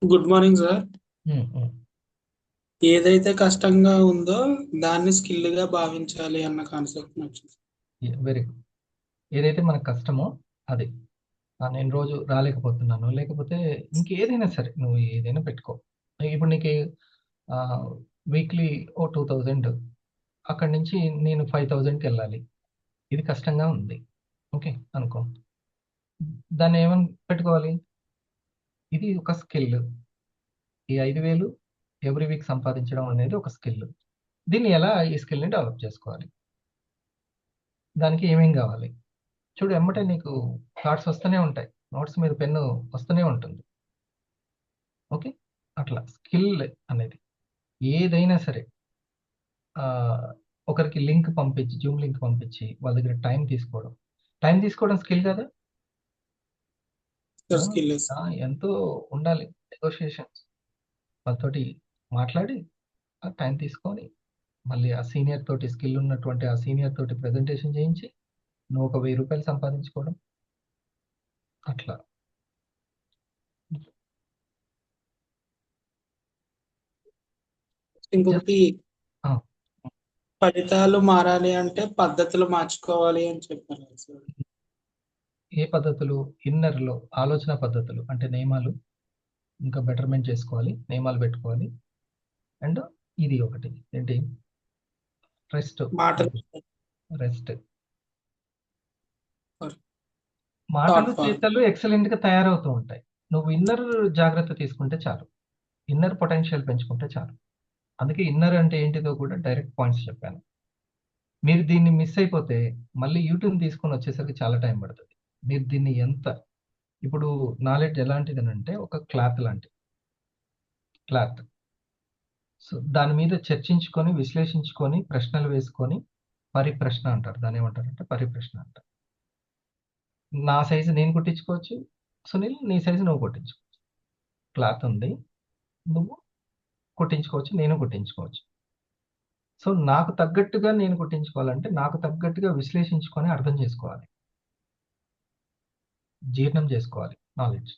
L: Good morning sir. ఏదైతే కష్టంగా ఉందో దాన్ని స్కిల్ గా భావించాలి అన్న కాన్సెప్ట్ నచ్చింది.
H: Very good. ఏదైతే మనకు కష్టమో అది. నేను రోజు రాలేకపోతున్నాను, లేకపోతే ఇంకేదైనా సరే నువ్వు ఏదైనా పెట్టుకో. ఇప్పుడు నీకు వీక్లీ 2000, అక్కడి నుంచి నేను 5000కి వెళ్ళాలి, ఇది కష్టంగా ఉంది, ఓకే అనుకో. దాన్ని ఏమని పెట్టుకోవాలి? ఇది ఒక స్కిల్. ఈ 5000 ఎవ్రీ వీక్ సంపాదించడం అనేది ఒక స్కిల్. దీన్ని ఎలా ఈ స్కిల్ని డెవలప్ చేసుకోవాలి? దానికి ఏమేం కావాలి? చూడు, ఎమ్మటే నీకు థాట్స్ వస్తూనే ఉంటాయి, నోట్స్ మీద పెన్ను వస్తూనే ఉంటుంది, ఓకే. అట్లా స్కిల్ అనేది ఏదైనా సరే ఒకరికి లింక్ పంపించి, జూమ్ లింక్ పంపించి వాళ్ళ దగ్గర టైం తీసుకోవడం స్కిల్ కదా. ఎంతో ఉండాలి నెగోషియేషన్స్. వాళ్ళతోటి మాట్లాడి ఆ టైం తీసుకొని మళ్ళీ ఆ సీనియర్ తోటి, స్కిల్ ఉన్నటువంటి ఆ సీనియర్ తోటి ప్రెజెంటేషన్ చేయించి నువ్వు ఒక 1000 రూపాయలు సంపాదించుకోవడం అట్లా.
L: ఇంకొకటి, ఫలితాలు మారాలి అంటే పద్ధతులు మార్చుకోవాలి అని చెప్పారు సార్.
H: ఏ పద్ధతులు? ఇన్నర్లో ఆలోచన పద్ధతులు అంటే నియమాలు ఇంకా బెటర్మెంట్ చేసుకోవాలి, నియమాలు పెట్టుకోవాలి. అండ్ ఇది ఒకటి ఏంటి? రెస్ట్. మాటలు చేతలు ఎక్సలెంట్ గా తయారవుతూ ఉంటాయి. నువ్వు ఇన్నర్ జాగ్రత్త తీసుకుంటే చాలు, ఇన్నర్ పొటెన్షియల్ పెంచుకుంటే చాలు. అందుకే ఇన్నర్ అంటే ఏంటిదో కూడా డైరెక్ట్ పాయింట్స్ చెప్పాను. మీరు దీన్ని మిస్ అయిపోతే మళ్ళీ యూట్యూబ్ తీసుకొని వచ్చేసరికి చాలా టైం పడుతుంది. మీరు దీన్ని ఎంత, ఇప్పుడు నాలెడ్జ్ ఎలాంటిది అంటే ఒక క్లాత్ లాంటిది. సో దాని మీద చర్చించుకొని, విశ్లేషించుకొని, ప్రశ్నలు వేసుకొని పరిప్రశ్న అంటారు. దాన్ని ఏమంటారంటే పరిప్రశ్న అంటారు. నా సైజు నేను కుట్టించుకోవచ్చు, సునీల్ నీ సైజు నువ్వు కుట్టించుకోవచ్చు. క్లాత్ ఉంది, నువ్వు కుట్టించుకోవచ్చు, నేను కుట్టించుకోవచ్చు. సో నాకు తగ్గట్టుగా నేను కుట్టించుకోవాలంటే నాకు తగ్గట్టుగా విశ్లేషించుకొని అర్థం చేసుకోవాలి, జీర్ణం చేసుకోవాలి నాలెడ్జ్.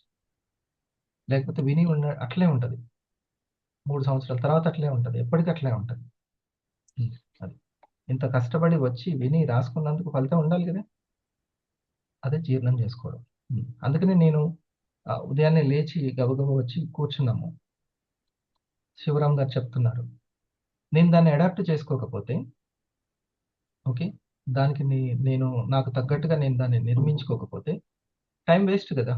H: లేకపోతే విని అట్లే ఉంటుంది, 3 సంవత్సరాల తర్వాత అట్లే ఉంటుంది, ఎప్పటికీ అట్లే ఉంటుంది. అది ఇంత కష్టపడి వచ్చి విని రాసుకున్నందుకు ఫలితం ఉండాలి కదా, అదే జీర్ణం చేసుకోవడం. అందుకనే నేను ఉదయాన్నే లేచి గబగబా వచ్చి కూర్చున్నాము. శివరామ్ గారు చెప్తున్నారు, నేను దాన్ని అడాప్ట్ చేసుకోకపోతే, ఓకే, దానికి నేను నాకు తగ్గట్టుగా నేను దాన్ని నిర్మించుకోకపోతే టైం వేస్ట్ కదా,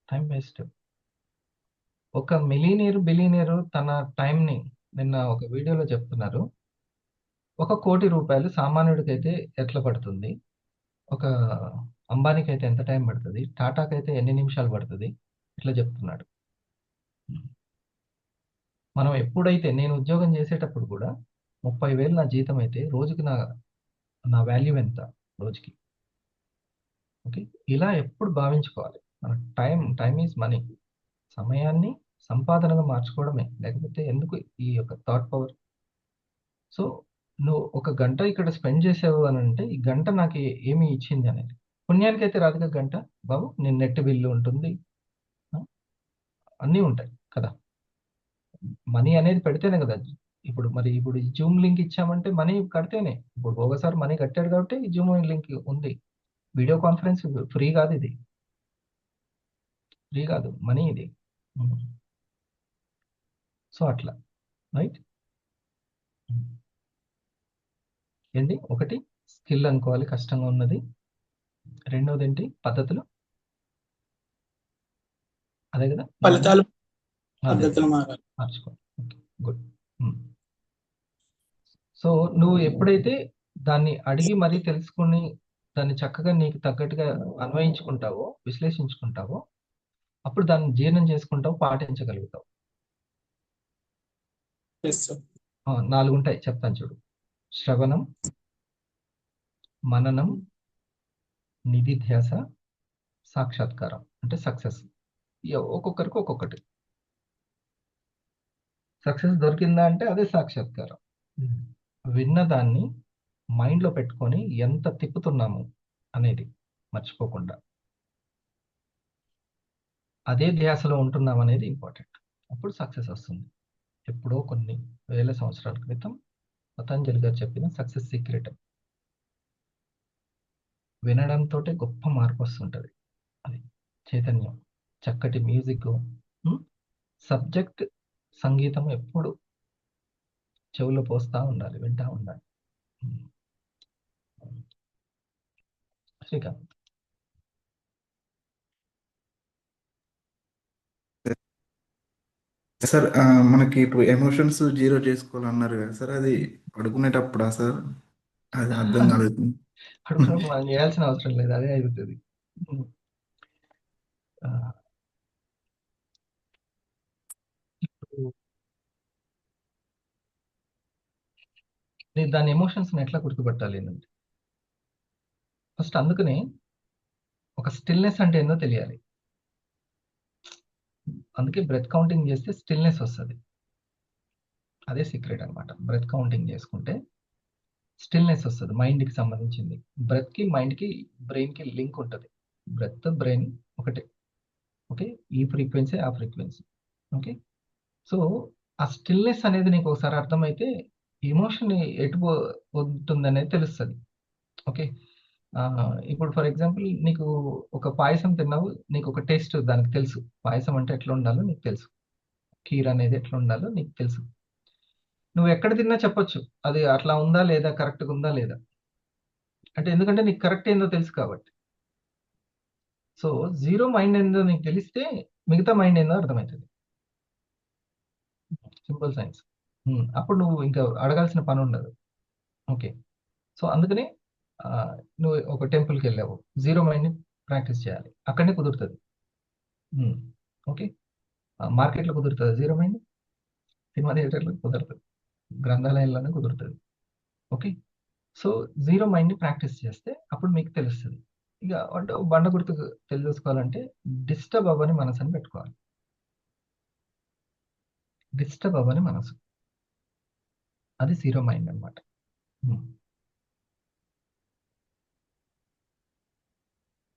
H: టైం వేస్ట్. ఒక బిలియనీరు తన టైంని నిన్న ఒక వీడియోలో చెప్తున్నారు, 1 కోటి రూపాయలు సామాన్యుడికైతే ఎట్లా పడుతుంది, ఒక అంబానీకి అయితే ఎంత టైం పడుతుంది, టాటాకి అయితే ఎన్ని నిమిషాలు పడుతుంది, ఇట్లా చెప్తున్నాడు. మనం ఎప్పుడైతే నేను ఉద్యోగం చేసేటప్పుడు కూడా 30,000 నా జీతం అయితే రోజుకి నా వాల్యూ ఎంత రోజుకి, ఓకే, ఇలా ఎప్పుడు భావించుకోవాలి. మన టైం ఈజ్ మనీ. సమయాన్ని సంపాదనగా మార్చుకోవడమే, లేకపోతే ఎందుకు ఈ యొక్క థాట్ పవర్. సో నువ్వు 1 గంట ఇక్కడ స్పెండ్ చేసావు అని అంటే ఈ గంట నాకు ఏమి ఇచ్చింది అనేది. పుణ్యానికి అయితే రాదుగా గంట బాబు, నేను నెట్ బిల్లు ఉంటుంది, అన్నీ ఉంటాయి కదా, మనీ అనేది పెడితేనే కదా. ఇప్పుడు ఈ జూమ్ లింక్ ఇచ్చామంటే మనీ కడితేనే. ఇప్పుడు ఒకసారి మనీ కట్టాడు కాబట్టి ఈ జూమ్ లింక్ ఉంది. వీడియో కాన్ఫరెన్స్ ఫ్రీ కాదు, ఇది ఫ్రీ కాదు, మనీ ఇది. సో అట్లా రైట్ ఏంటి, ఒకటి స్కిల్ అనుకోవాలి కష్టంగా ఉన్నది, రెండోది ఏంటి పద్ధతులు, అదే కదా
L: ఫలితాలు
H: అదే
L: పద్ధతులు మారాలి.
H: మార్చుకోవాలి. Okay, good. సో నువ్వు ఎప్పుడైతే దాన్ని అడిగి మరీ తెలుసుకుని దాన్ని చక్కగా నీకు తగ్గట్టుగా అన్వయించుకుంటావో, విశ్లేషించుకుంటావో, అప్పుడు దాన్ని జీర్ణం చేసుకుంటావు, పాటించగలుగుతావు.
L: Yes, sir.
H: 4 ఉంటాయి, చెప్తాను చూడు. శ్రవణం, మననం, నిధిధ్యాస, సాక్షాత్కారం అంటే సక్సెస్. ఒక్కొక్కరికి ఒక్కొక్కటి. సక్సెస్ దొరికిందా అంటే అదే సాక్షాత్కారం. విన్నదాన్ని మైండ్లో పెట్టుకొని ఎంత తిప్పుతున్నాము అనేది మర్చిపోకుండా అదే ధ్యాసలో ఉంటున్నాం అనేది ఇంపార్టెంట్. అప్పుడు సక్సెస్ వస్తుంది. ఎప్పుడో కొన్ని వేల సంవత్సరాల క్రితం పతంజలి గారు చెప్పిన సక్సెస్ సీక్రెట్. వినడంతో గొప్ప మార్పు వస్తుంటుంది. అది చైతన్యం, చక్కటి మ్యూజిక్, సబ్జెక్ట్ సంగీతం ఎప్పుడు చెవులో పోస్తా ఉండాలి, వింటా ఉండాలి. శ్రీకాంత్.
M: సార్ మనకి ఇప్పుడు ఎమోషన్స్ జీరో చేసుకోవాలన్నారు కదా సార్, అది పడుకునేటప్పుడా సార్? అది అర్థం కాలేదు.
H: అడుగునప్పుడు మనం చేయాల్సిన అవసరం లేదు, అదే అవుతుంది. ఇప్పుడు దాని ఎమోషన్స్ని ఎట్లా గుర్తుపట్టాలి అంటే, ఫస్ట్ అందుకనే ఒక స్టిల్నెస్ అంటే ఏందో తెలియాలి. అందుకే బ్రెత్ కౌంటింగ్ చేస్తే స్టిల్నెస్ వస్తుంది. అదే సీక్రెట్ అనమాట. బ్రెత్ కౌంటింగ్ చేసుకుంటే స్టిల్నెస్ వస్తుంది. మైండ్కి సంబంధించింది. బ్రెత్కి, మైండ్కి, బ్రెయిన్కి లింక్ ఉంటుంది. బ్రెత్ బ్రెయిన్ ఒకటే, ఓకే, ఈ ఫ్రీక్వెన్సీ ఆ ఫ్రీక్వెన్సీ, ఓకే. సో ఆ స్టిల్నెస్ అనేది నీకు ఒకసారి అర్థమైతే ఎమోషన్ ఎటు పోతుంది అనేది తెలుస్తుంది, ఓకే. ఇప్పుడు ఫర్ ఎగ్జాంపుల్ నీకు ఒక పాయసం తిన్నావు, నీకు ఒక టేస్ట్ దానికి తెలుసు, పాయసం అంటే ఎట్లా ఉండాలో నీకు తెలుసు, కీర్ అనేది ఎట్లా ఉండాలో నీకు తెలుసు. నువ్వు ఎక్కడ తిన్నా చెప్పొచ్చు అది అట్లా ఉందా లేదా, కరెక్ట్గా ఉందా లేదా అంటే, ఎందుకంటే నీకు కరెక్ట్ ఏందో తెలుసు కాబట్టి. సో జీరో మైండ్ ఏందో నీకు తెలిస్తే మిగతా మైండ్ ఏందో అర్థమవుతుంది. Simple science. అప్పుడు నువ్వు ఇంకా అడగాల్సిన పని ఉండదు, ఓకే. సో అందుకని నువ్వు ఒక టెంపుల్కి వెళ్ళావు, జీరో మైండ్ని ప్రాక్టీస్ చేయాలి, అక్కడనే కుదురుతుంది, ఓకే. మార్కెట్లో కుదురుతుంది జీరో మైండ్, సినిమా థియేటర్లో కుదరదు, గ్రంథాలయంలోనే కుదురుతుంది. ఓకే. సో జీరో మైండ్ని ప్రాక్టీస్ చేస్తే అప్పుడు మీకు తెలుస్తుంది. ఇక అంటే బండ గుర్తుకు తెలుసుకోవాలంటే డిస్టర్బ్ అవ్వని మనసు అని పెట్టుకోవాలి. డిస్టర్బ్ అవ్వని మనసు, అది జీరో మైండ్ అనమాట.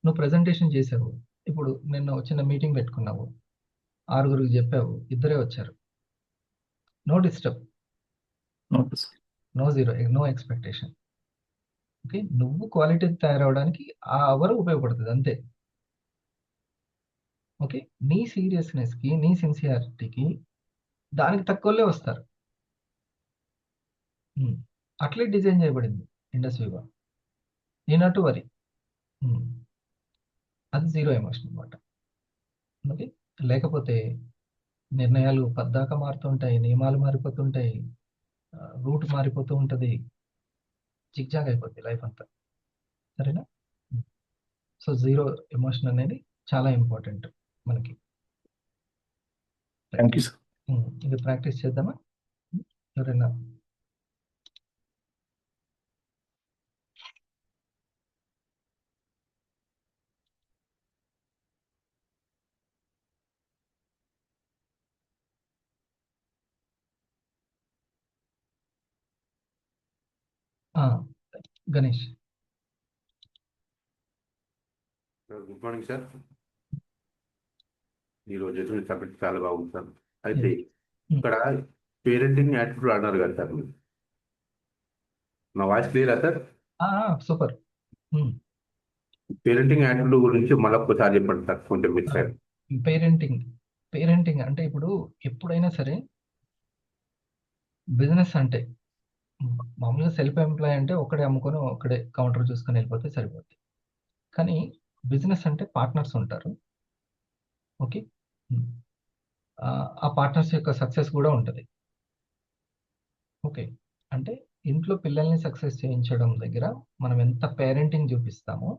H: నువ్వు ప్రజెంటేషన్ చేసావు, ఇప్పుడు నిన్న చిన్న మీటింగ్ పెట్టుకున్నావు, 6గురికి చెప్పావు, ఇద్దరే వచ్చారు. No disturb, no zero, no expectation. Okay, నువ్వు క్వాలిటీ తయారవడానికి ఆ అవర్ ఉపయోగపడుతుంది అంతే. ఓకే, నీ సీరియస్నెస్కి, నీ సిన్సియారిటీకి దానికి తక్కువలే వస్తారు. అట్లే డిజైన్ చేయబడింది ఇండస్ట్రీగా. నీ నాట్ వరీ, అది జీరో ఎమోషన్ అనమాట. ఓకే, లేకపోతే నిర్ణయాలు పద్దాక మారుతుంటాయి, నియమాలు మారిపోతుంటాయి, రూట్ మారిపోతూ ఉంటుంది, జిగ్జాగ్ అయిపోద్ది లైఫ్ అంతా. సరేనా? సో జీరో ఎమోషన్ అనేది చాలా ఇంపార్టెంట్ మనకి.
M: Thank you sir.
H: ఇది ప్రాక్టీస్ చేద్దామా ఎవరైనా? గణేష్.
N: Good morning sir. ఈరోజు చేసిన సబ్జెక్ట్ చాలా బాగుంది సార్. అయితే ఇక్కడ పేరెంటింగ్ యాటిట్యూడ్ అన్నారు కదా సార్, నా వాయిస్ క్లియరా సార్?
H: సూపర్.
N: పేరెంటింగ్ యాటిట్యూడ్ గురించి మళ్ళీ ఒక్కసారి చెప్పండి సార్, కొంచెం మిస్ అయ్యారు.
H: పేరెంటింగ్ అంటే ఇప్పుడు ఎప్పుడైనా సరే బిజినెస్ అంటే మామూలుగా సెల్ఫ్ ఎంప్లాయ్ అంటే ఒకడే అమ్ముకొని ఒకడే కౌంటర్ చూసుకొని వెళ్ళిపోతే సరిపోద్ది. కానీ బిజినెస్ అంటే పార్ట్నర్స్ ఉంటారు. ఓకే, ఆ పార్ట్నర్స్ యొక్క సక్సెస్ కూడా ఉంటుంది. ఓకే, అంటే ఇంట్లో పిల్లల్ని సక్సెస్ చేయించడం దగ్గర మనం ఎంత పేరెంటింగ్ చూపిస్తామో,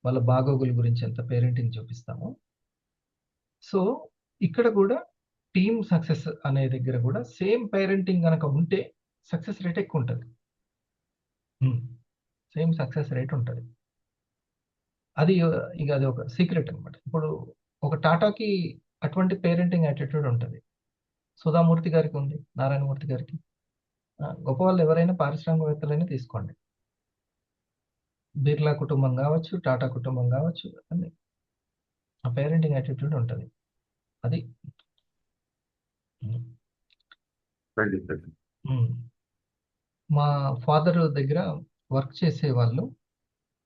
H: వాళ్ళ బాగోగుల గురించి ఎంత పేరెంటింగ్ చూపిస్తామో, సో ఇక్కడ కూడా టీమ్ సక్సెస్ అనే దగ్గర కూడా సేమ్ పేరెంటింగ్ కనుక ఉంటే సక్సెస్ రేట్ ఎక్కువ ఉంటుంది. సేమ్ సక్సెస్ రేట్ ఉంటుంది. అది ఇక అది ఒక సీక్రెట్ అనమాట. ఇప్పుడు ఒక టాటాకి అటువంటి పేరెంటింగ్ యాటిట్యూడ్ ఉంటుంది, సుధామూర్తి గారికి ఉంది, నారాయణమూర్తి గారికి. గొప్ప వాళ్ళు ఎవరైనా పారిశ్రామికవేత్తలైనా తీసుకోండి, బిర్లా కుటుంబం కావచ్చు, టాటా కుటుంబం కావచ్చు, అన్ని ఆ పేరెంటింగ్ యాటిట్యూడ్ ఉంటుంది. అది మా ఫాదర్ దగ్గర వర్క్ చేసే వాళ్ళు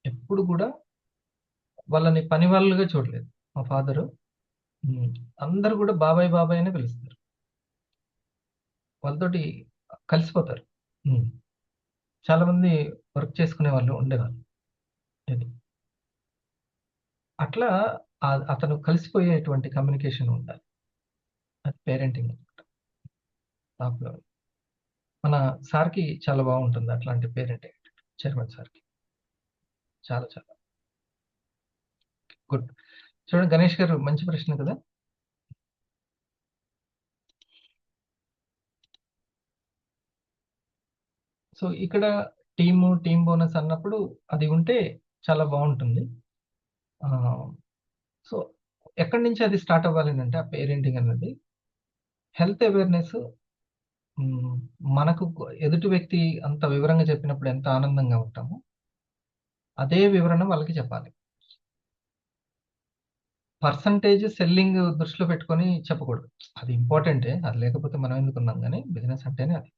H: ఎప్పుడు కూడా వాళ్ళని పని వాళ్ళుగా చూడలేదు. మా ఫాదరు అందరు కూడా బాబాయ్ బాబాయ్ అనే పిలుస్తారు, వాళ్ళతోటి కలిసిపోతారు. చాలా మంది వర్క్ చేసుకునే వాళ్ళు ఉండేవాళ్ళు. ఇది అట్లా అతను కలిసిపోయేటువంటి కమ్యూనికేషన్ ఉండాలి. అది పేరెంటింగ్ అనమాట. టాప్లో మన సార్కి చాలా బాగుంటుంది అట్లాంటి పేరెంటింగ్, చైర్మన్ సార్కి చాలా చాలా గుడ్. చూడండి గణేష్ గారు, మంచి ప్రశ్న కదా. సో ఇక్కడ టీమ్ బోనస్ అన్నప్పుడు అది ఉంటే చాలా బాగుంటుంది. సో ఎక్కడి నుంచి అది స్టార్ట్ అవ్వాలి అంటే ఆ పేరెంటింగ్ అన్నది హెల్త్ అవేర్నెస్. మనకు ఎదుటి వ్యక్తి అంత వివరంగా చెప్పినప్పుడు ఎంత ఆనందంగా ఉంటామో అదే వివరణ వాళ్ళకి చెప్పాలి. పర్సంటేజ్ సెల్లింగ్ దృష్టిలో పెట్టుకొని చెప్పకూడదు, అది ఇంపార్టెంటే, అది లేకపోతే మనం ఎందుకున్నాం, కానీ బిజినెస్ అంటేనే అది.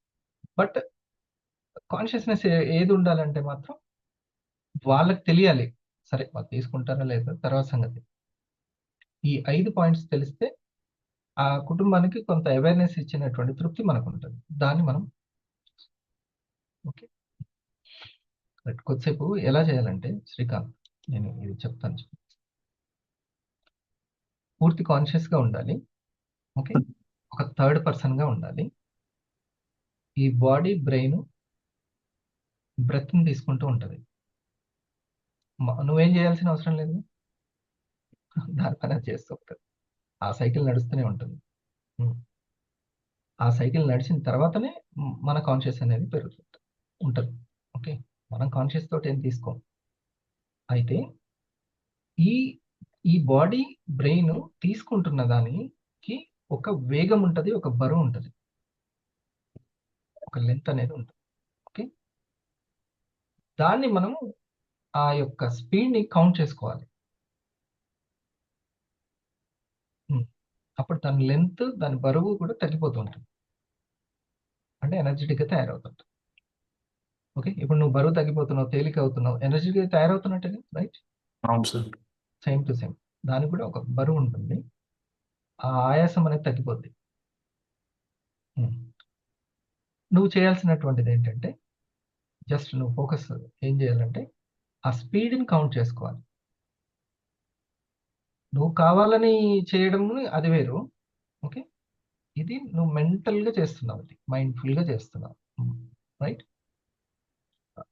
H: బట్ కాన్షియస్నెస్ ఏది ఉండాలంటే మాత్రం వాళ్ళకి తెలియాలి. సరే వాళ్ళు తీసుకుంటారా లేదా తర్వాత సంగతి. ఈ 5 పాయింట్స్ తెలిస్తే ఆ కుటుంబానికి కొంత అవేర్నెస్ ఇచ్చినటువంటి తృప్తి మనకు ఉంటుంది. దాన్ని మనం ఓకే కొద్దిసేపు ఎలా చేయాలంటే, శ్రీకాంత్ నేను ఇది చెప్తాను. పూర్తి కాన్షియస్గా ఉండాలి. ఓకే, ఒక థర్డ్ పర్సన్గా ఉండాలి. ఈ బాడీ బ్రెయిన్ బ్రెత్ని తీసుకుంటూ ఉంటుంది. నువ్వేం చేయాల్సిన అవసరం లేదు, దాని పని అది చేస్తూ ఉంటుంది. ఆ సైకిల్ నడుస్తూనే ఉంటుంది. ఆ సైకిల్ నడిచిన తర్వాతనే మన కాన్షియస్ అనేది పెరుగుతుంది. ఉంటారు. ఓకే, మనం కాన్షియస్ తోటి ఏం తీసుకోం. అయితే ఈ ఈ బాడీ బ్రెయిన్ తీసుకుంటున్న దానికి ఒక వేగం ఉంటుంది, ఒక బరువు ఉంటుంది, ఒక లెంత్ అనేది ఉంటుంది. ఓకే, దాన్ని మనము ఆ యొక్క స్పీడ్ని కౌంట్ చేసుకోవాలి. అప్పుడు దాని లెంత్, దాని బరువు కూడా తగ్గిపోతూ ఉంటుంది, అంటే ఎనర్జెటిక్గా తయారవుతుంది. ఓకే, ఇప్పుడు నువ్వు బరువు తగ్గిపోతున్నావు, తేలిక అవుతున్నావు, ఎనర్జీగా తయారవుతున్నట్టే, రైట్?
K: అవును సార్.
H: సేమ్ టు సేమ్ దానికి కూడా ఒక బరువు ఉంటుంది, ఆ ఆయాసం అనేది తగ్గిపోద్ది. నువ్వు చేయాల్సినటువంటిది ఏంటంటే జస్ట్ నువ్వు ఫోకస్ ఏం చేయాలంటే ఆ స్పీడ్ని కౌంట్ చేసుకోవాలి. నువ్వు కావాలని చేయడం అది వేరు. ఓకే, ఇది నువ్వు మెంటల్గా చేస్తున్నావు, ఇది మైండ్ఫుల్గా చేస్తున్నావు, రైట్?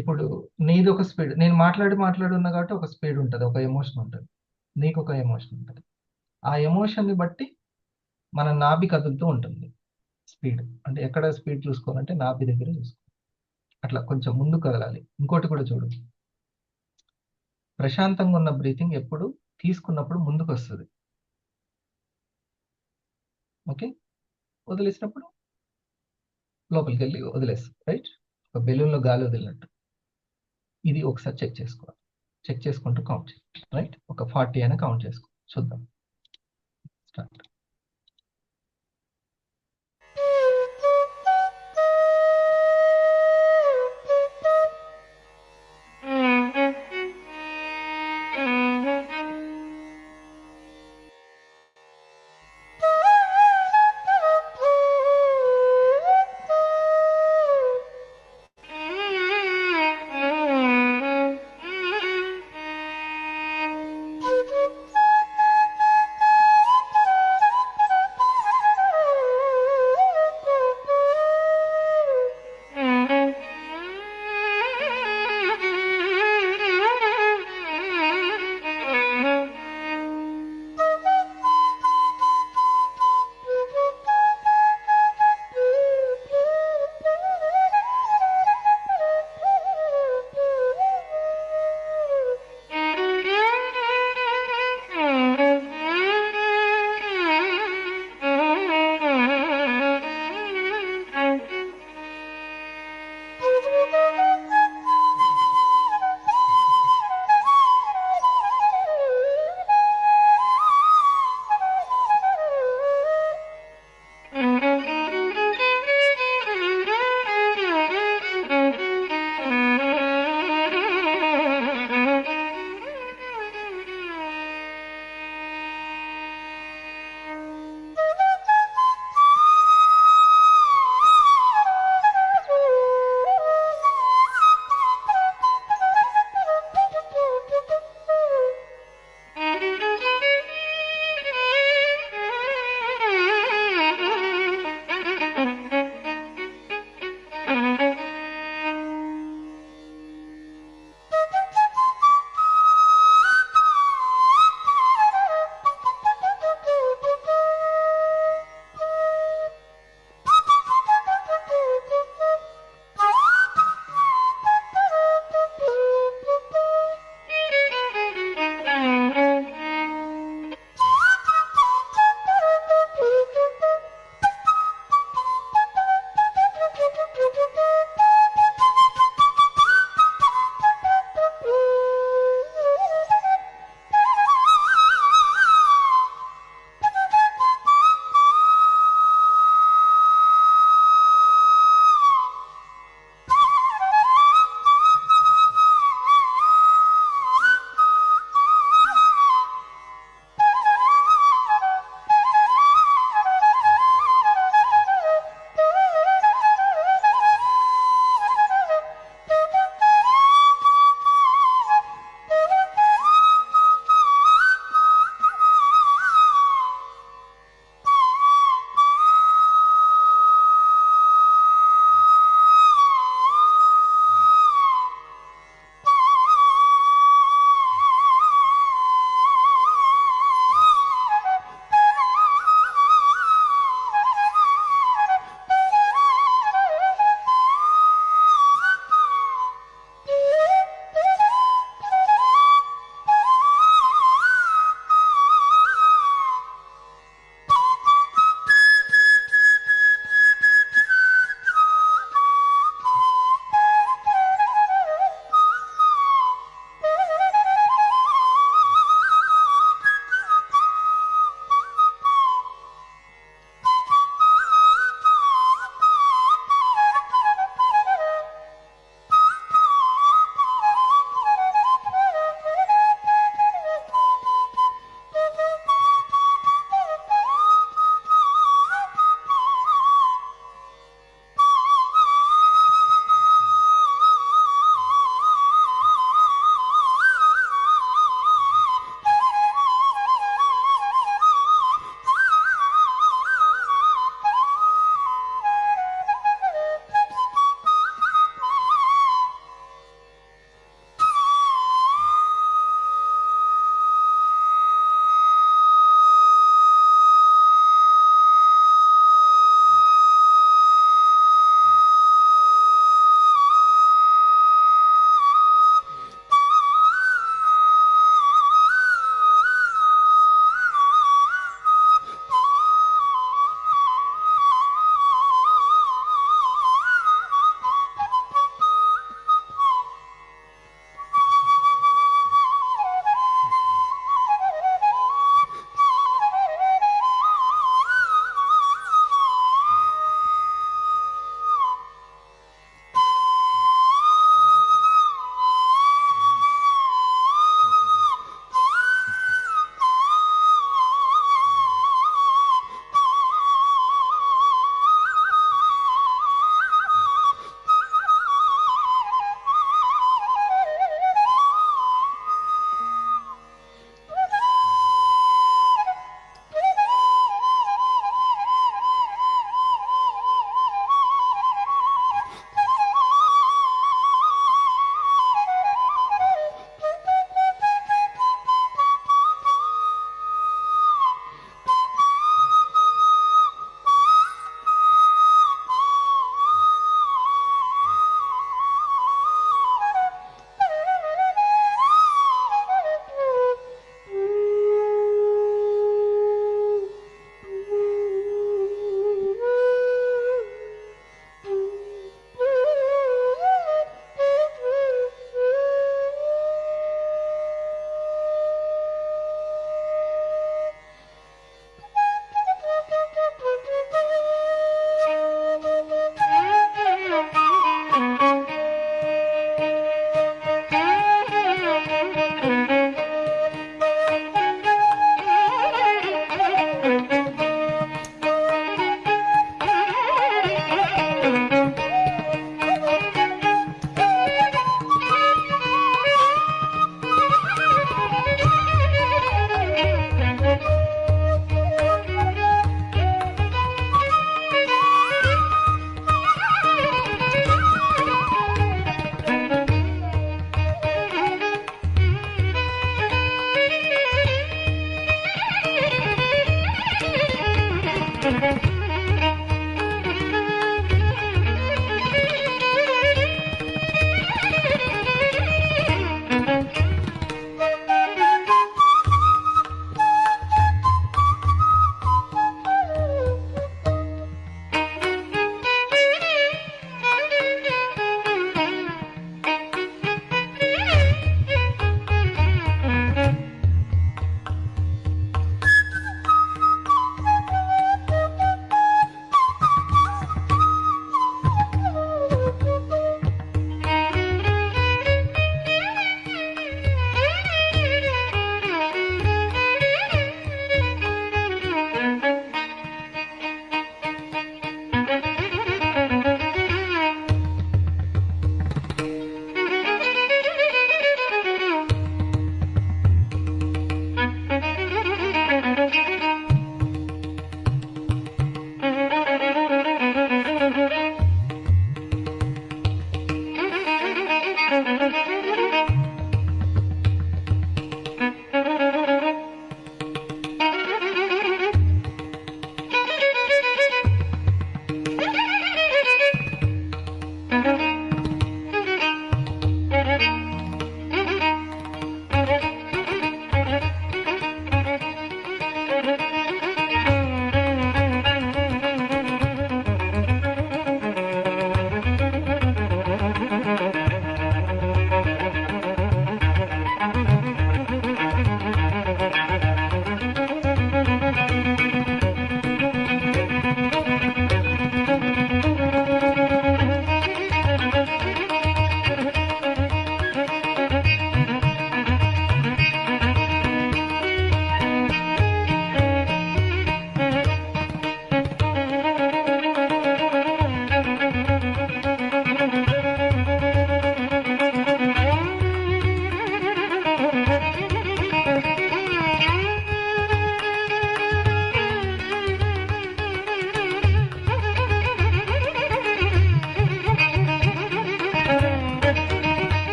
H: ఇప్పుడు నీది ఒక స్పీడ్, నేను మాట్లాడున్నా కాబట్టి ఒక స్పీడ్ ఉంటుంది, ఒక ఎమోషన్ ఉంటుంది, నీకు ఒక ఎమోషన్ ఉంటుంది. ఆ ఎమోషన్ని బట్టి మన నాభి కదులుతూ ఉంటుంది. స్పీడ్ అంటే ఎక్కడ స్పీడ్ చూసుకోవాలంటే నాభి దగ్గర చూసుకోవాలి. అట్లా కొంచెం ముందు కదలాలి. ఇంకోటి కూడా చూడు, ప్రశాంతంగా ఉన్న బ్రీతింగ్ ఎప్పుడు తీసుకున్నప్పుడు ముందుకు వస్తుంది. ఓకే, వదిలేసినప్పుడు లోపలికి వెళ్ళి వదిలేస్తుంది, రైట్? ఒక బెలూన్లో గాలి వదిలినట్టు. ఇది ఒకసారి చెక్ చేసుకోవాలి. చెక్ చేసుకుంటూ కౌంట్ చేయాలి, రైట్? ఒక 40 అయినా కౌంట్ చేసుకో, చూద్దాం. స్టార్ట్.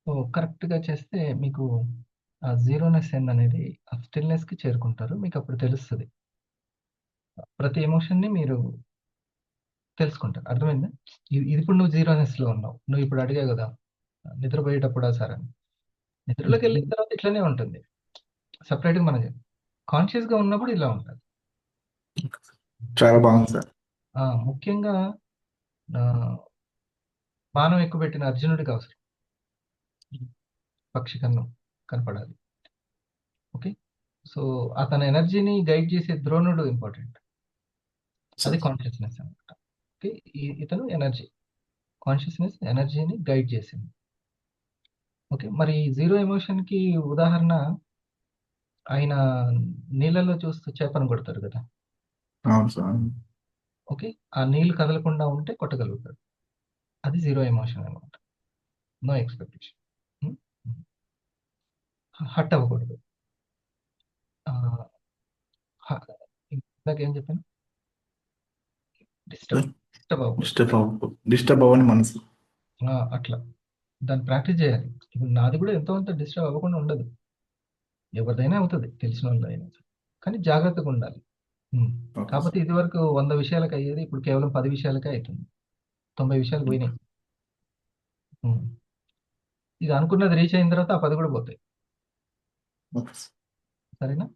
H: సో కరెక్ట్‌గా చేస్తే మీకు ఆ జీరోనెస్ ఏందనేది ఆ స్టిల్‌నెస్‌కి చేరుకుంటారు. మీకప్పుడు తెలుస్తది. ప్రతి ఎమోషన్‌ని మీరు తెలుసుకుంటారు. అర్థమైందా? ఇది ఇప్పుడు నువ్వు జీరోనెస్‌లో ఉన్నావు. నువ్వు ఇప్పుడు అడిగావు గదా! నిద్రపోయేటప్పుడా సార్ అని. నిద్రలోకెళ్ళిన తర్వాత ఇట్లనే ఉంటుంది. సెపరేట్‌గా మనం కాన్షియస్‌గా ఉన్నప్పుడు ఇలా ఉంటది.
M: చాలా బాగుంది సార్.
H: ముఖ్యంగా బాణం ఎక్కుపెట్టిన అర్జునుడికి అవసరం. పక్షి కన్ను కనపడాలి. ఓకే. సో అతని ఎనర్జీని గైడ్ చేసే ద్రోణుడు ఇంపార్టెంట్. అది కాన్షియస్‌నెస్ అన్నమాట. ఓకే. ఇతను ఎనర్జీ. కాన్షియస్‌నెస్ ఎనర్జీని గైడ్ చేసింది. ఓకే. మరి జీరో ఎమోషన్‌కి ఉదాహరణ ఆయన నీళ్ళలో చూస్తూ చేపను కొడతారు కదా!
M: అవును సార్.
H: ఓకే. ఆ నీళ్ళు కదలకుండా ఉంటే కొట్టగలుగుతాడు. అది జీరో ఎమోషన్ అన్నమాట. No expectation. హ్మ్. హర్ట్ అవ్వకూడదు. ఆహ్, హ ఇందాకేం చెప్పాను? డిస్టర్బ్ అవ్వకూడదు.
M: డిస్టర్బ్ అవ్వని మనసు.
H: అట్లా. దాన్ని ప్రాక్టీస్ చేయాలి. ఇప్పుడు నాది కూడా ఎంతో కొంత డిస్టర్బ్ అవ్వకుండా ఉండదు. ఎవరిదైనా అవుతది. తెలిసినోళ్ళదైనా. కానీ జాగ్రత్తగా ఉండాలి.
M: ఓకే
H: కాకపోతే
M: సార్.
H: ఇదివరకు 100 విషయాలకు అయ్యేది ఇప్పుడు కేవలం 10 విషయాలకే అయితుంది. 90 విషయాలు పోయినాయి. హ్మ్. ఇది అనుకున్నది రీచ్ అయిన తర్వాత ఆ 10 కూడా పోతాయి.
M: Okay sir.
H: సరేనా?